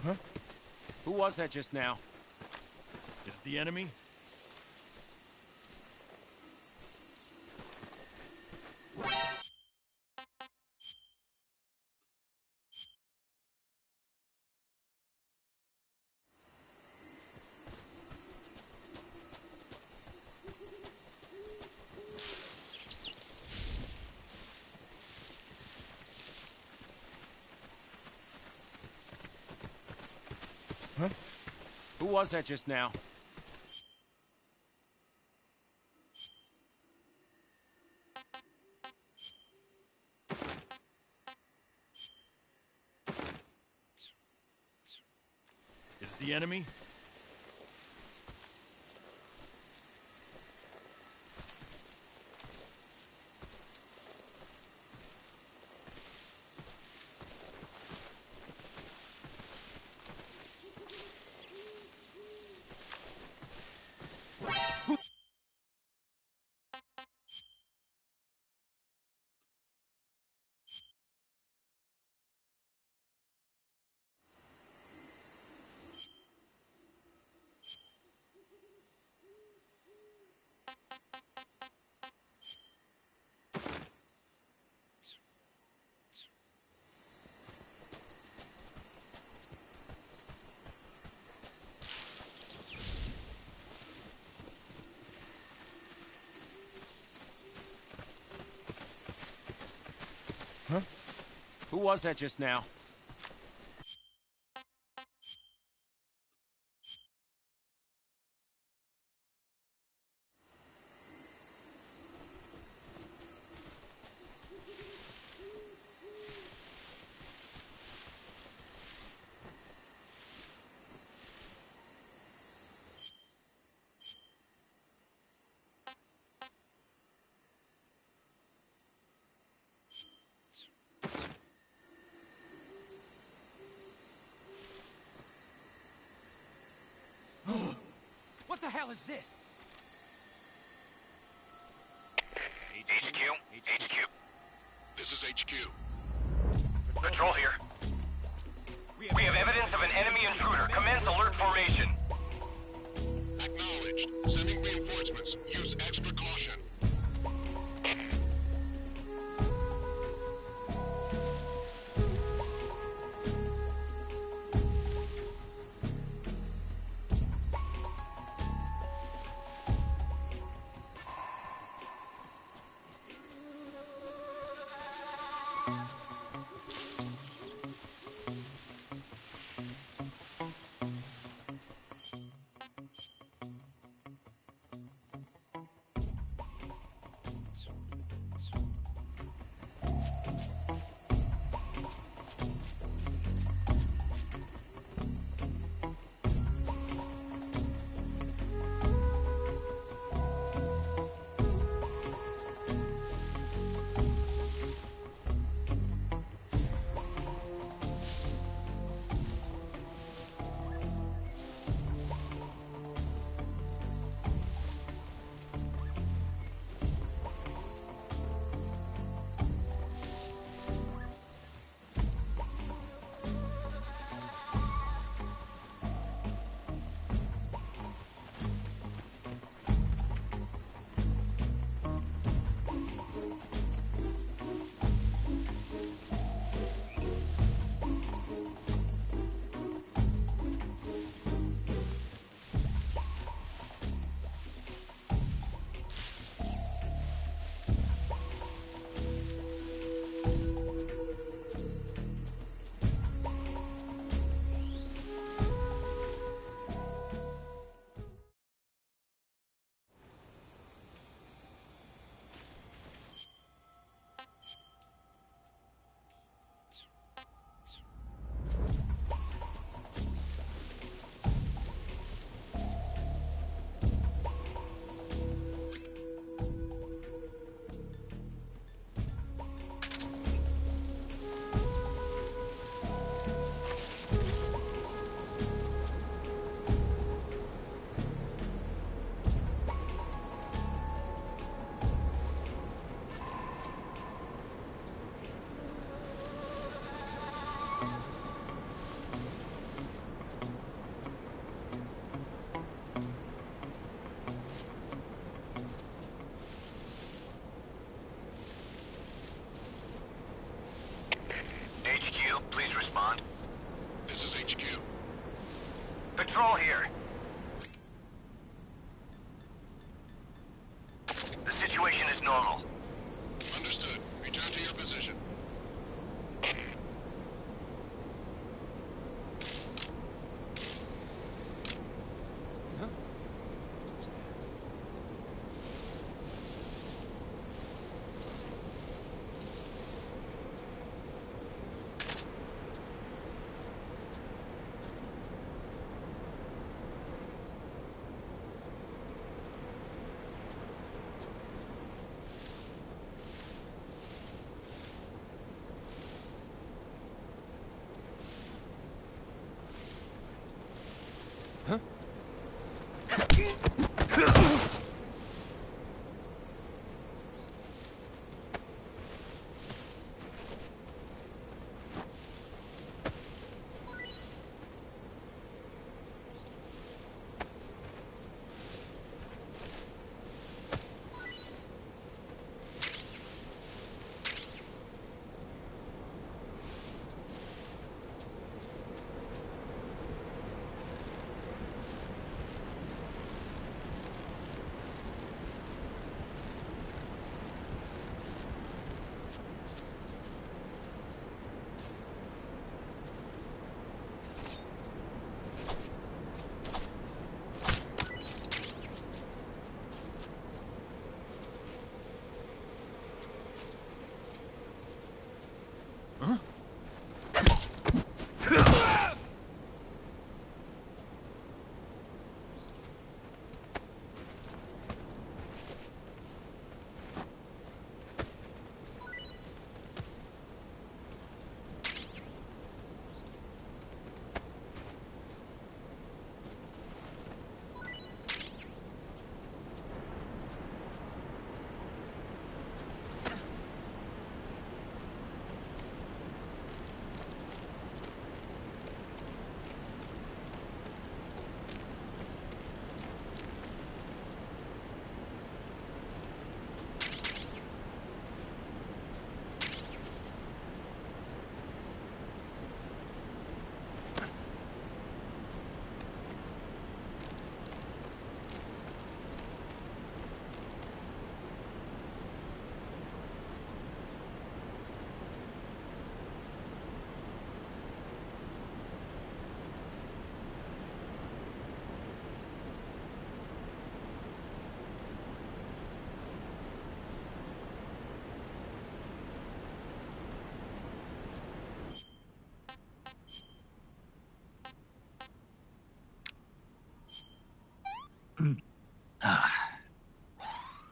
Speaker 8: Huh? Who was that just now?
Speaker 5: Is it the enemy?
Speaker 8: Huh? Who was that just now?
Speaker 5: Is it the enemy?
Speaker 8: Huh? Who was that just now? What the hell is this?
Speaker 17: HQ.
Speaker 7: This is HQ.
Speaker 17: Patrol here. We have evidence of an enemy intruder. Commence alert formation.
Speaker 7: Acknowledged. Sending reinforcements.
Speaker 17: HQ, please respond.
Speaker 7: This is HQ.
Speaker 17: Patrol here. The situation is normal.
Speaker 7: Understood. Return to your position.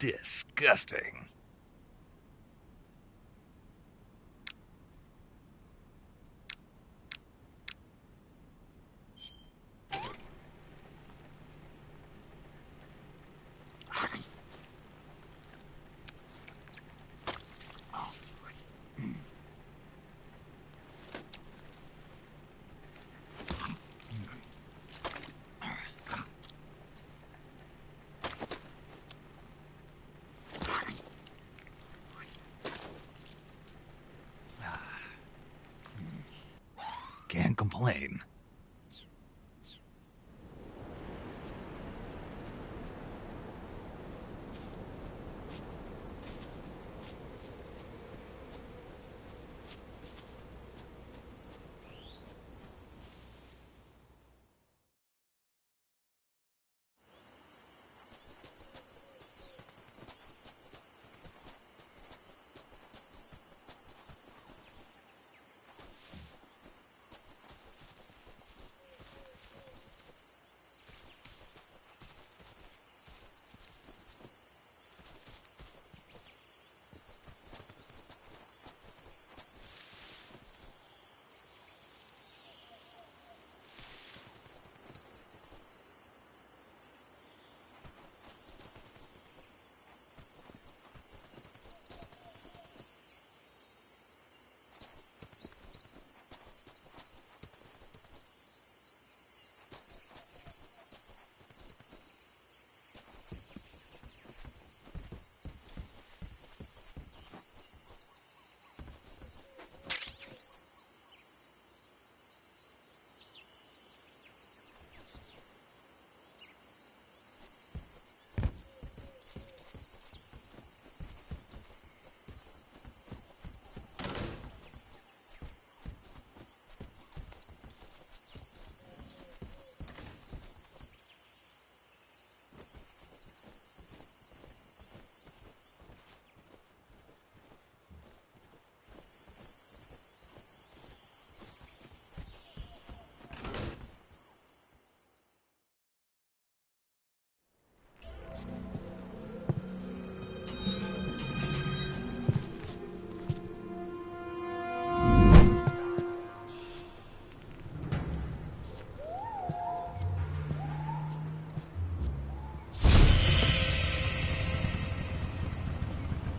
Speaker 2: Disgusting. Can't complain.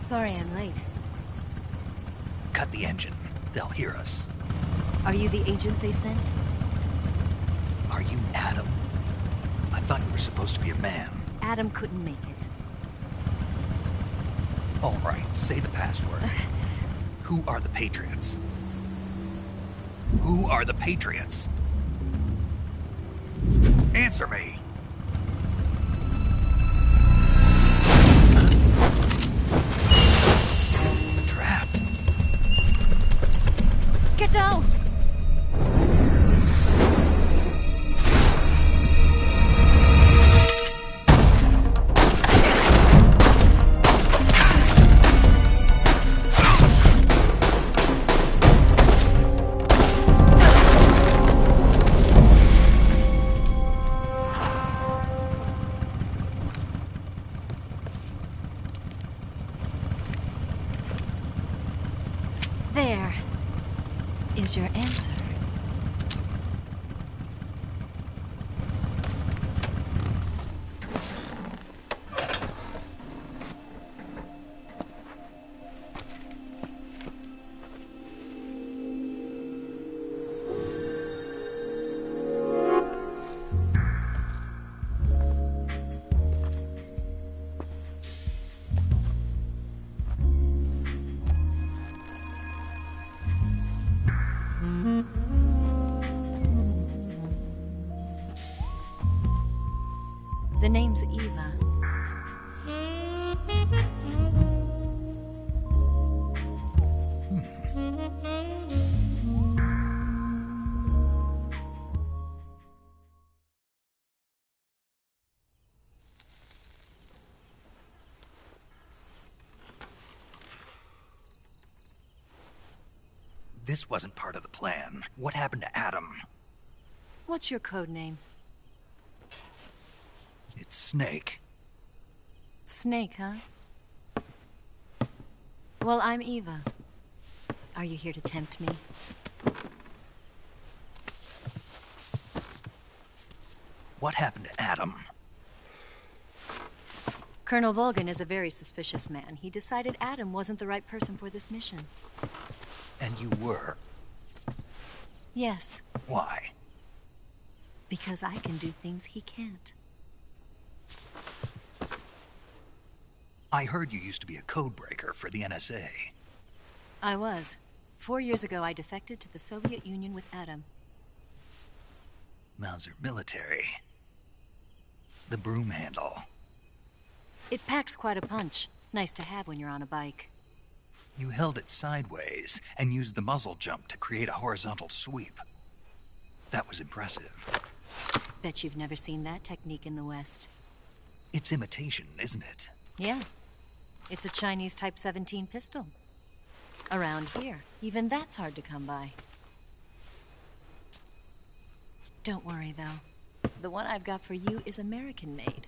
Speaker 18: Sorry I'm late.
Speaker 2: Cut the engine. They'll hear us.
Speaker 18: Are you the agent they sent?
Speaker 2: Are you Adam? I thought you were supposed to be a man.
Speaker 18: Adam couldn't make it.
Speaker 2: All right, say the password. Who are the Patriots? Who are the Patriots? Answer me! Trapped.
Speaker 18: Get down! There is your answer. The name's Eva.
Speaker 2: This wasn't part of the plan. What happened to Adam?
Speaker 18: What's your code name?
Speaker 2: It's Snake.
Speaker 18: Snake, huh? Well, I'm Eva. Are you here to tempt me?
Speaker 2: What happened to Adam?
Speaker 18: Colonel Volgan is a very suspicious man. He decided Adam wasn't the right person for this mission.
Speaker 2: And you were?
Speaker 18: Yes.
Speaker 2: Why?
Speaker 18: Because I can do things he can't.
Speaker 2: I heard you used to be a codebreaker for the NSA.
Speaker 18: I was. 4 years ago, I defected to the Soviet Union with Adam.
Speaker 2: Mauser military. The broom handle.
Speaker 18: It packs quite a punch. Nice to have when you're on a bike.
Speaker 2: You held it sideways and used the muzzle jump to create a horizontal sweep. That was impressive.
Speaker 18: Bet you've never seen that technique in the West.
Speaker 2: It's imitation, isn't it?
Speaker 18: Yeah. It's a Chinese Type 17 pistol. Around here, even that's hard to come by. Don't worry, though. The one I've got for you is American-made.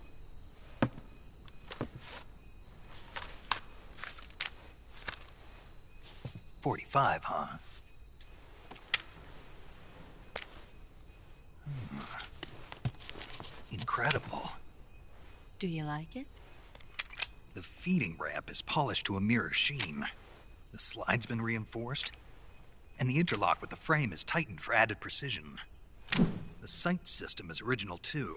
Speaker 2: .45, huh? Incredible.
Speaker 18: Do you like it?
Speaker 2: The feeding ramp is polished to a mirror sheen. The slide's been reinforced, and the interlock with the frame is tightened for added precision. The sight system is original too.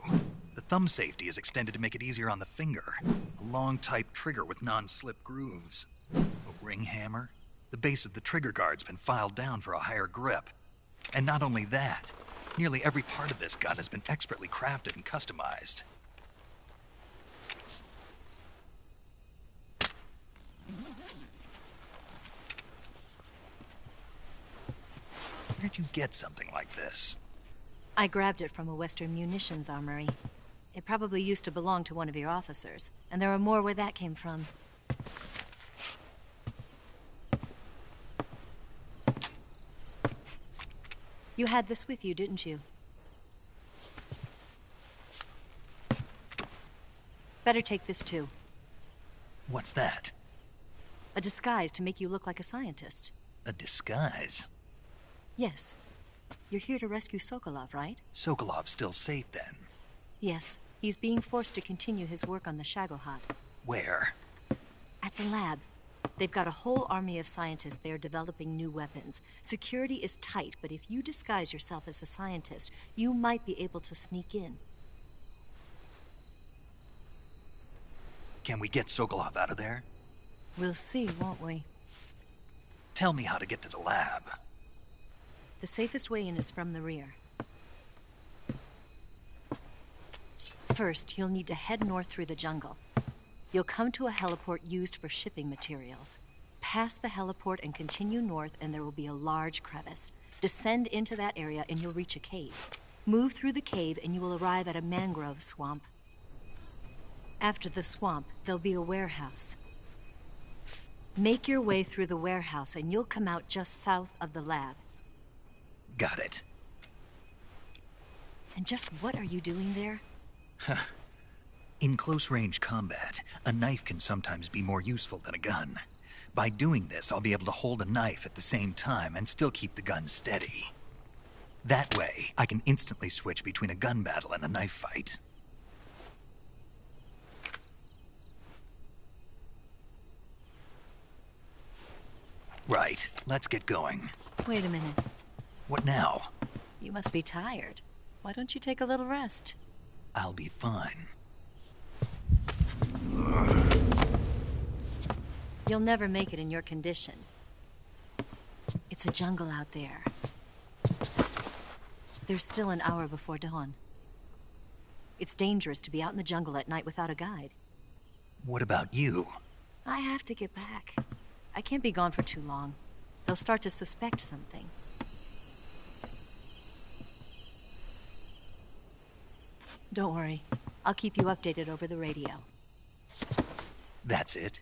Speaker 2: The thumb safety is extended to make it easier on the finger. A long type trigger with non-slip grooves. A ring hammer. The base of the trigger guard's been filed down for a higher grip. And not only that, nearly every part of this gun has been expertly crafted and customized. Where'd you get something like this?
Speaker 18: I grabbed it from a Western munitions armory. It probably used to belong to one of your officers, and there are more where that came from. You had this with you, didn't you? Better take this too.
Speaker 2: What's that?
Speaker 18: A disguise to make you look like a scientist.
Speaker 2: A disguise?
Speaker 18: Yes. You're here to rescue Sokolov, right?
Speaker 2: Sokolov's still safe then?
Speaker 18: Yes. He's being forced to continue his work on the Shagohod.
Speaker 2: Where?
Speaker 18: At the lab. They've got a whole army of scientists there developing new weapons. Security is tight, but if you disguise yourself as a scientist, you might be able to sneak in.
Speaker 2: Can we get Sokolov out of there?
Speaker 18: We'll see, won't we?
Speaker 2: Tell me how to get to the lab.
Speaker 18: The safest way in is from the rear. First, you'll need to head north through the jungle. You'll come to a heliport used for shipping materials. Pass the heliport and continue north, and there will be a large crevice. Descend into that area and you'll reach a cave. Move through the cave and you will arrive at a mangrove swamp. After the swamp, there'll be a warehouse. Make your way through the warehouse and you'll come out just south of the lab.
Speaker 2: Got it.
Speaker 18: And just what are you doing there?
Speaker 2: In close-range combat, a knife can sometimes be more useful than a gun. By doing this, I'll be able to hold a knife at the same time and still keep the gun steady. That way, I can instantly switch between a gun battle and a knife fight. Right, let's get going.
Speaker 18: Wait a minute.
Speaker 2: What now?
Speaker 18: You must be tired. Why don't you take a little rest?
Speaker 2: I'll be fine.
Speaker 18: You'll never make it in your condition. It's a jungle out there. There's still an hour before dawn. It's dangerous to be out in the jungle at night without a guide.
Speaker 2: What about you?
Speaker 18: I have to get back. I can't be gone for too long. They'll start to suspect something. Don't worry. I'll keep you updated over the radio.
Speaker 2: That's it?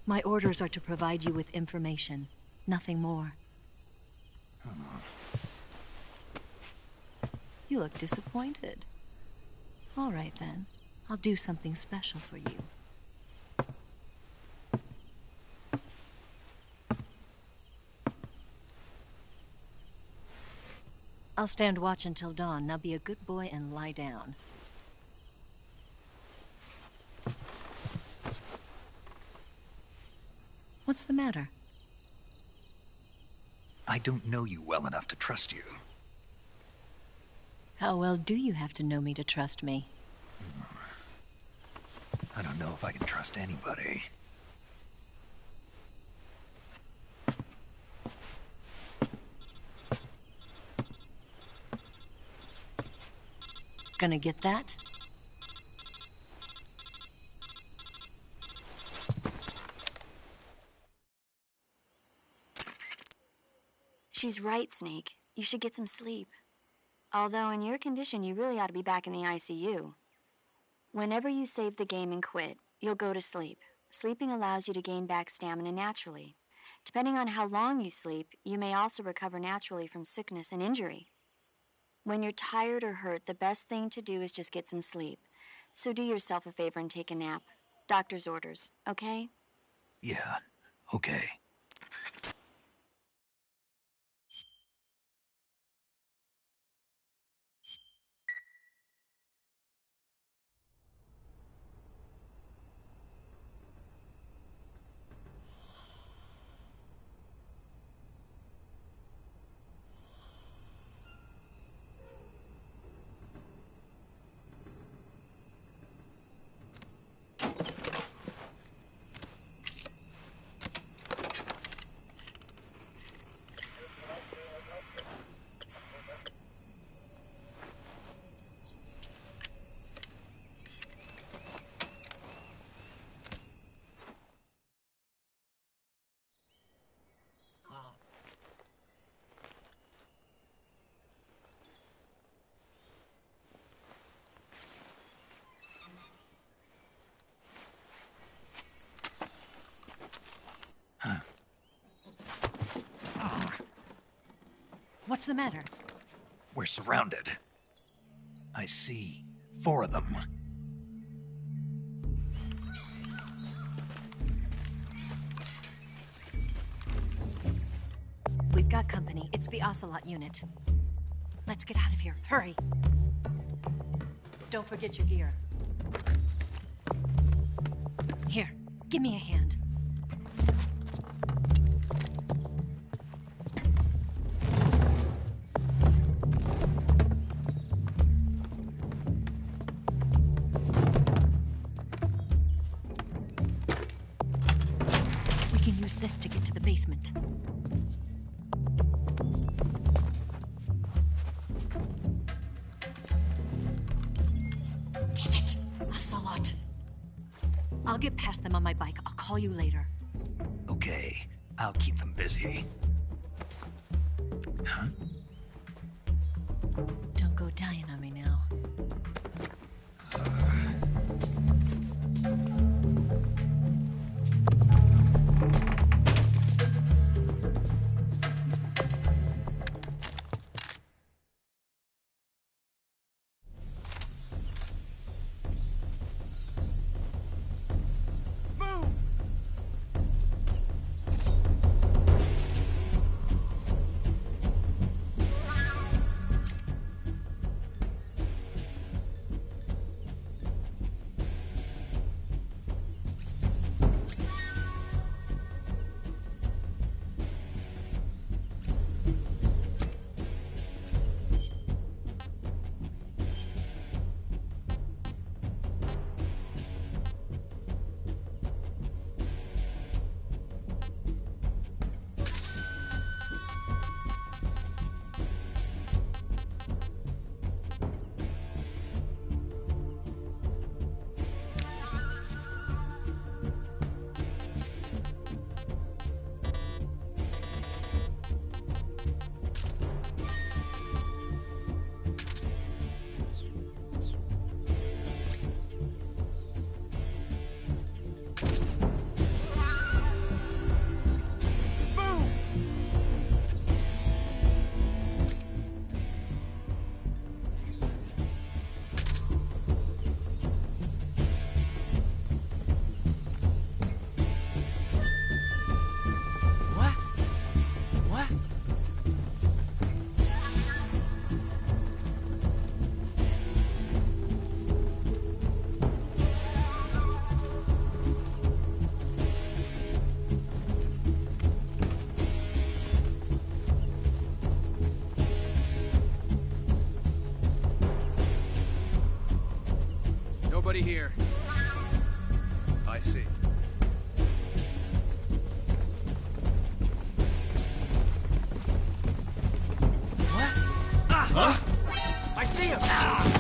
Speaker 18: My orders are to provide you with information. Nothing more. You look disappointed. All right, then. I'll do something special for you. I'll stand watch until dawn. Now be a good boy and lie down. What's the matter?
Speaker 2: I don't know you well enough to trust you.
Speaker 18: How well do you have to know me to trust me?
Speaker 2: I don't know if I can trust anybody.
Speaker 18: Gonna get that?
Speaker 3: She's right, Snake. You should get some sleep. Although in your condition, you really ought to be back in the ICU. Whenever you save the game and quit, you'll go to sleep. Sleeping allows you to gain back stamina naturally. Depending on how long you sleep, you may also recover naturally from sickness and injury. When you're tired or hurt, the best thing to do is just get some sleep. So do yourself a favor and take a nap. Doctor's orders, okay?
Speaker 2: Yeah, okay.
Speaker 18: What's the matter?
Speaker 2: We're surrounded. I see 4 of them.
Speaker 18: We've got company. It's the Ocelot unit. Let's get out of here. Hurry. Don't forget your gear. Here, give me a hand. We can use this to get to the basement. Damn it, Ocelot. I'll get past them on my bike. I'll call you later.
Speaker 2: Okay, I'll keep them busy. Huh?
Speaker 18: Don't go dying on me now.
Speaker 19: nobody here.
Speaker 5: I see.
Speaker 19: What? Ah! Huh? I see him! Ah!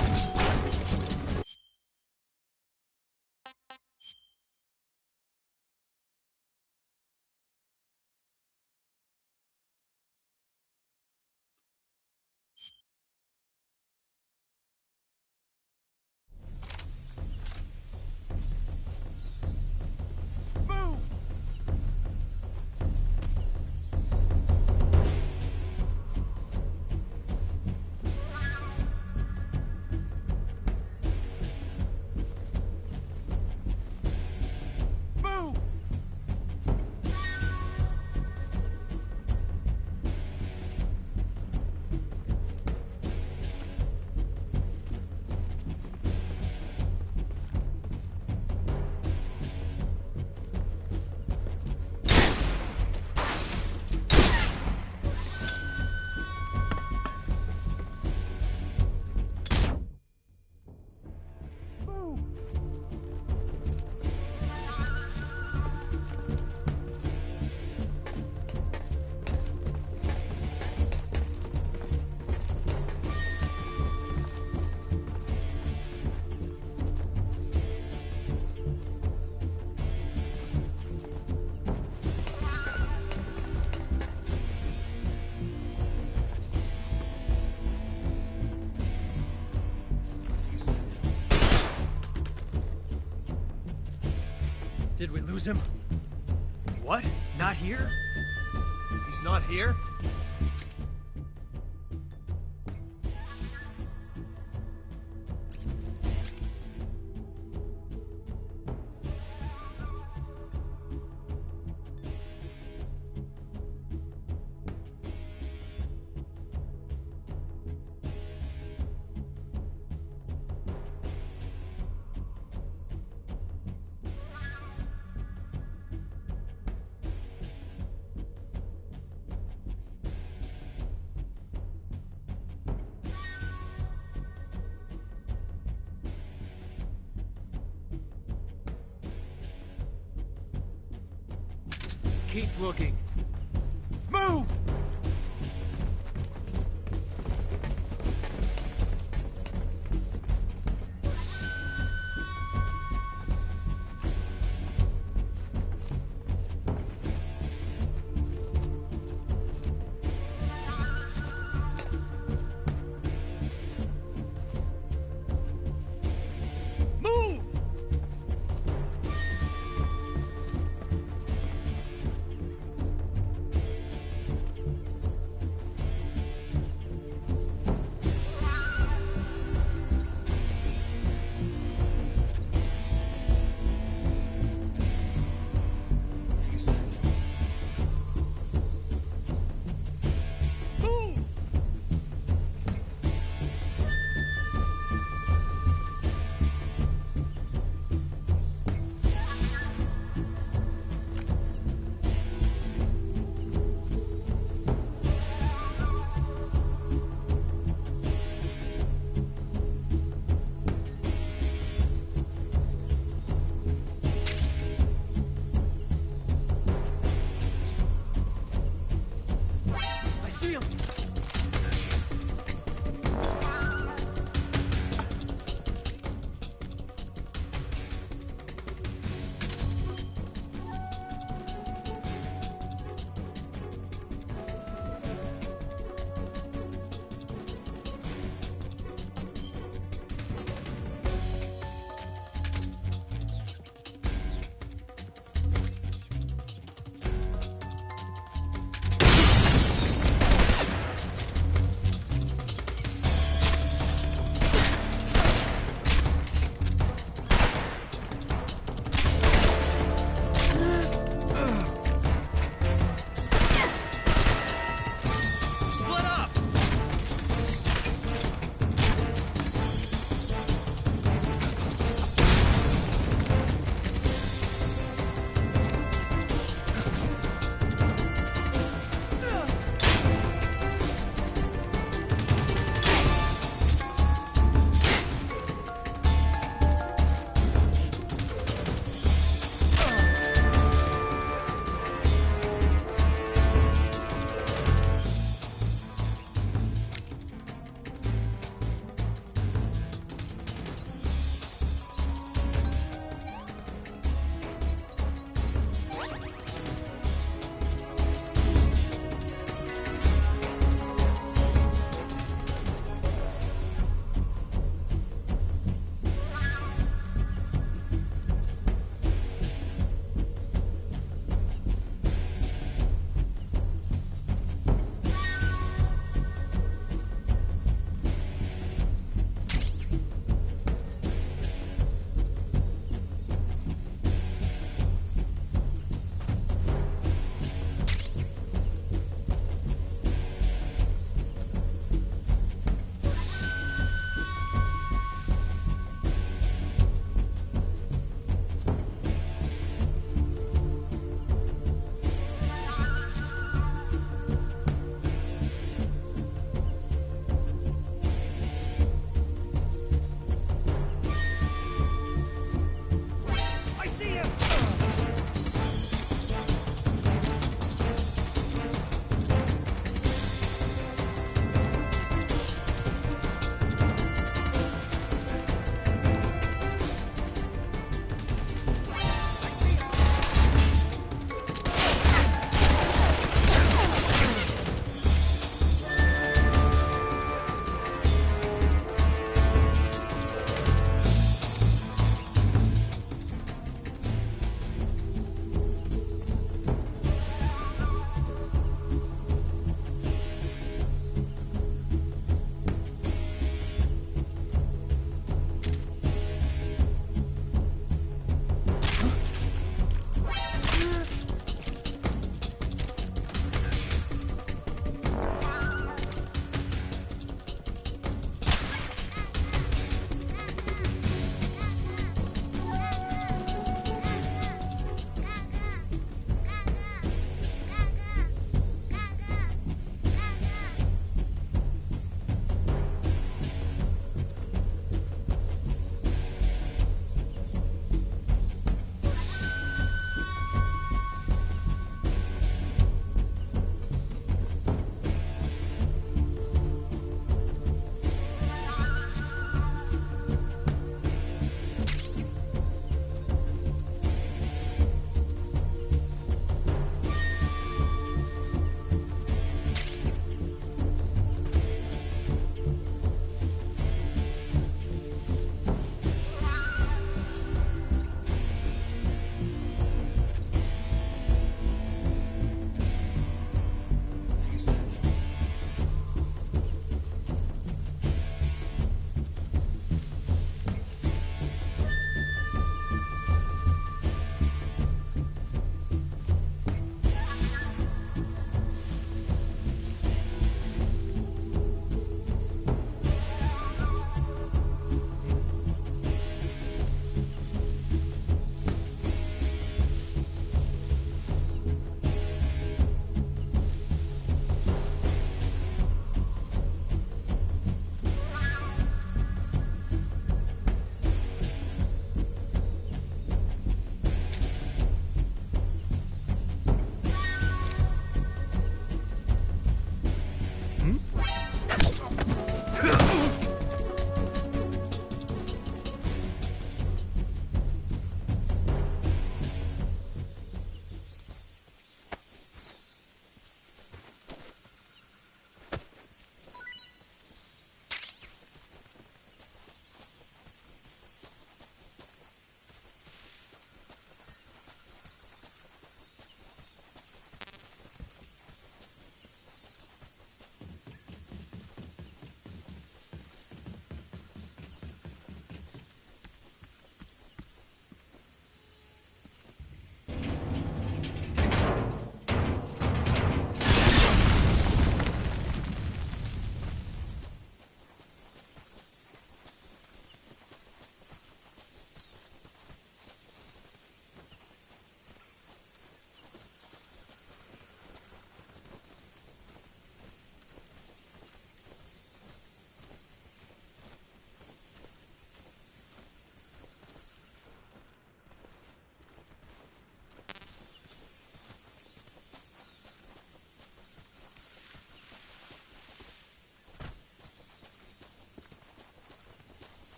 Speaker 5: Did we lose him? What? Not here? He's not here? Keep looking. Move!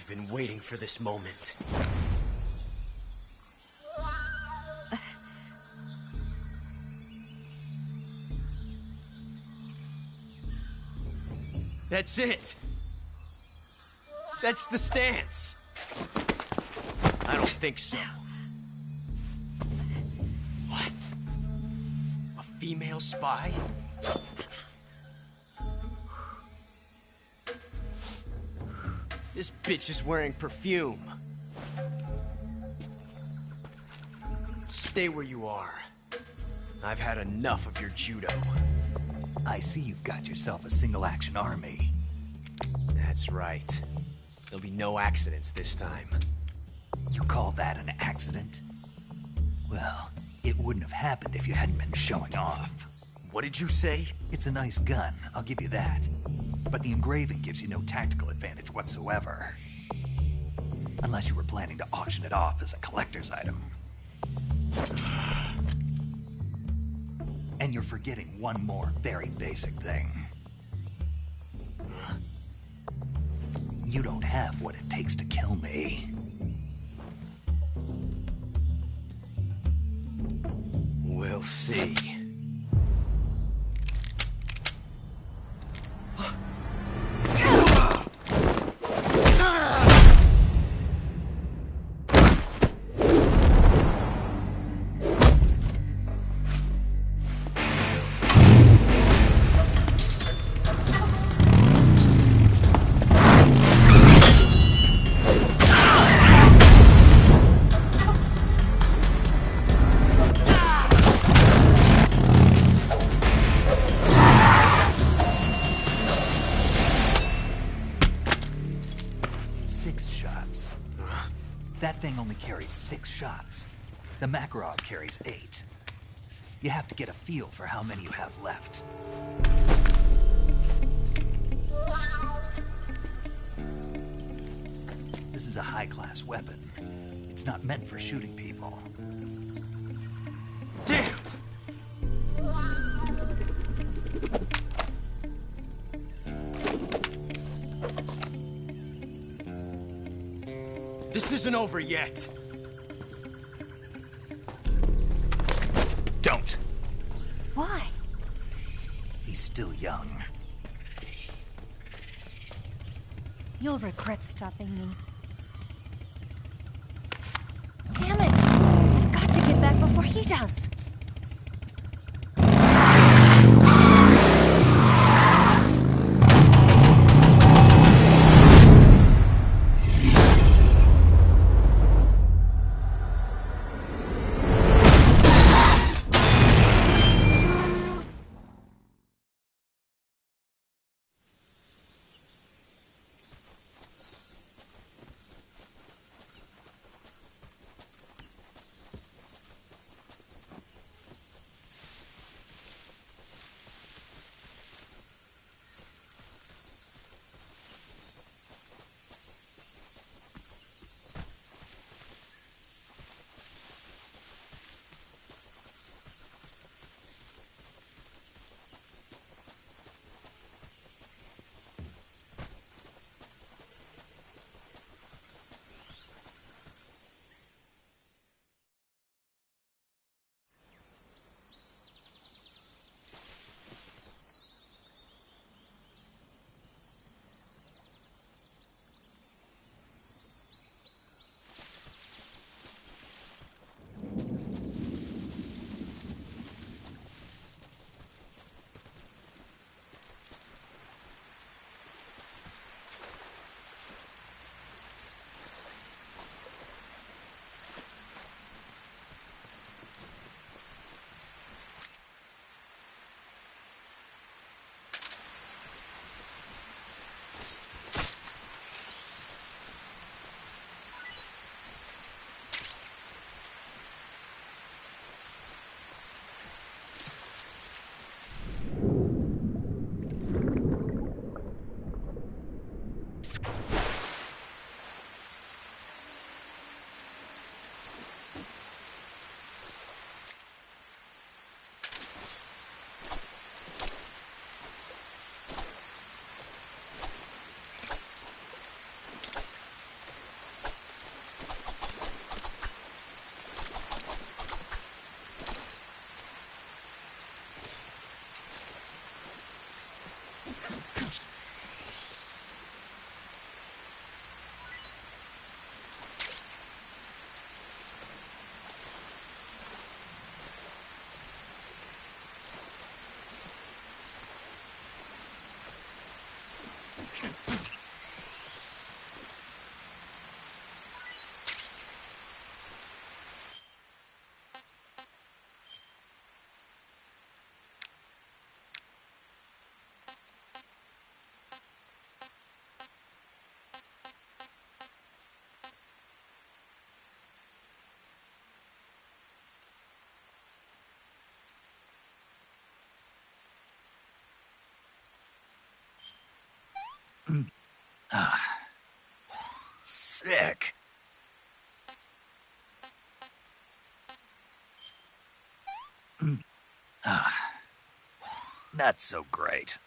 Speaker 9: I've been waiting for this moment. That's it! That's the stance! I don't think so. What? A female spy? This bitch is wearing perfume. Stay where you are. I've had enough of your judo.
Speaker 2: I see you've got yourself a single-action army.
Speaker 9: That's right. There'll be no accidents this time.
Speaker 2: You call that an accident? Well, it wouldn't have happened if you hadn't been showing off.
Speaker 9: What did you say?
Speaker 2: It's a nice gun, I'll give you that. But the engraving gives you no tactical advantage whatsoever. Unless you were planning to auction it off as a collector's item. And you're forgetting one more very basic thing. You don't have what it takes to kill me.
Speaker 9: We'll see.
Speaker 2: That thing only carries 6 shots. The Makarov carries 8. You have to get a feel for how many you have left. This is a high-class weapon. It's not meant for shooting people.
Speaker 9: Damn! This isn't over yet.
Speaker 2: Don't.
Speaker 18: Why?
Speaker 2: He's still young.
Speaker 18: You'll regret stopping me. Damn it! I've got to get back before he does.
Speaker 2: Sick. Not so great.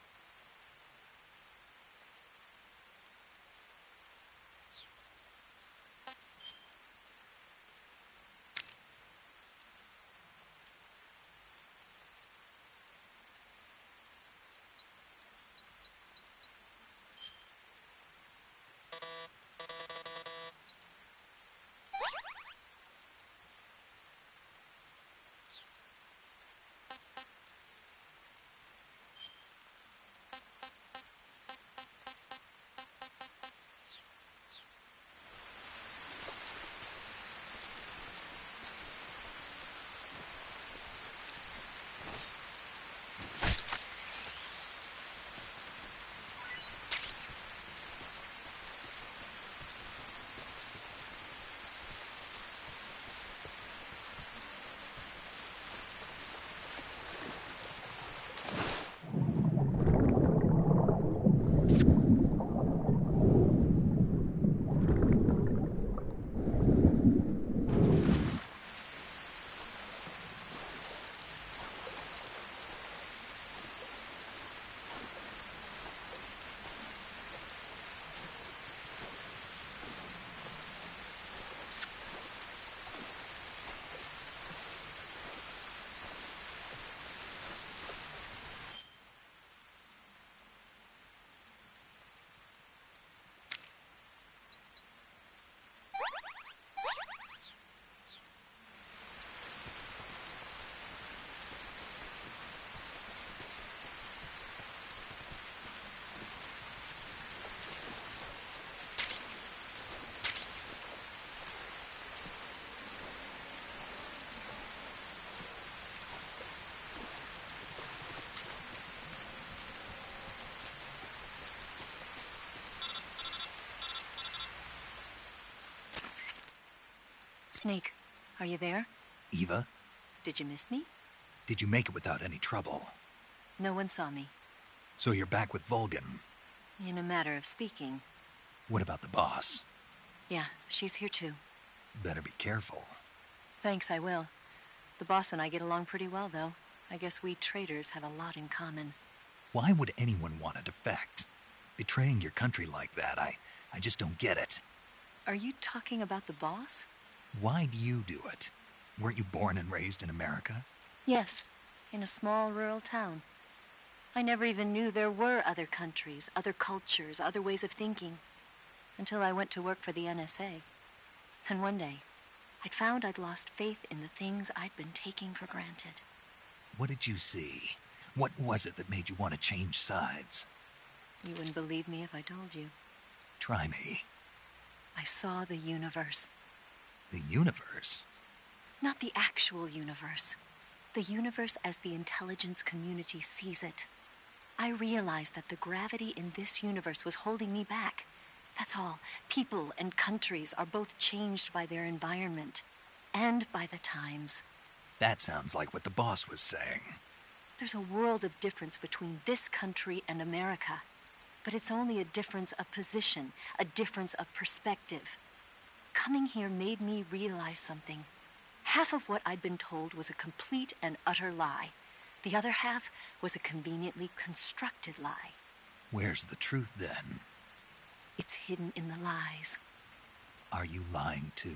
Speaker 18: Snake, are you there?
Speaker 2: Eva,
Speaker 18: Did you miss me?
Speaker 2: did you make it without any trouble?
Speaker 18: No one saw me.
Speaker 2: So you're back with Vulcan.
Speaker 18: In a matter of speaking.
Speaker 2: What about the boss?
Speaker 18: Yeah, she's here too.
Speaker 2: Better be careful.
Speaker 18: Thanks, I will. The boss and I get along pretty well, though. I guess we traitors have a lot in common.
Speaker 2: Why would anyone want to defect? Betraying your country like that, I just don't get it.
Speaker 18: Are you talking about the boss?
Speaker 2: Why do you do it? Weren't you born and raised in America?
Speaker 18: Yes, in a small rural town. I never even knew there were other countries, other cultures, other ways of thinking. Until I went to work for the NSA. And one day, I'd found I'd lost faith in the things I'd been taking for granted.
Speaker 2: What did you see? What was it that made you want to change sides?
Speaker 18: You wouldn't believe me if I told you.
Speaker 2: Try me.
Speaker 18: I saw the universe.
Speaker 2: The universe?
Speaker 18: Not the actual universe. The universe as the intelligence community sees it. I realized that the gravity in this universe was holding me back. That's all. People and countries are both changed by their environment and by the times.
Speaker 2: That sounds like what the boss was saying.
Speaker 18: There's a world of difference between this country and America. But it's only a difference of position, a difference of perspective. Coming here made me realize something. Half of what I'd been told was a complete and utter lie. The other half was a conveniently constructed lie.
Speaker 2: Where's the truth, then?
Speaker 18: It's hidden in the lies.
Speaker 2: Are you lying, too?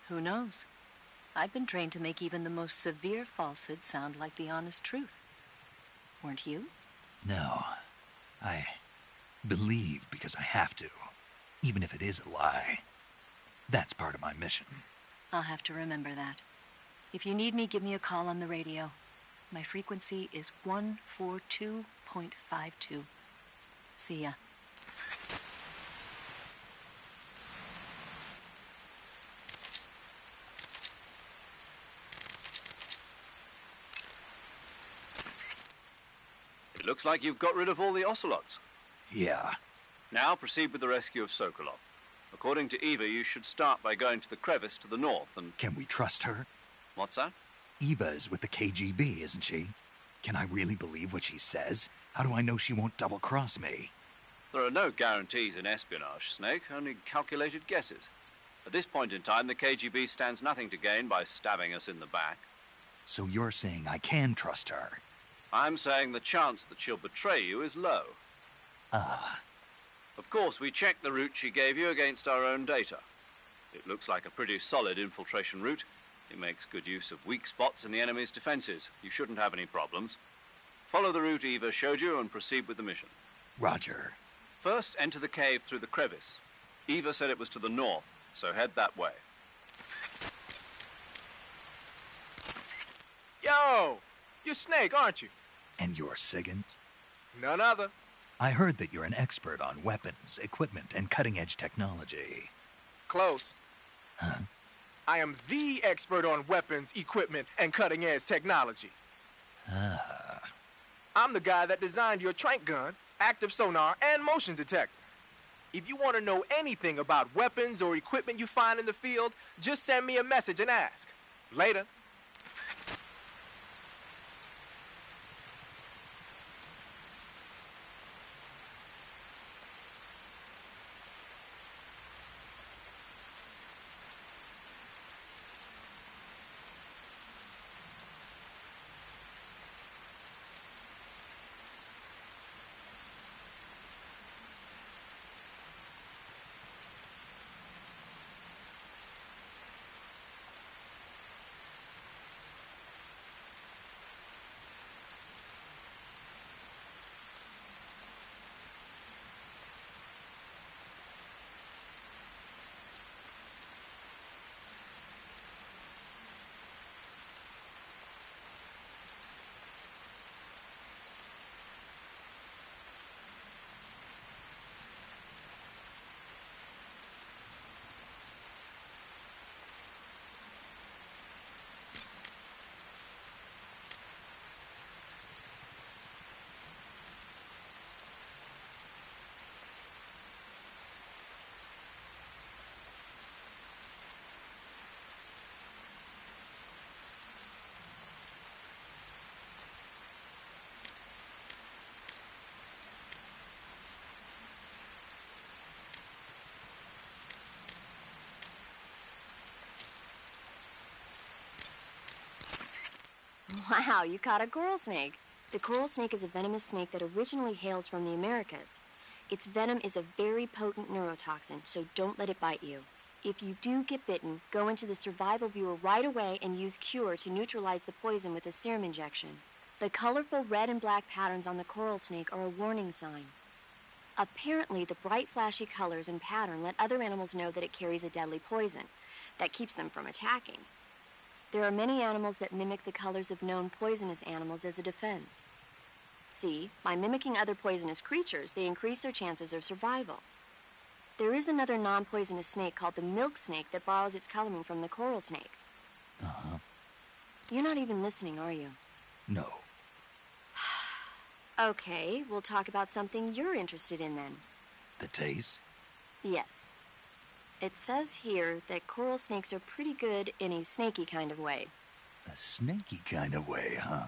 Speaker 18: Who knows? I've been trained to make even the most severe falsehood sound like the honest truth. Weren't you?
Speaker 2: No. I believe because I have to, even if it is a lie. That's part of my mission.
Speaker 18: I'll have to remember that. If you need me, give me a call on the radio. My frequency is 142.52. See ya.
Speaker 1: It looks like you've got rid of all the ocelots.
Speaker 2: Yeah.
Speaker 1: Now proceed with the rescue of Sokolov. According to Eva, you should start by going to the crevice to the north and...
Speaker 2: Can we trust her?
Speaker 1: What's that?
Speaker 2: Eva is with the KGB, isn't she? Can I really believe what she says? How do I know she won't double-cross me?
Speaker 1: There are no guarantees in espionage, Snake, only calculated guesses. At this point in time, the KGB stands nothing to gain by stabbing us in the back.
Speaker 2: So you're saying I can trust her?
Speaker 1: I'm saying the chance that she'll betray you is low.
Speaker 2: Ah.
Speaker 1: Of course, we checked the route she gave you against our own data. It looks like a pretty solid infiltration route. It makes good use of weak spots in the enemy's defenses. You shouldn't have any problems. Follow the route Eva showed you and proceed with the mission.
Speaker 2: Roger.
Speaker 1: First, enter the cave through the crevice. Eva said it was to the north, so head that way.
Speaker 19: Yo! You're Snake, aren't you?
Speaker 2: And you're Sigint?
Speaker 19: None other.
Speaker 2: I heard that you're an expert on weapons, equipment, and cutting-edge technology.
Speaker 19: Close.
Speaker 2: Huh?
Speaker 19: I am the expert on weapons, equipment, and cutting-edge technology.
Speaker 2: Ah.
Speaker 19: I'm the guy that designed your trank gun, active sonar, and motion detector. If you want to know anything about weapons or equipment you find in the field, just send me a message and ask. Later.
Speaker 3: Wow, you caught a coral snake. The coral snake is a venomous snake that originally hails from the Americas. Its venom is a very potent neurotoxin, so don't let it bite you. If you do get bitten, go into the survival viewer right away and use Cure to neutralize the poison with a serum injection. The colorful red and black patterns on the coral snake are a warning sign. Apparently, the bright flashy colors and pattern let other animals know that it carries a deadly poison that keeps them from attacking. There are many animals that mimic the colors of known poisonous animals as a defense. See, by mimicking other poisonous creatures, they increase their chances of survival. There is another non-poisonous snake called the milk snake that borrows its coloring from the coral snake.
Speaker 2: Uh-huh.
Speaker 3: You're not even listening, are you?
Speaker 2: No.
Speaker 3: Okay, we'll talk about something you're interested in then.
Speaker 2: The taste?
Speaker 3: Yes. It says here that coral snakes are pretty good in a snaky kind of way.
Speaker 2: A snaky kind of way, huh?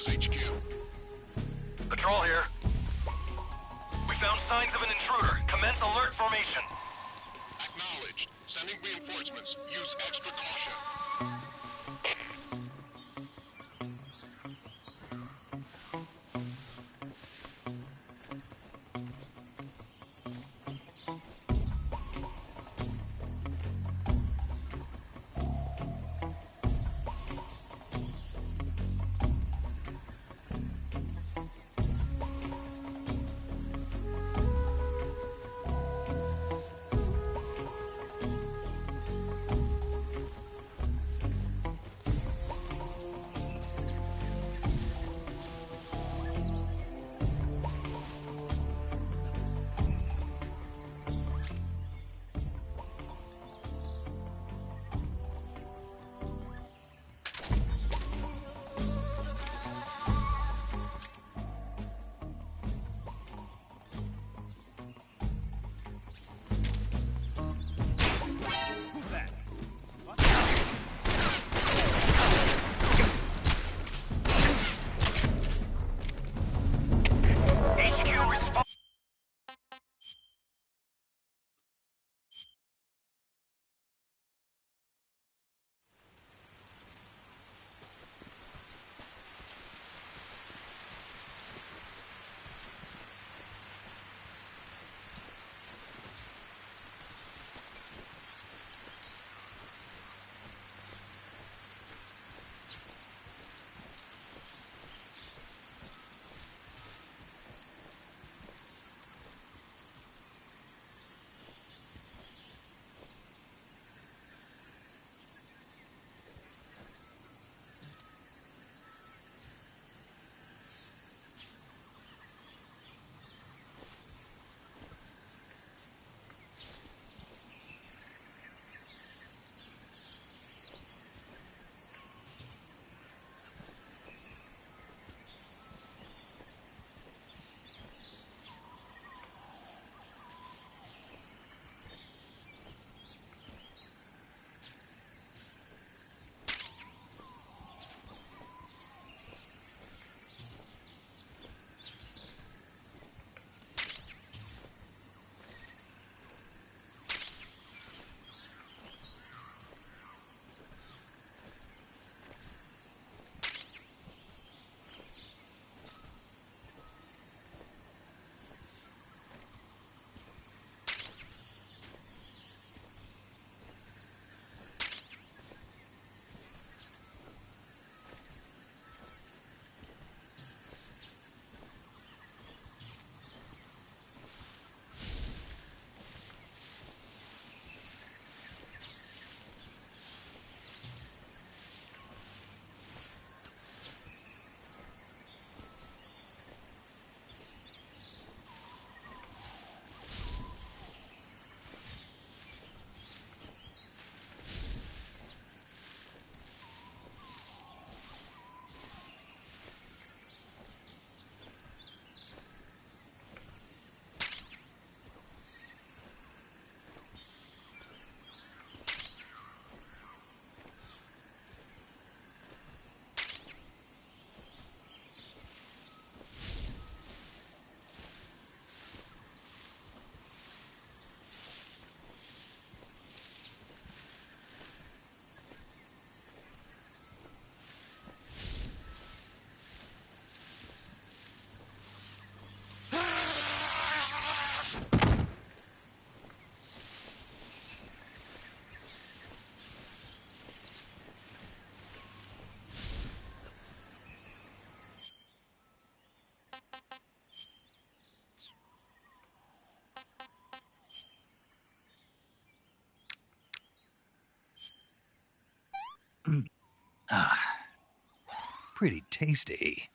Speaker 7: is HQ.
Speaker 17: Patrol here. We found signs of an intruder. Commence alert formation.
Speaker 7: Acknowledged. Sending reinforcements. Use extra caution.
Speaker 2: Pretty tasty.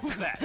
Speaker 5: Who's that?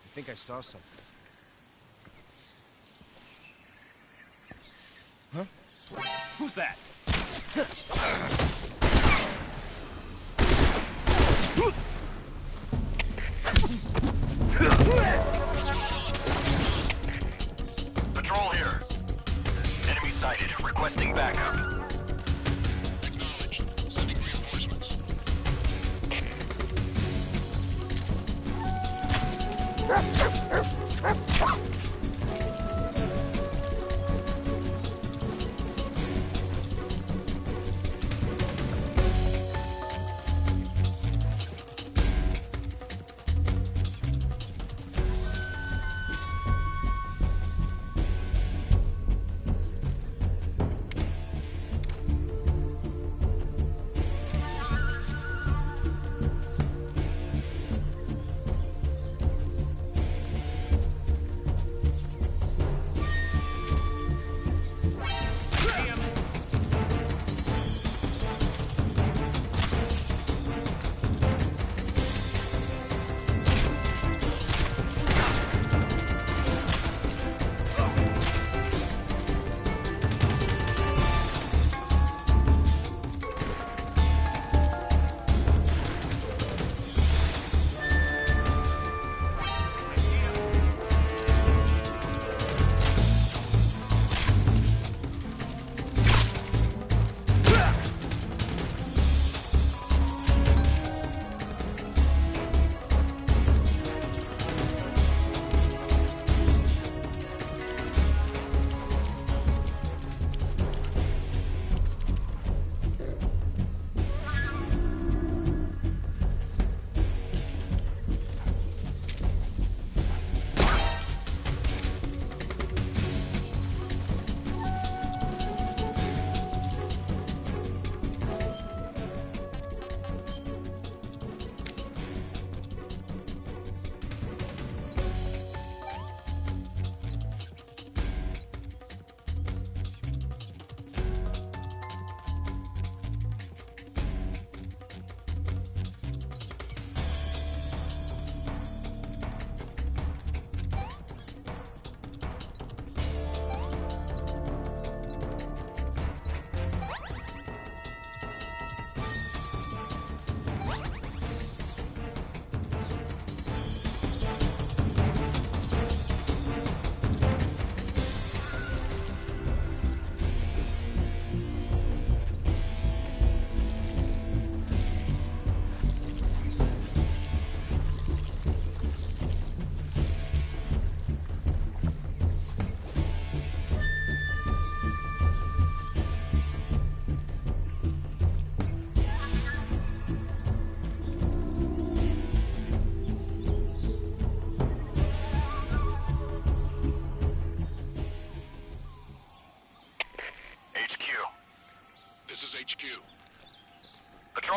Speaker 8: I think I saw something. Huh?
Speaker 5: Who's that?
Speaker 17: Patrol here. Enemy sighted. Requesting backup.
Speaker 7: Acknowledged. Sending reinforcements.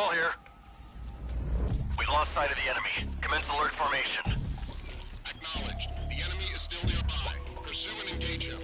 Speaker 17: Patrol here. We've lost sight of the enemy. Commence alert formation.
Speaker 7: Acknowledged. The enemy is still nearby. Pursue and engage him.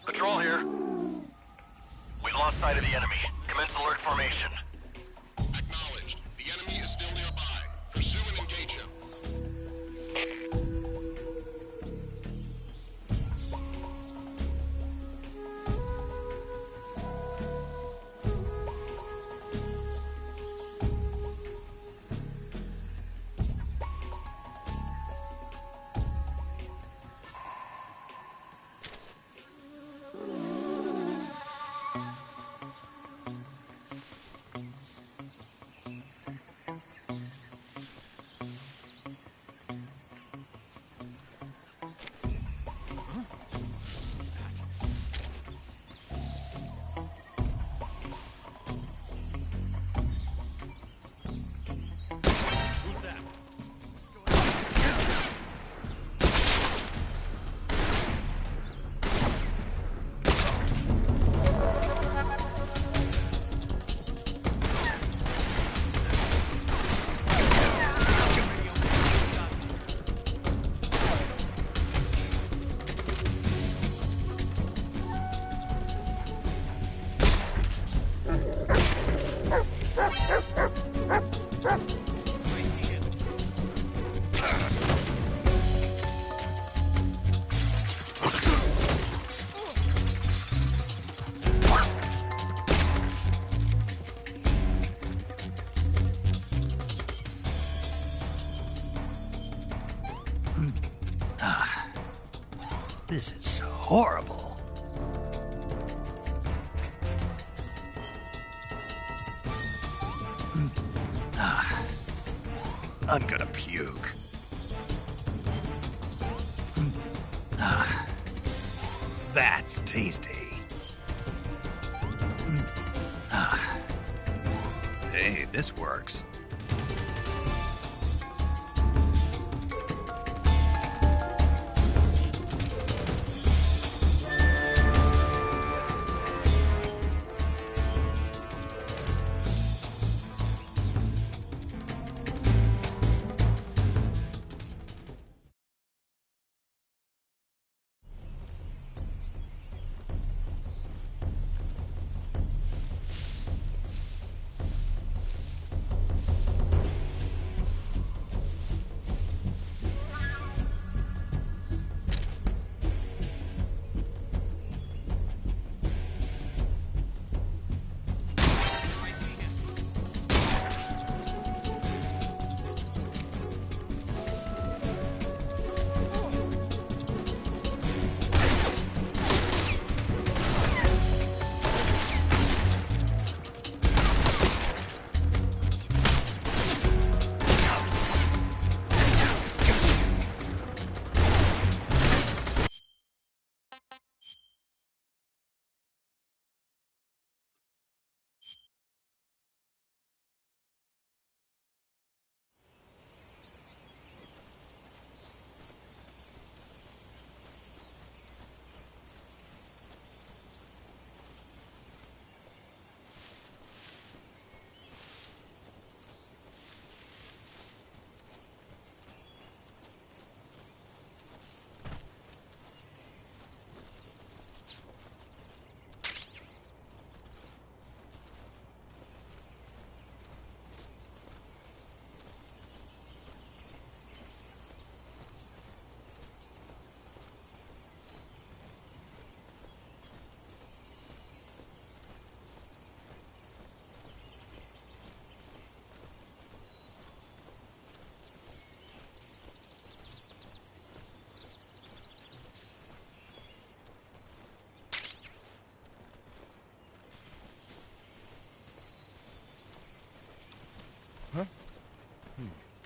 Speaker 17: Patrol here. We've lost sight of the enemy. Commence alert formation.
Speaker 7: Acknowledged. The enemy is still nearby. Pursue and engage him.
Speaker 2: This is horrible. I'm gonna puke. That's tasty. Hey, this works.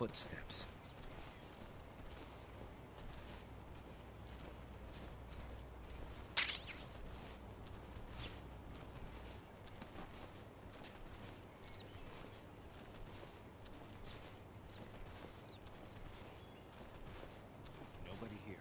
Speaker 8: footsteps. Nobody here.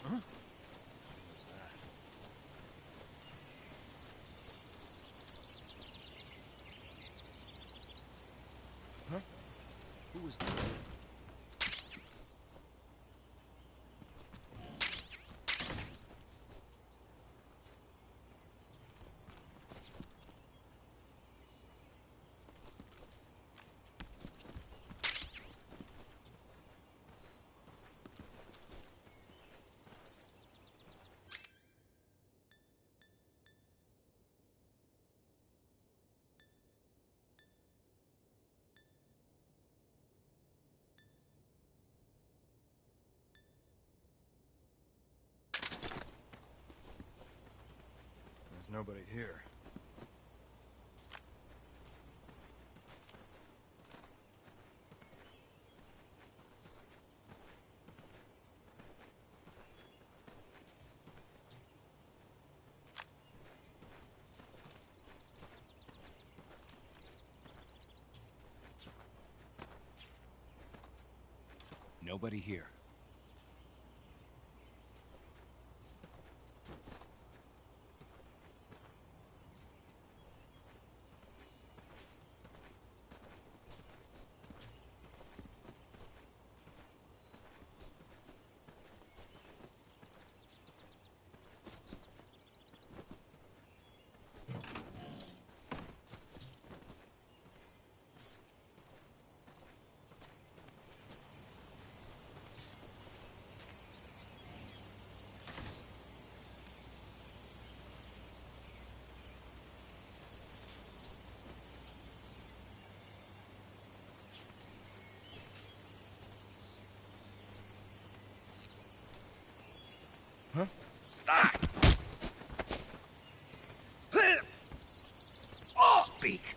Speaker 8: Huh? What's that? Huh? Who was that? There's nobody here. Nobody here. Huh? Ah!
Speaker 20: Speak.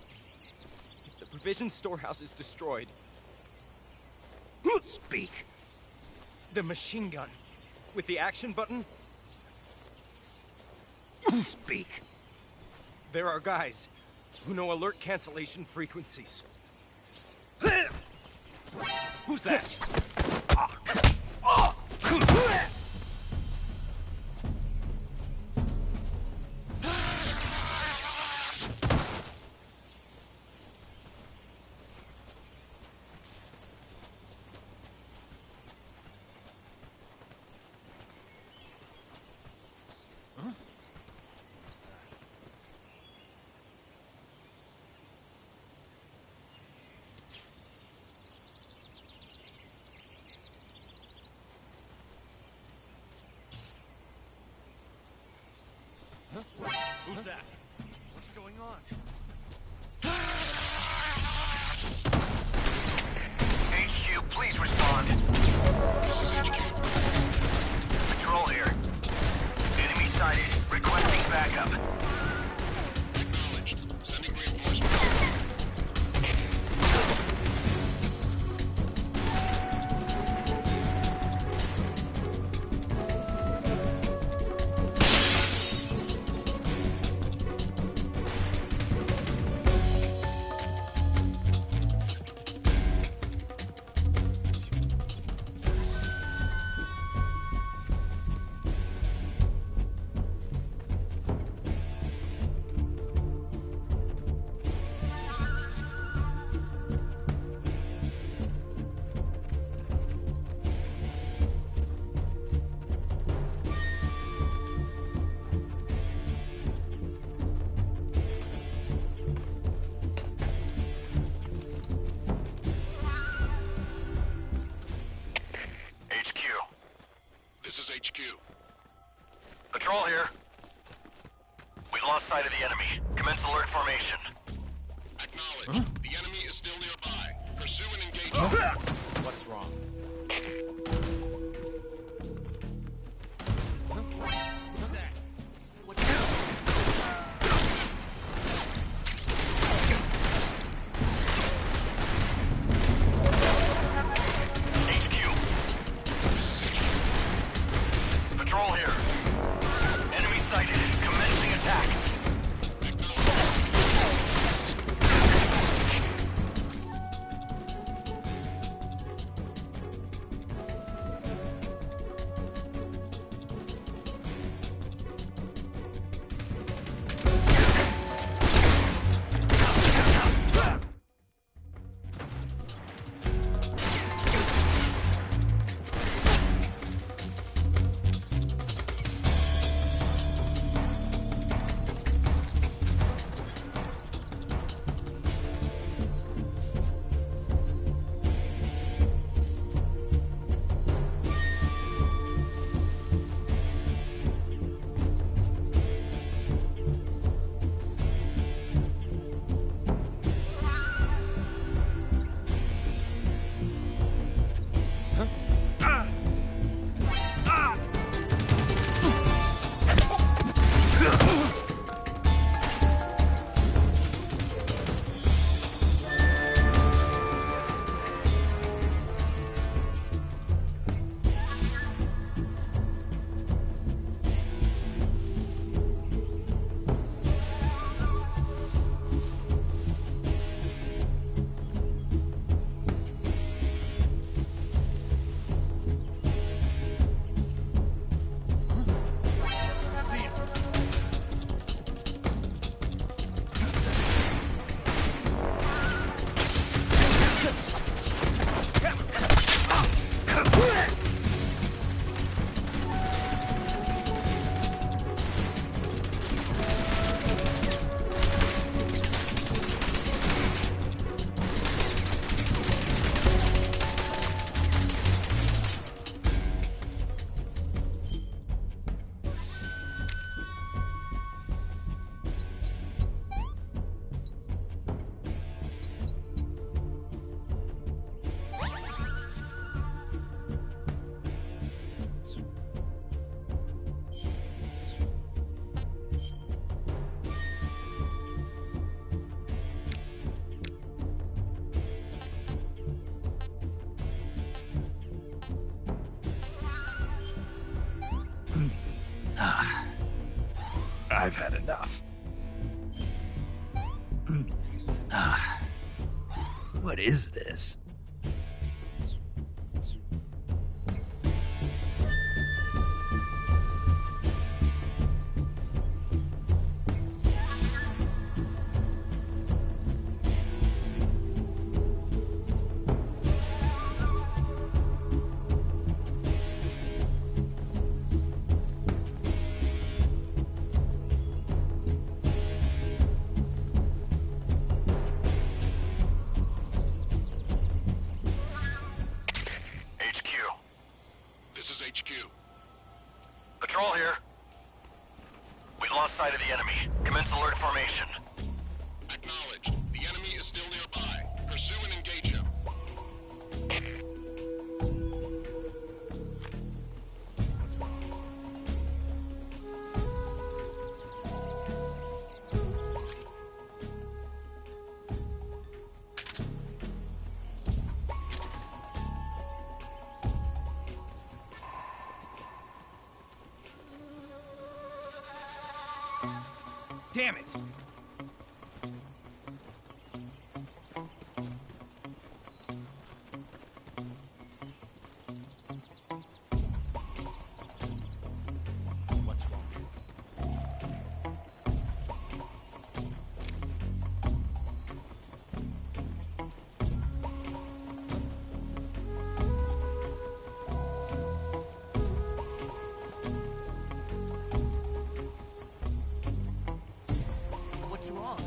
Speaker 8: The provision storehouse is destroyed.
Speaker 20: Speak.
Speaker 8: The machine gun. With the action button?
Speaker 20: Speak.
Speaker 8: There are guys who know alert cancellation frequencies. Who's that?
Speaker 17: sight of the enemy. Commence alert formation.
Speaker 7: Acknowledged. The enemy is still nearby. Pursue and engage him.
Speaker 8: What's wrong?
Speaker 17: Patrol here. Enemy sighted. Commencing attack.
Speaker 2: I've had enough. What is this?
Speaker 7: This is HQ.
Speaker 17: Patrol here. We've lost sight of the enemy. Commence alert formation.
Speaker 7: Acknowledged. The enemy is still nearby. Pursue and engage him.
Speaker 8: Damn it! What's wrong? What's wrong?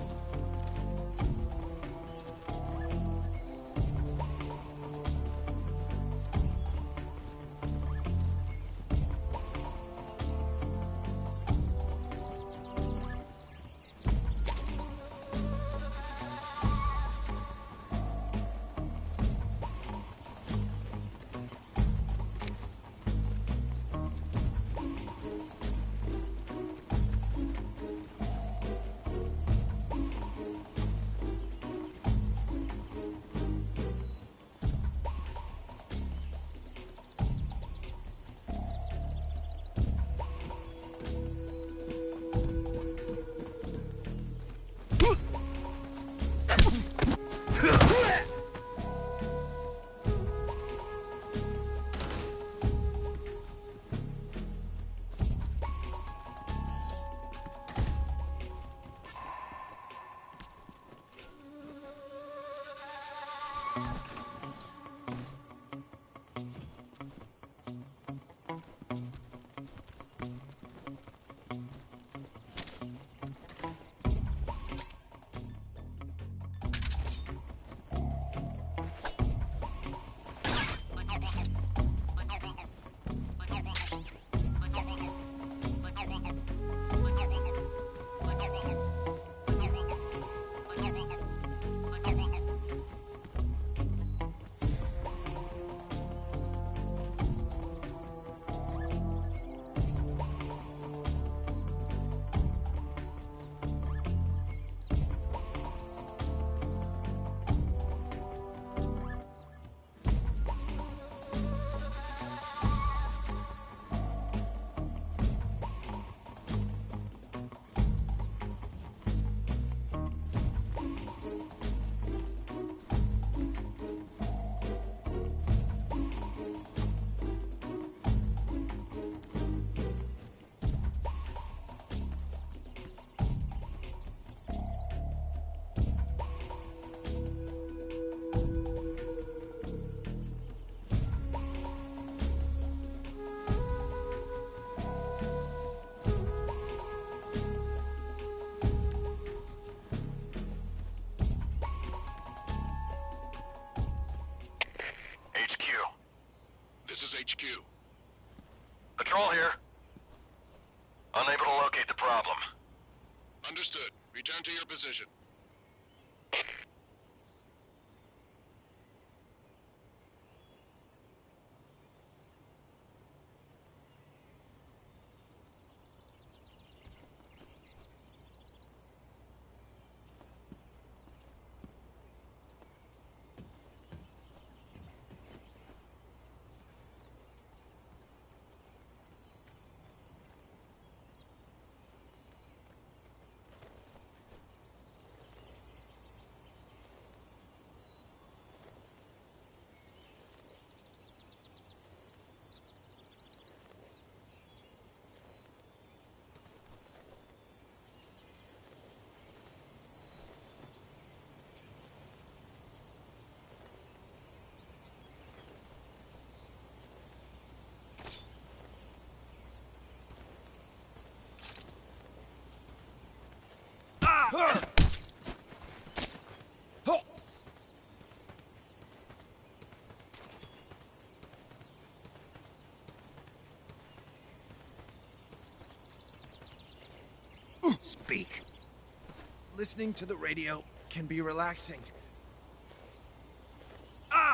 Speaker 7: This is HQ.
Speaker 17: Patrol here. Unable to locate the problem.
Speaker 7: Understood. Return to your position.
Speaker 20: Speak.
Speaker 9: Listening to the radio can be relaxing.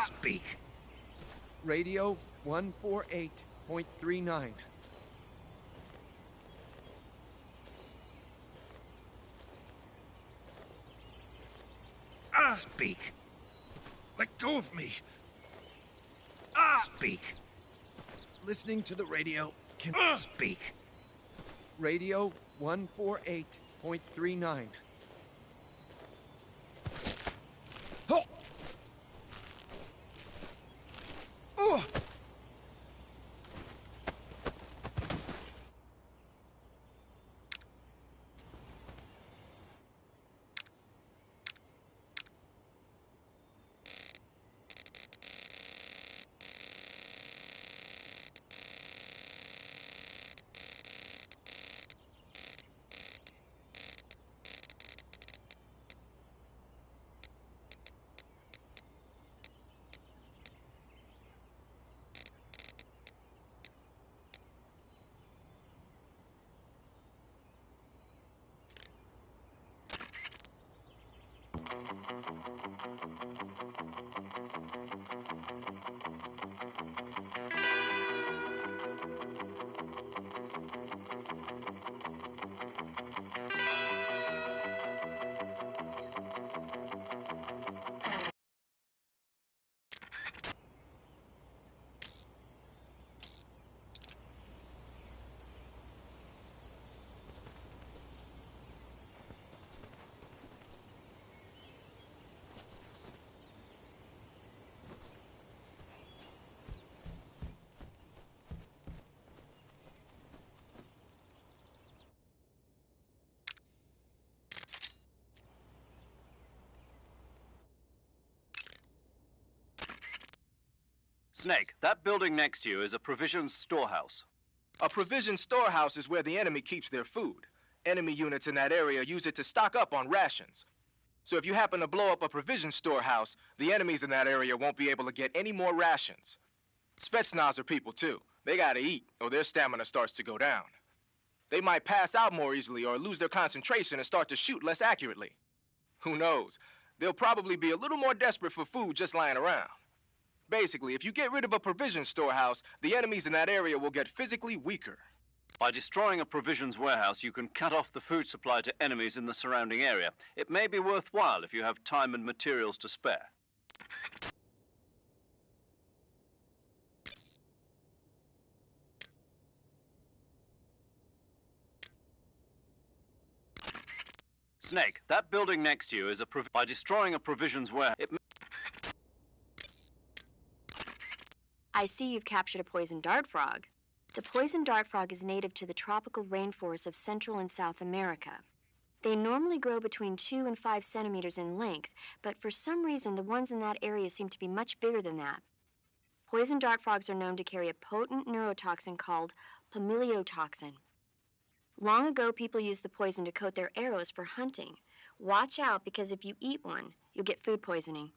Speaker 20: Speak.
Speaker 9: Radio 148.39.
Speaker 20: Speak. Let go of me. Speak.
Speaker 9: Listening to the radio can...
Speaker 20: Speak.
Speaker 9: Radio 148.39. Oh! Oh!
Speaker 1: Snake, that building next to you is a provisions storehouse.
Speaker 19: A provision storehouse is where the enemy keeps their food. Enemy units in that area use it to stock up on rations. So if you happen to blow up a provision storehouse, the enemies in that area won't be able to get any more rations. Spetsnaz are people too. They gotta eat, or their stamina starts to go down. They might pass out more easily or lose their concentration and start to shoot less accurately. Who knows? They'll probably be a little more desperate for food just lying around. Basically, if you get rid of a provision storehouse, the enemies in that area will get physically weaker.
Speaker 1: By destroying a provisions warehouse, you can cut off the food supply to enemies in the surrounding area. It may be worthwhile if you have time and materials to spare. Snake, that building next to you is by destroying a provisions warehouse.
Speaker 3: I see you've captured a poison dart frog. The poison dart frog is native to the tropical rainforests of Central and South America. They normally grow between 2 and 5 centimeters in length, but for some reason the ones in that area seem to be much bigger than that. Poison dart frogs are known to carry a potent neurotoxin called pamiliotoxin. Long ago, people used the poison to coat their arrows for hunting. Watch out, because if you eat one, you'll get food poisoning.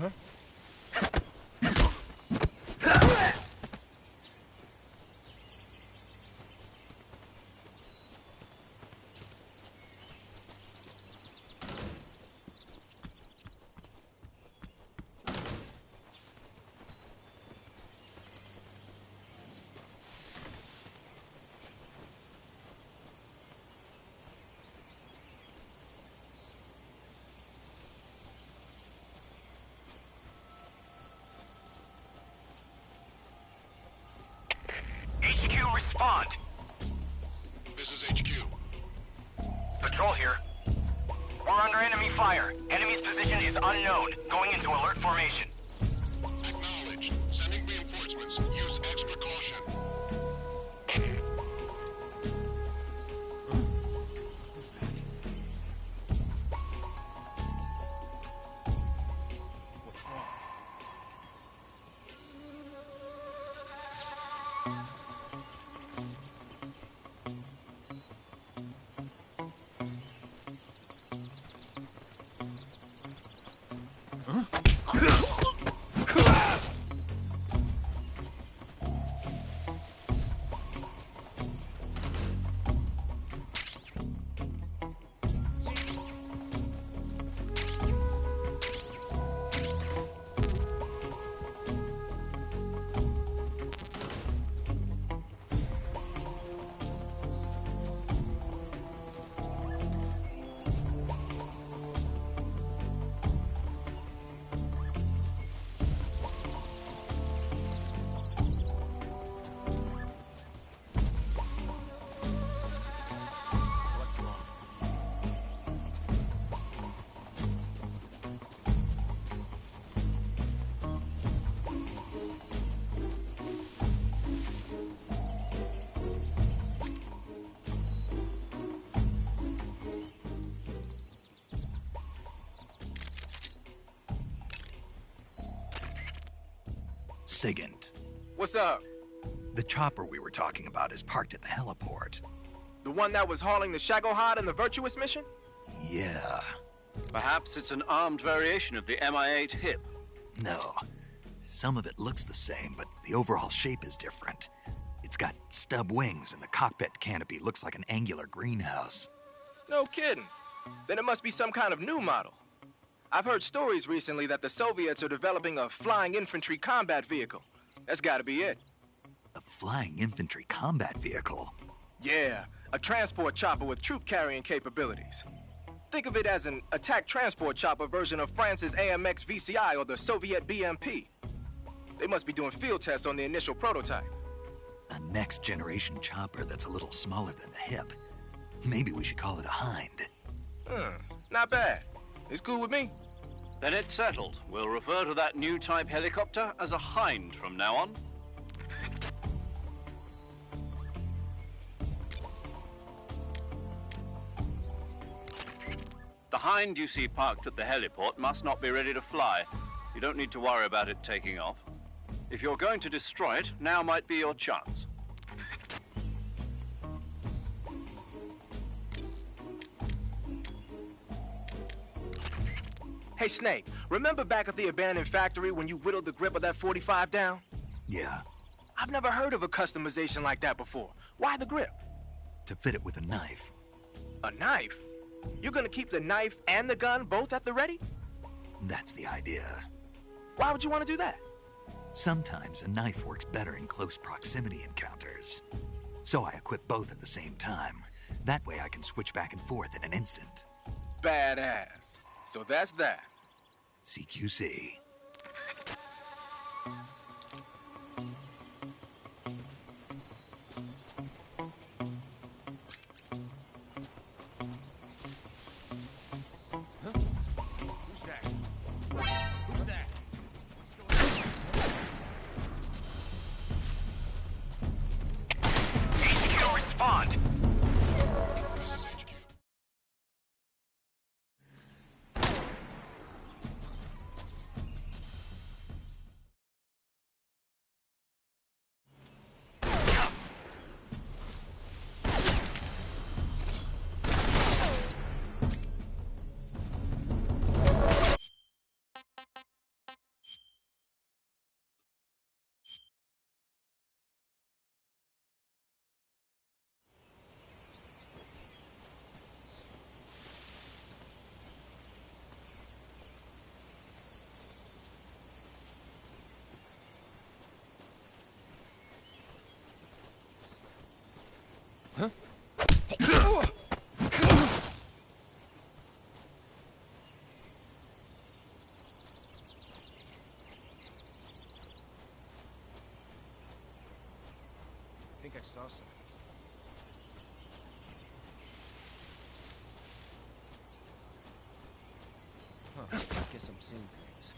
Speaker 8: Huh?
Speaker 17: HQ, respond.
Speaker 7: This is HQ.
Speaker 17: Patrol here. We're under enemy fire. Enemy's position is unknown. Going into alert formation.
Speaker 7: Acknowledged. Sending reinforcements. Use extra caution.
Speaker 8: What's wrong?
Speaker 2: Sigint.
Speaker 19: What's up?
Speaker 2: The chopper we were talking about is parked at the heliport.
Speaker 19: The one that was hauling the Shagohod in the Virtuous mission?
Speaker 2: Yeah.
Speaker 1: Perhaps it's an armed variation of the Mi-8 hip.
Speaker 2: No. Some of it looks the same, but the overall shape is different. It's got stub wings, and the cockpit canopy looks like an angular greenhouse.
Speaker 19: No kidding. Then it must be some kind of new model. I've heard stories recently that the Soviets are developing a flying infantry combat vehicle. That's gotta be it.
Speaker 2: A flying infantry combat vehicle?
Speaker 19: Yeah, a transport chopper with troop-carrying capabilities. Think of it as an attack transport chopper version of France's AMX VCI or the Soviet BMP. They must be doing field tests on the initial prototype.
Speaker 2: A next-generation chopper that's a little smaller than the hip. Maybe we should call it a Hind.
Speaker 19: Not bad. It's cool with me.
Speaker 1: Then it's settled. We'll refer to that new type helicopter as a Hind from now on. The Hind you see parked at the heliport must not be ready to fly. You don't need to worry about it taking off. If you're going to destroy it, now might be your chance.
Speaker 19: Hey, Snake, remember back at the abandoned factory when you whittled the grip of that 45 down?
Speaker 2: Yeah,
Speaker 19: I've never heard of a customization like that before. Why the grip?
Speaker 2: to fit it with a knife.
Speaker 19: A knife? You're gonna keep the knife and the gun both at the ready?
Speaker 2: That's the idea.
Speaker 19: Why would you want to do that?
Speaker 2: Sometimes a knife works better in close proximity encounters. So I equip both at the same time. That way I can switch back and forth in an instant.
Speaker 19: Badass. So that's that.
Speaker 2: CQC.
Speaker 8: Who's that? Who's that?
Speaker 17: HQ, respond.
Speaker 7: This is HQ.
Speaker 8: I think I saw some. Huh, guess I'm seeing things.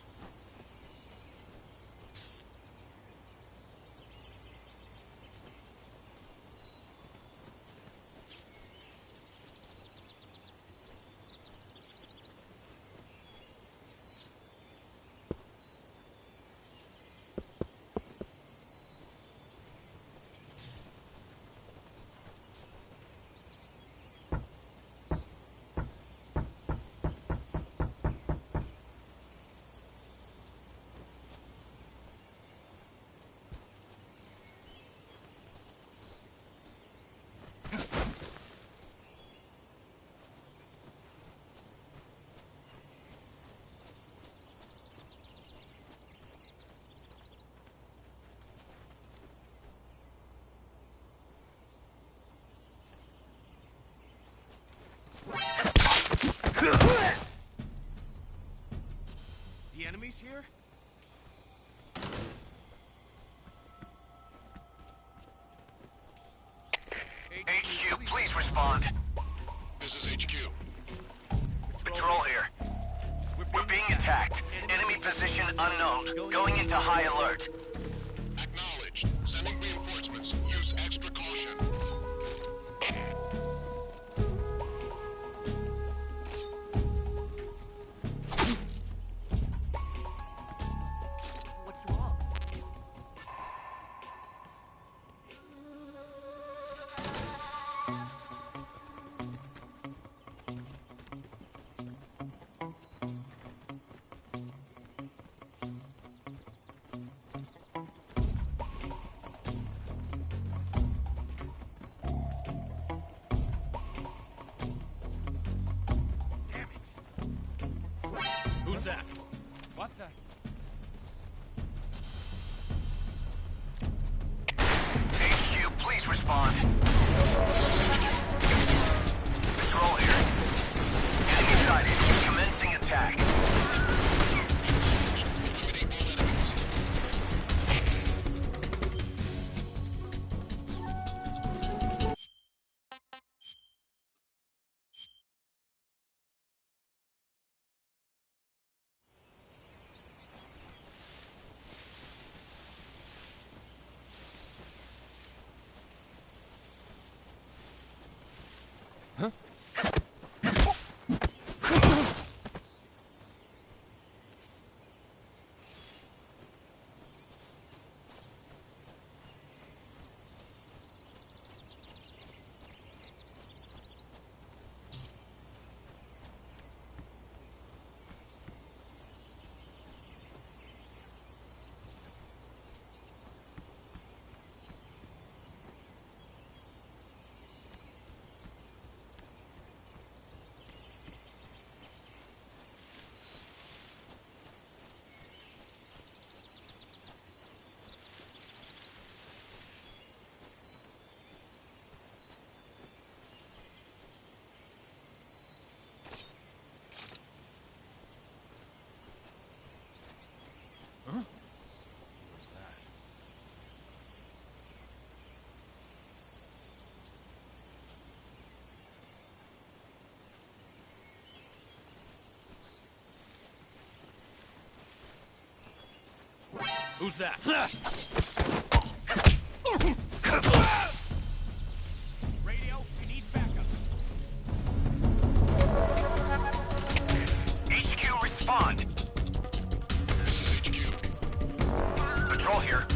Speaker 8: The enemy's here?
Speaker 17: HQ, please respond.
Speaker 7: This is HQ.
Speaker 17: Patrol here. We're being attacked. Enemy position unknown. Going into high alert.
Speaker 7: Acknowledged. Sending reinforcements. Use extra caution.
Speaker 8: What's that?
Speaker 5: Who's that?
Speaker 17: Radio, we need backup. HQ, respond.
Speaker 7: This is HQ.
Speaker 17: Patrol here.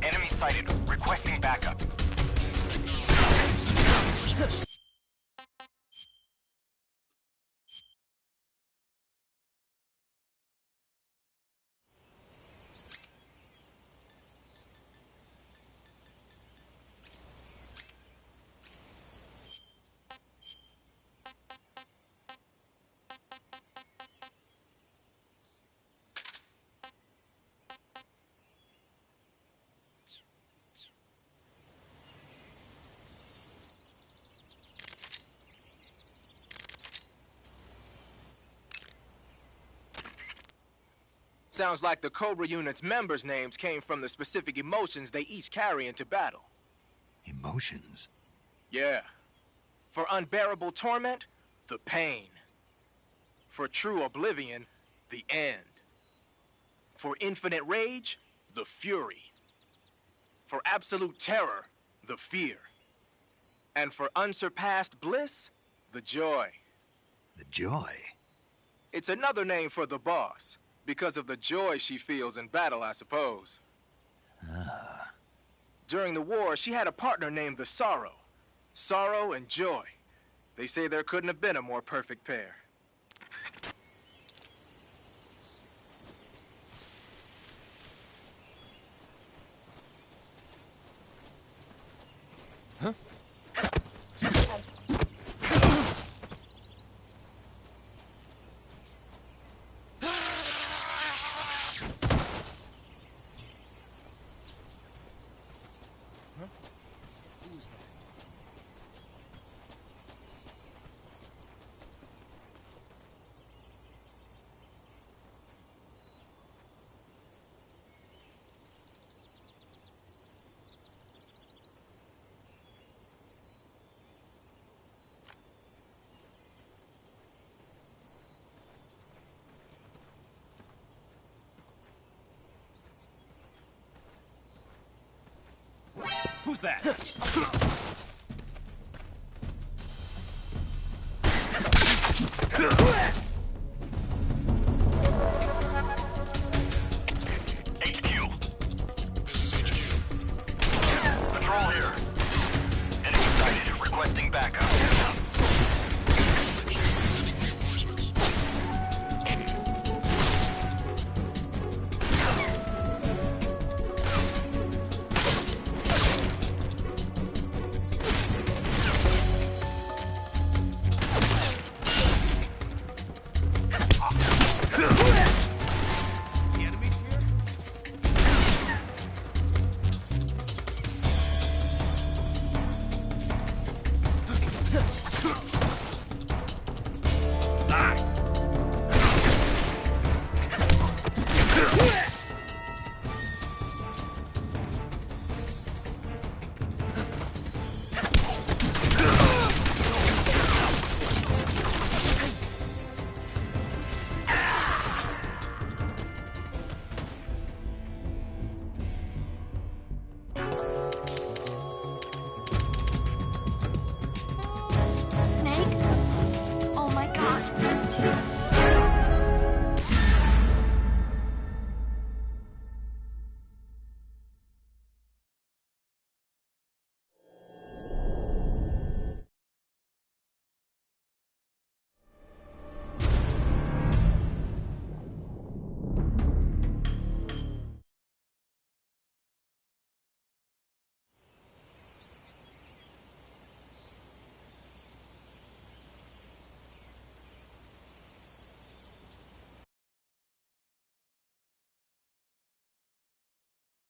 Speaker 17: Enemy sighted. Requesting backup.
Speaker 19: Sounds like the Cobra Unit's members' names came from the specific emotions they each carry into battle.
Speaker 2: Emotions?
Speaker 19: Yeah. For unbearable torment, the pain. For true oblivion, the end. For infinite rage, the fury. For absolute terror, the fear. And for unsurpassed bliss, the joy.
Speaker 2: The joy?
Speaker 19: It's another name for the boss, because of the joy she feels in battle, I suppose.
Speaker 2: Ah.
Speaker 19: During the war, she had a partner named the Sorrow. Sorrow and joy. They say there couldn't have been a more perfect pair.
Speaker 8: Huh?
Speaker 5: Who's that?
Speaker 17: HQ. This is HQ. Patrol here. Enemy sighted. Requesting backup.